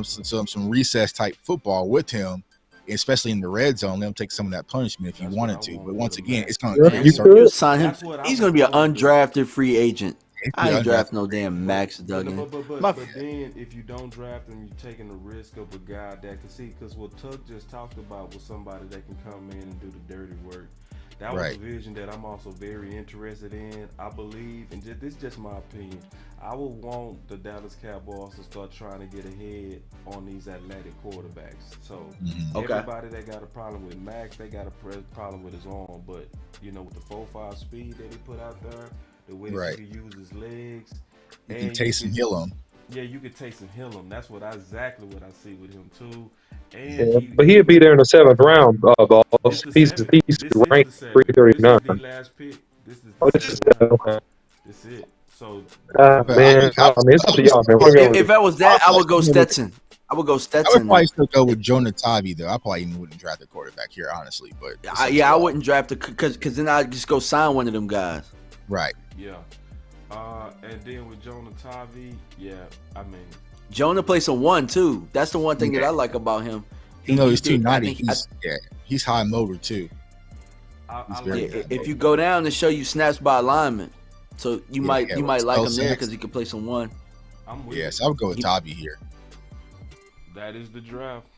some recess type football with him. Especially in the red zone, let him take some of that punishment if you wanted to. But once again, it's going to sign him. He's going to be an undrafted free agent. I ain't draft no damn Max Duggan. But then if you don't draft him, you're taking the risk of a guy that can see. Because what Tug just talked about was somebody that can come in and do the dirty work. That was a vision that I'm also very interested in. I believe, and this is just my opinion, I would want the Dallas Cowboys to start trying to get ahead on these athletic quarterbacks. So everybody that got a problem with Max, they got a problem with his arm. But, with the 4.5 speed that he put out there, the way that he can use his legs. You can Taysom Hill him. Yeah, you can Taysom Hill him. That's exactly what I see with him, too. And but he'll be there in the 7th round, boss. He's ranked 339. This is it. So, man, it's up to y'all, man. If I was that, I would go Stetson. I would probably still go with Jonah Tavi, though. I probably even wouldn't draft a quarterback here, honestly. But I wouldn't draft it because then I'd just go sign one of them guys. Right. Yeah. And then with Jonah Tavi, I mean, Jonah plays some 1 too. That's the one thing that I like about him. He's 290. He's high motor too. If you go down and show you snaps by alignment, so you might like him there because he can play some 1. So I would go with Tavi here. That is the draft.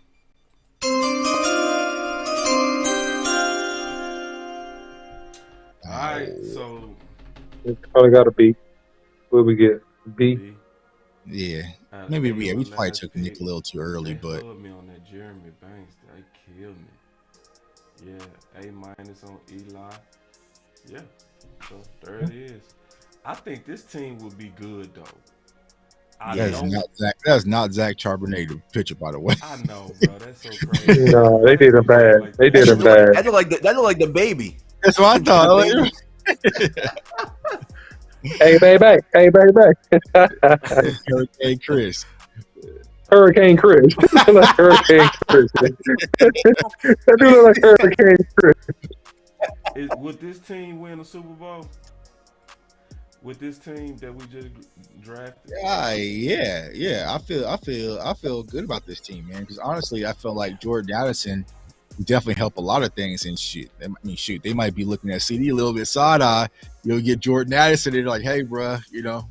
All right, so it's probably got to be. What we get? B. Yeah, maybe we probably took Nick a little too early, but killed me on that Jeremy Banks. They killed me. Yeah, A- on Eli. Yeah, so there it is. I think this team would be good though. That's not Zach Charbonnet, the pitcher, by the way. I know, bro. That's so crazy. No, they did him bad. That look like the baby. That's what I thought. Hey, baby. Hurricane Chris. Hurricane Chris. Like Hurricane Chris. That dude look like Hurricane Chris. Would this team win a Super Bowl? With this team that we just drafted? Yeah. I feel good about this team, man. Because honestly, I feel like Jordan Addison definitely help a lot of things. And shoot, they might be looking at CD a little bit side eye you'll get Jordan Addison. And they're like, hey, bro,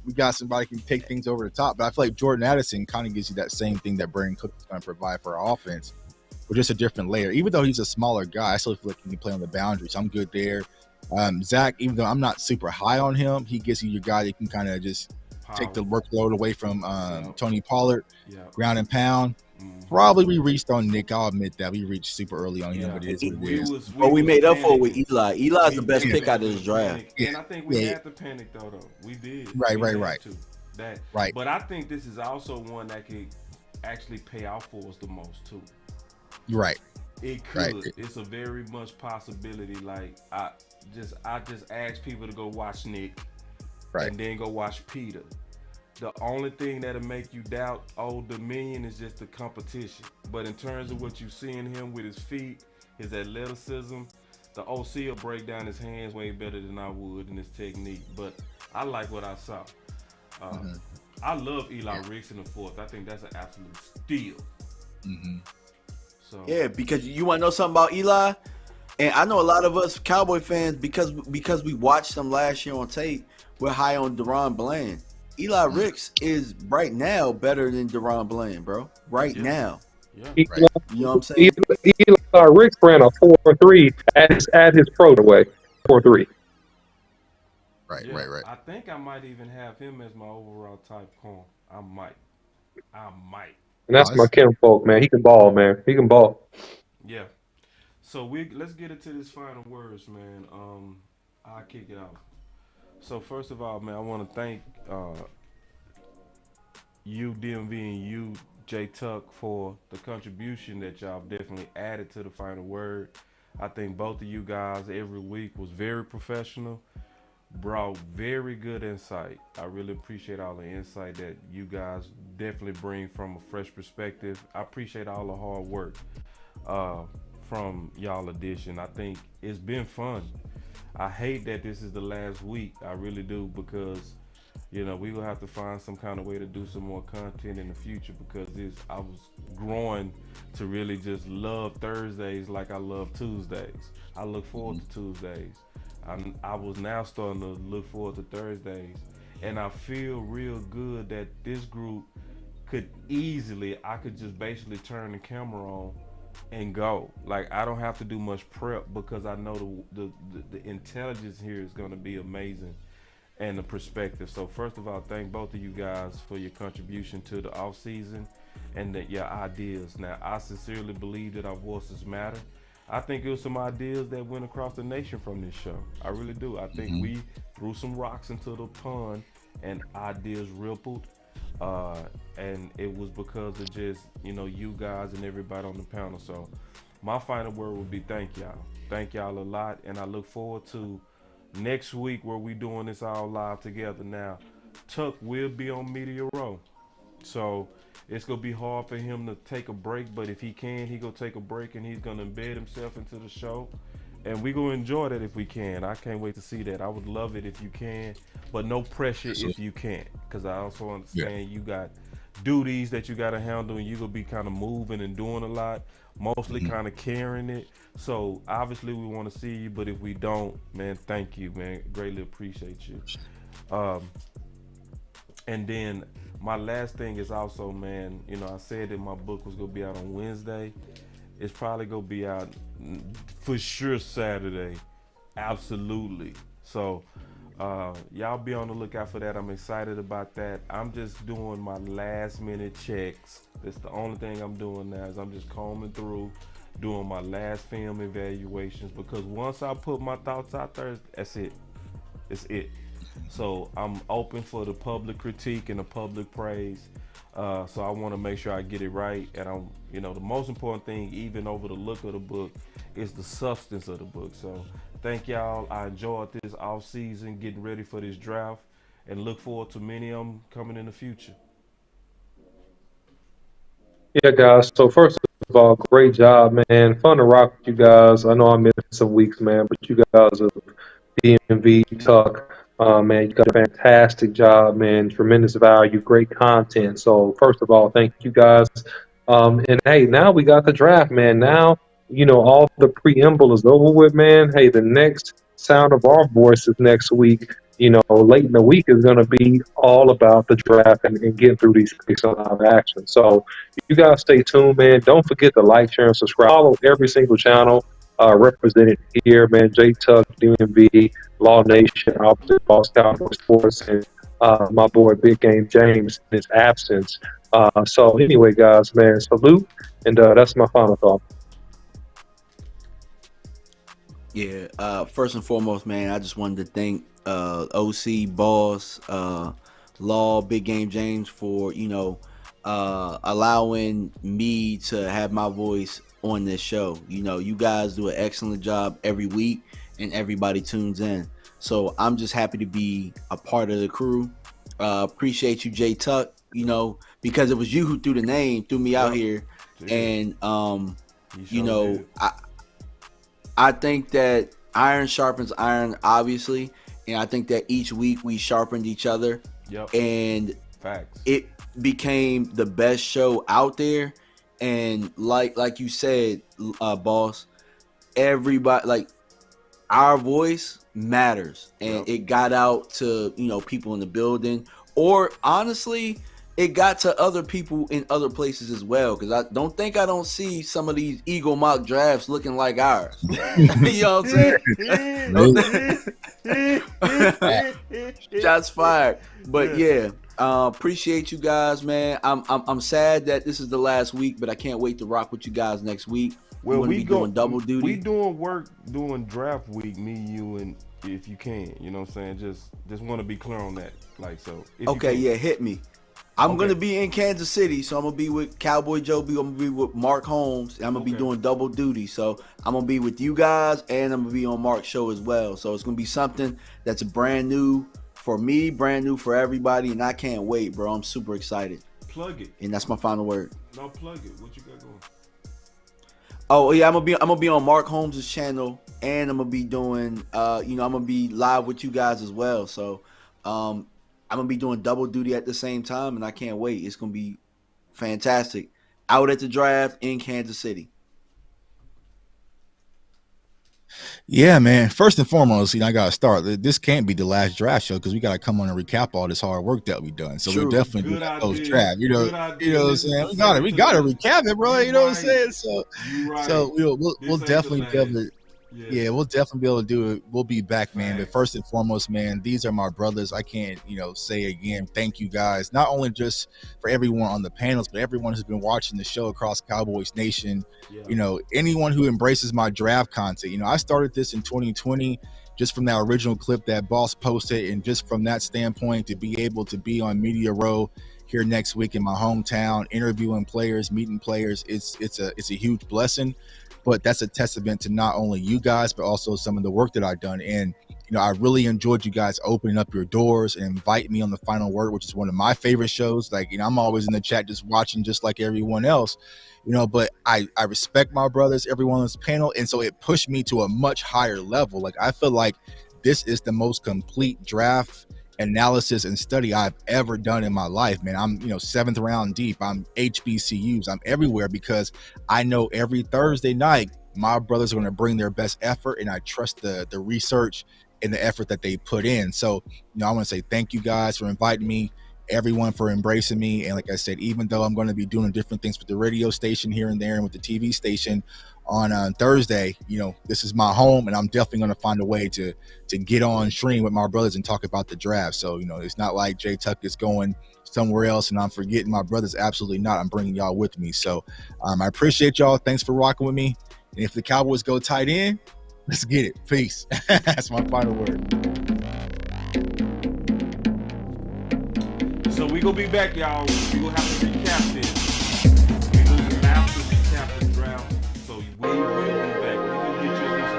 we got somebody who can take things over the top. But I feel like Jordan Addison kind of gives you that same thing that Brandon Cook is going to provide for our offense, but just a different layer. Even though he's a smaller guy, I still feel like he can play on the boundaries. I'm good there. Zach, even though I'm not super high on him, he gives you your guy that can kind of just take the workload away from Tony Pollard, ground and pound. Probably we reached on Nick. I'll admit that we reached super early on him, but it is what it is. But we made up for it with Eli. Eli's the best pick out of this draft. And I think we had to panic though. We did. Right. Right. But I think this is also one that could actually pay out for us the most too. Right. It could. Right. It's a very much possibility. Like I just ask people to go watch Nick, and then go watch Peter. The only thing that'll make you doubt Old Dominion is just the competition. But in terms of what you see in him with his feet, his athleticism, the OC will break down his hands way better than I would in his technique. But I like what I saw. I love Eli Ricks in the fourth. I think that's an absolute steal. So yeah, because you want to know something about Eli? And I know a lot of us Cowboy fans, because we watched them last year on tape, we're high on DaRon Bland. Eli Ricks is right now better than DaRon Bland, bro. Right now. Yeah. You know what I'm saying? Eli Ricks ran a 4.3 at his pro way. 4.3. Right. I think I might even have him as my overall type corner. I might. And that's my kinfolk, man. He can ball, man. He can ball. Yeah. So let's get into this final words, man. I'll kick it off. So first of all, man, I want to thank you, DMV, and you, J Tuck, for the contribution that y'all definitely added to the final word. I think both of you guys every week was very professional, brought very good insight. I really appreciate all the insight that you guys definitely bring from a fresh perspective. I appreciate all the hard work from y'all edition. I think it's been fun. I hate that this is the last week. I really do, because we're gonna have to find some kind of way to do some more content in the future, because I was growing to really just love Thursdays like I love Tuesdays. I look forward to Tuesdays. I was now starting to look forward to Thursdays, and I feel real good that this group I could just basically turn the camera on and go. Like, I don't have to do much prep, because I know the intelligence here is going to be amazing, and the perspective. So first of all, thank both of you guys for your contribution to the off season and your ideas. Now, I sincerely believe that our voices matter. I think it was some ideas that went across the nation from this show. I really do. I think we threw some rocks into the pond and ideas rippled. And it was because of just, you guys and everybody on the panel. So my final word would be thank y'all. Thank y'all a lot. And I look forward to next week where we doing this all live together. Now, Tuck will be on Media Row. So it's going to be hard for him to take a break. But if he can, he going to take a break and he's going to embed himself into the show. And we going to enjoy that if we can. I can't wait to see that. I would love it if you can. But no pressure if you can't. Because I also understand you got duties that you got to handle, and you going to be kind of moving and doing a lot. Mostly kind of carrying it. So obviously we want to see you. But if we don't, man, thank you, man. Greatly appreciate you. And then my last thing is also, man, I said that my book was going to be out on Wednesday. It's probably going to be out for sure Saturday. Absolutely. So y'all be on the lookout for that. I'm excited about that. I'm just doing my last minute checks. That's the only thing I'm doing now, is I'm just combing through, doing my last film evaluations, because once I put my thoughts out there, that's it. It's it. So I'm open for the public critique and the public praise. So I want to make sure I get it right. And the most important thing, even over the look of the book, is the substance of the book. So thank y'all. I enjoyed this off season, getting ready for this draft, and look forward to many of them coming in the future. Yeah, guys. So first of all, great job, man. Fun to rock with you guys. I know I missed some weeks, man, but you guys are DMV Tuck. Man, you got a fantastic job, man. Tremendous value, great content. So first of all, thank you guys. And hey, now we got the draft, man. Now, all the preamble is over with, man. Hey, the next sound of our voices next week, late in the week is going to be all about the draft and getting through these picks on live action. So you guys stay tuned, man. Don't forget to like, share, and subscribe. Follow every single channel represented here, man. J Tuck, DMV, Law Nation, obviously Boss Cowboy Sports, and my boy Big Game James in his absence. So anyway, guys, man, salute, and that's my final thought. Yeah, first and foremost, man, I just wanted to thank OC, Boss, Law, Big Game James for, allowing me to have my voice on this show. You guys do an excellent job every week and everybody tunes in. So I'm just happy to be a part of the crew. Appreciate you, J Tuck, because it was you who threw me out here. And, I think that iron sharpens iron, obviously. And I think that each week we sharpened each other. Yep. And facts. It became the best show out there. And like you said, Boss, everybody, our voice matters. And it got out to, people in the building. Or honestly, it got to other people in other places as well. Because I don't see some of these Eagle mock drafts looking like ours. You know what I'm saying? Shots fired. But yeah, appreciate you guys, man. I'm sad that this is the last week, but I can't wait to rock with you guys next week. Well, we doing double duty. We doing work doing draft week, me, you, and if you can, you know what I'm saying? Just want to be clear on that. Okay, yeah, hit me. I'm going to be in Kansas City, so I'm going to be with Cowboy Joe B. I'm going to be with Mark Holmes. And I'm going to be doing double duty. So I'm going to be with you guys, and I'm going to be on Mark's show as well. So it's going to be something that's brand new for me, brand new for everybody, and I can't wait, bro. I'm super excited. Plug it. And that's my final word. No, plug it. What you got going? Oh yeah, I'm gonna be on Mark Holmes' channel, and I'm gonna be doing, I'm gonna be live with you guys as well. So, I'm gonna be doing double duty at the same time, and I can't wait. It's gonna be fantastic. Out at the draft in Kansas City. Yeah, man. First and foremost, I gotta start. This can't be the last draft show because we gotta come on and recap all this hard work that we've done. So we're definitely doing post draft. You know what I'm saying? We gotta recap it, bro. You know what I'm saying? So we'll definitely be able to. Yeah, we'll definitely be able to do it. We'll be back, man. But first and foremost, man, these are my brothers. I can't, say again, thank you guys. Not only just for everyone on the panels, but everyone who's been watching the show across Cowboys Nation. Yeah. Anyone who embraces my draft content. I started this in 2020 just from that original clip that Boss posted, and just from that standpoint to be able to be on Media Row here next week in my hometown, interviewing players, meeting players, it's a huge blessing. But that's a testament to not only you guys, but also some of the work that I've done. And, I really enjoyed you guys opening up your doors and inviting me on The Final Word, which is one of my favorite shows. I'm always in the chat just watching just like everyone else, but I respect my brothers, everyone on this panel. And so it pushed me to a much higher level. I feel like this is the most complete draft analysis and study I've ever done in my life, man. I'm 7th round deep. I'm HBCUs. I'm everywhere because I know every Thursday night my brothers are going to bring their best effort, and I trust the research and the effort that they put in. So I want to say thank you guys for inviting me, everyone for embracing me. And like I said, even though I'm going to be doing different things with the radio station here and there and with the TV station on Thursday, this is my home, and I'm definitely going to find a way to get on stream with my brothers and talk about the draft. So, it's not like J Tuck is going somewhere else and I'm forgetting my brothers. Absolutely not. I'm bringing y'all with me. So I appreciate y'all. Thanks for rocking with me. And if the Cowboys go tight end, let's get it. Peace. That's my final word. So we gonna be back, y'all. We gonna have to recap this. We gonna have to recap this draft. So we will be back. We gonna get you this.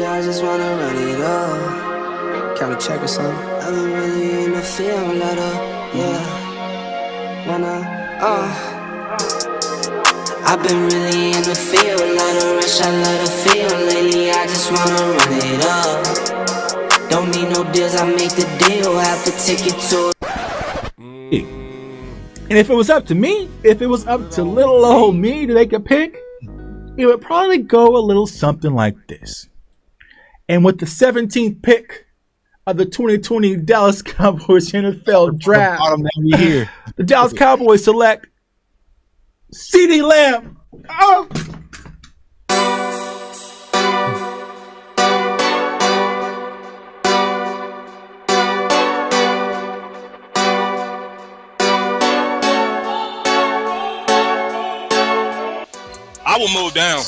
Yeah, I just wanna run it up. Can we check or something? I've been really in the field, let up. Yeah, I've been really in the field, let her rush, I let her feel. Lately, I just wanna run it up. Don't need no deals, I make the deal. Have to take it to. And if it was up to me, if it was up to little old me to make a pick, it would probably go a little something like this. And with the 17th pick of the 2020 Dallas Cowboys NFL draft, the Dallas Cowboys select CeeDee Lamb. Oh. I will move down.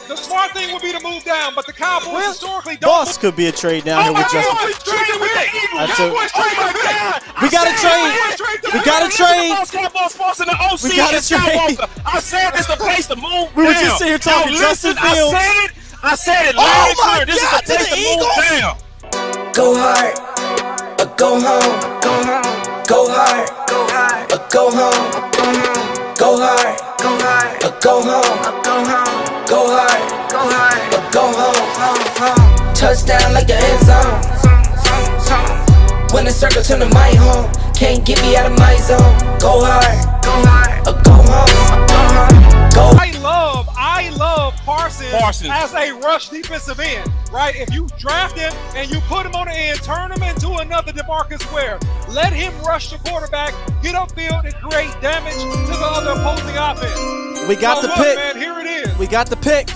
The smart thing would be to move down, but the Cowboys historically don't. Boss could be a trade down here with Justin. We got to trade. We got to trade. Boss in the OC. We got to trade. I said this is the place to move We were down. just sitting here talking Justin Fields. I said it loud and clear. This is the place to move down. Go hard, or go home. Go home. Go hard, or go home. Go hard, or go home. Go hard, or go home. Touchdown like the end zone. When the circle turn to my home, can't get me out of my zone. Go hard, or go home. Go. I love Parsons as a rush defensive end, right? If you draft him and you put him on the end, turn him into another DeMarcus Ware. Let him rush the quarterback, get upfield, and create damage to the other opposing offense. We got the pick. Man, here it is. We got the pick.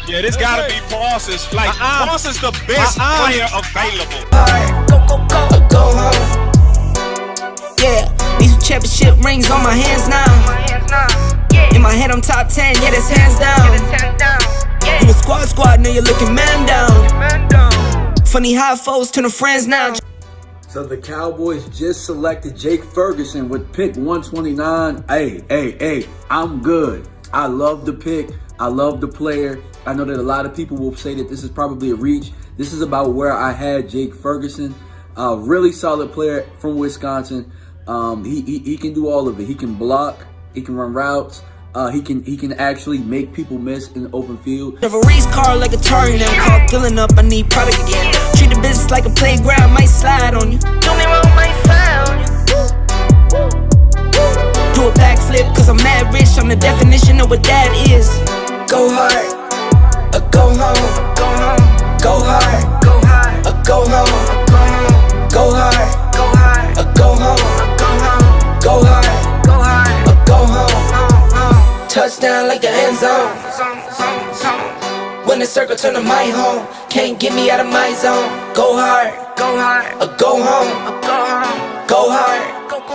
Yeah, this gotta be Parsons. Like, Parsons the best player available. Go home. Yeah, these championship rings on my hands now. In my head, I'm top 10, yeah, that's hands down. You a squad, now you're looking man down. Funny how foes turn to friends now. So the Cowboys just selected Jake Ferguson with pick 129. Hey, I'm good. I love the pick. I love the player. I know that a lot of people will say that this is probably a reach. This is about where I had Jake Ferguson. Really solid player from Wisconsin. He can do all of it. He can block. He can run routes. He can actually make people miss in the open field. If a race car like a Atari, now call filling up, I need product again. Treat the business like a playground, might slide on you. Don't me wrong, might slide on you. Do a backflip, cause I'm mad rich, I'm the definition of what that is. Go hard, or go home. Go home. Go hard, or go home. Go hard, or go home. Go hard, or go home. Touchdown like the end zone. When the circle turn to my home, can't get me out of my zone. Go hard, or go home. Go hard.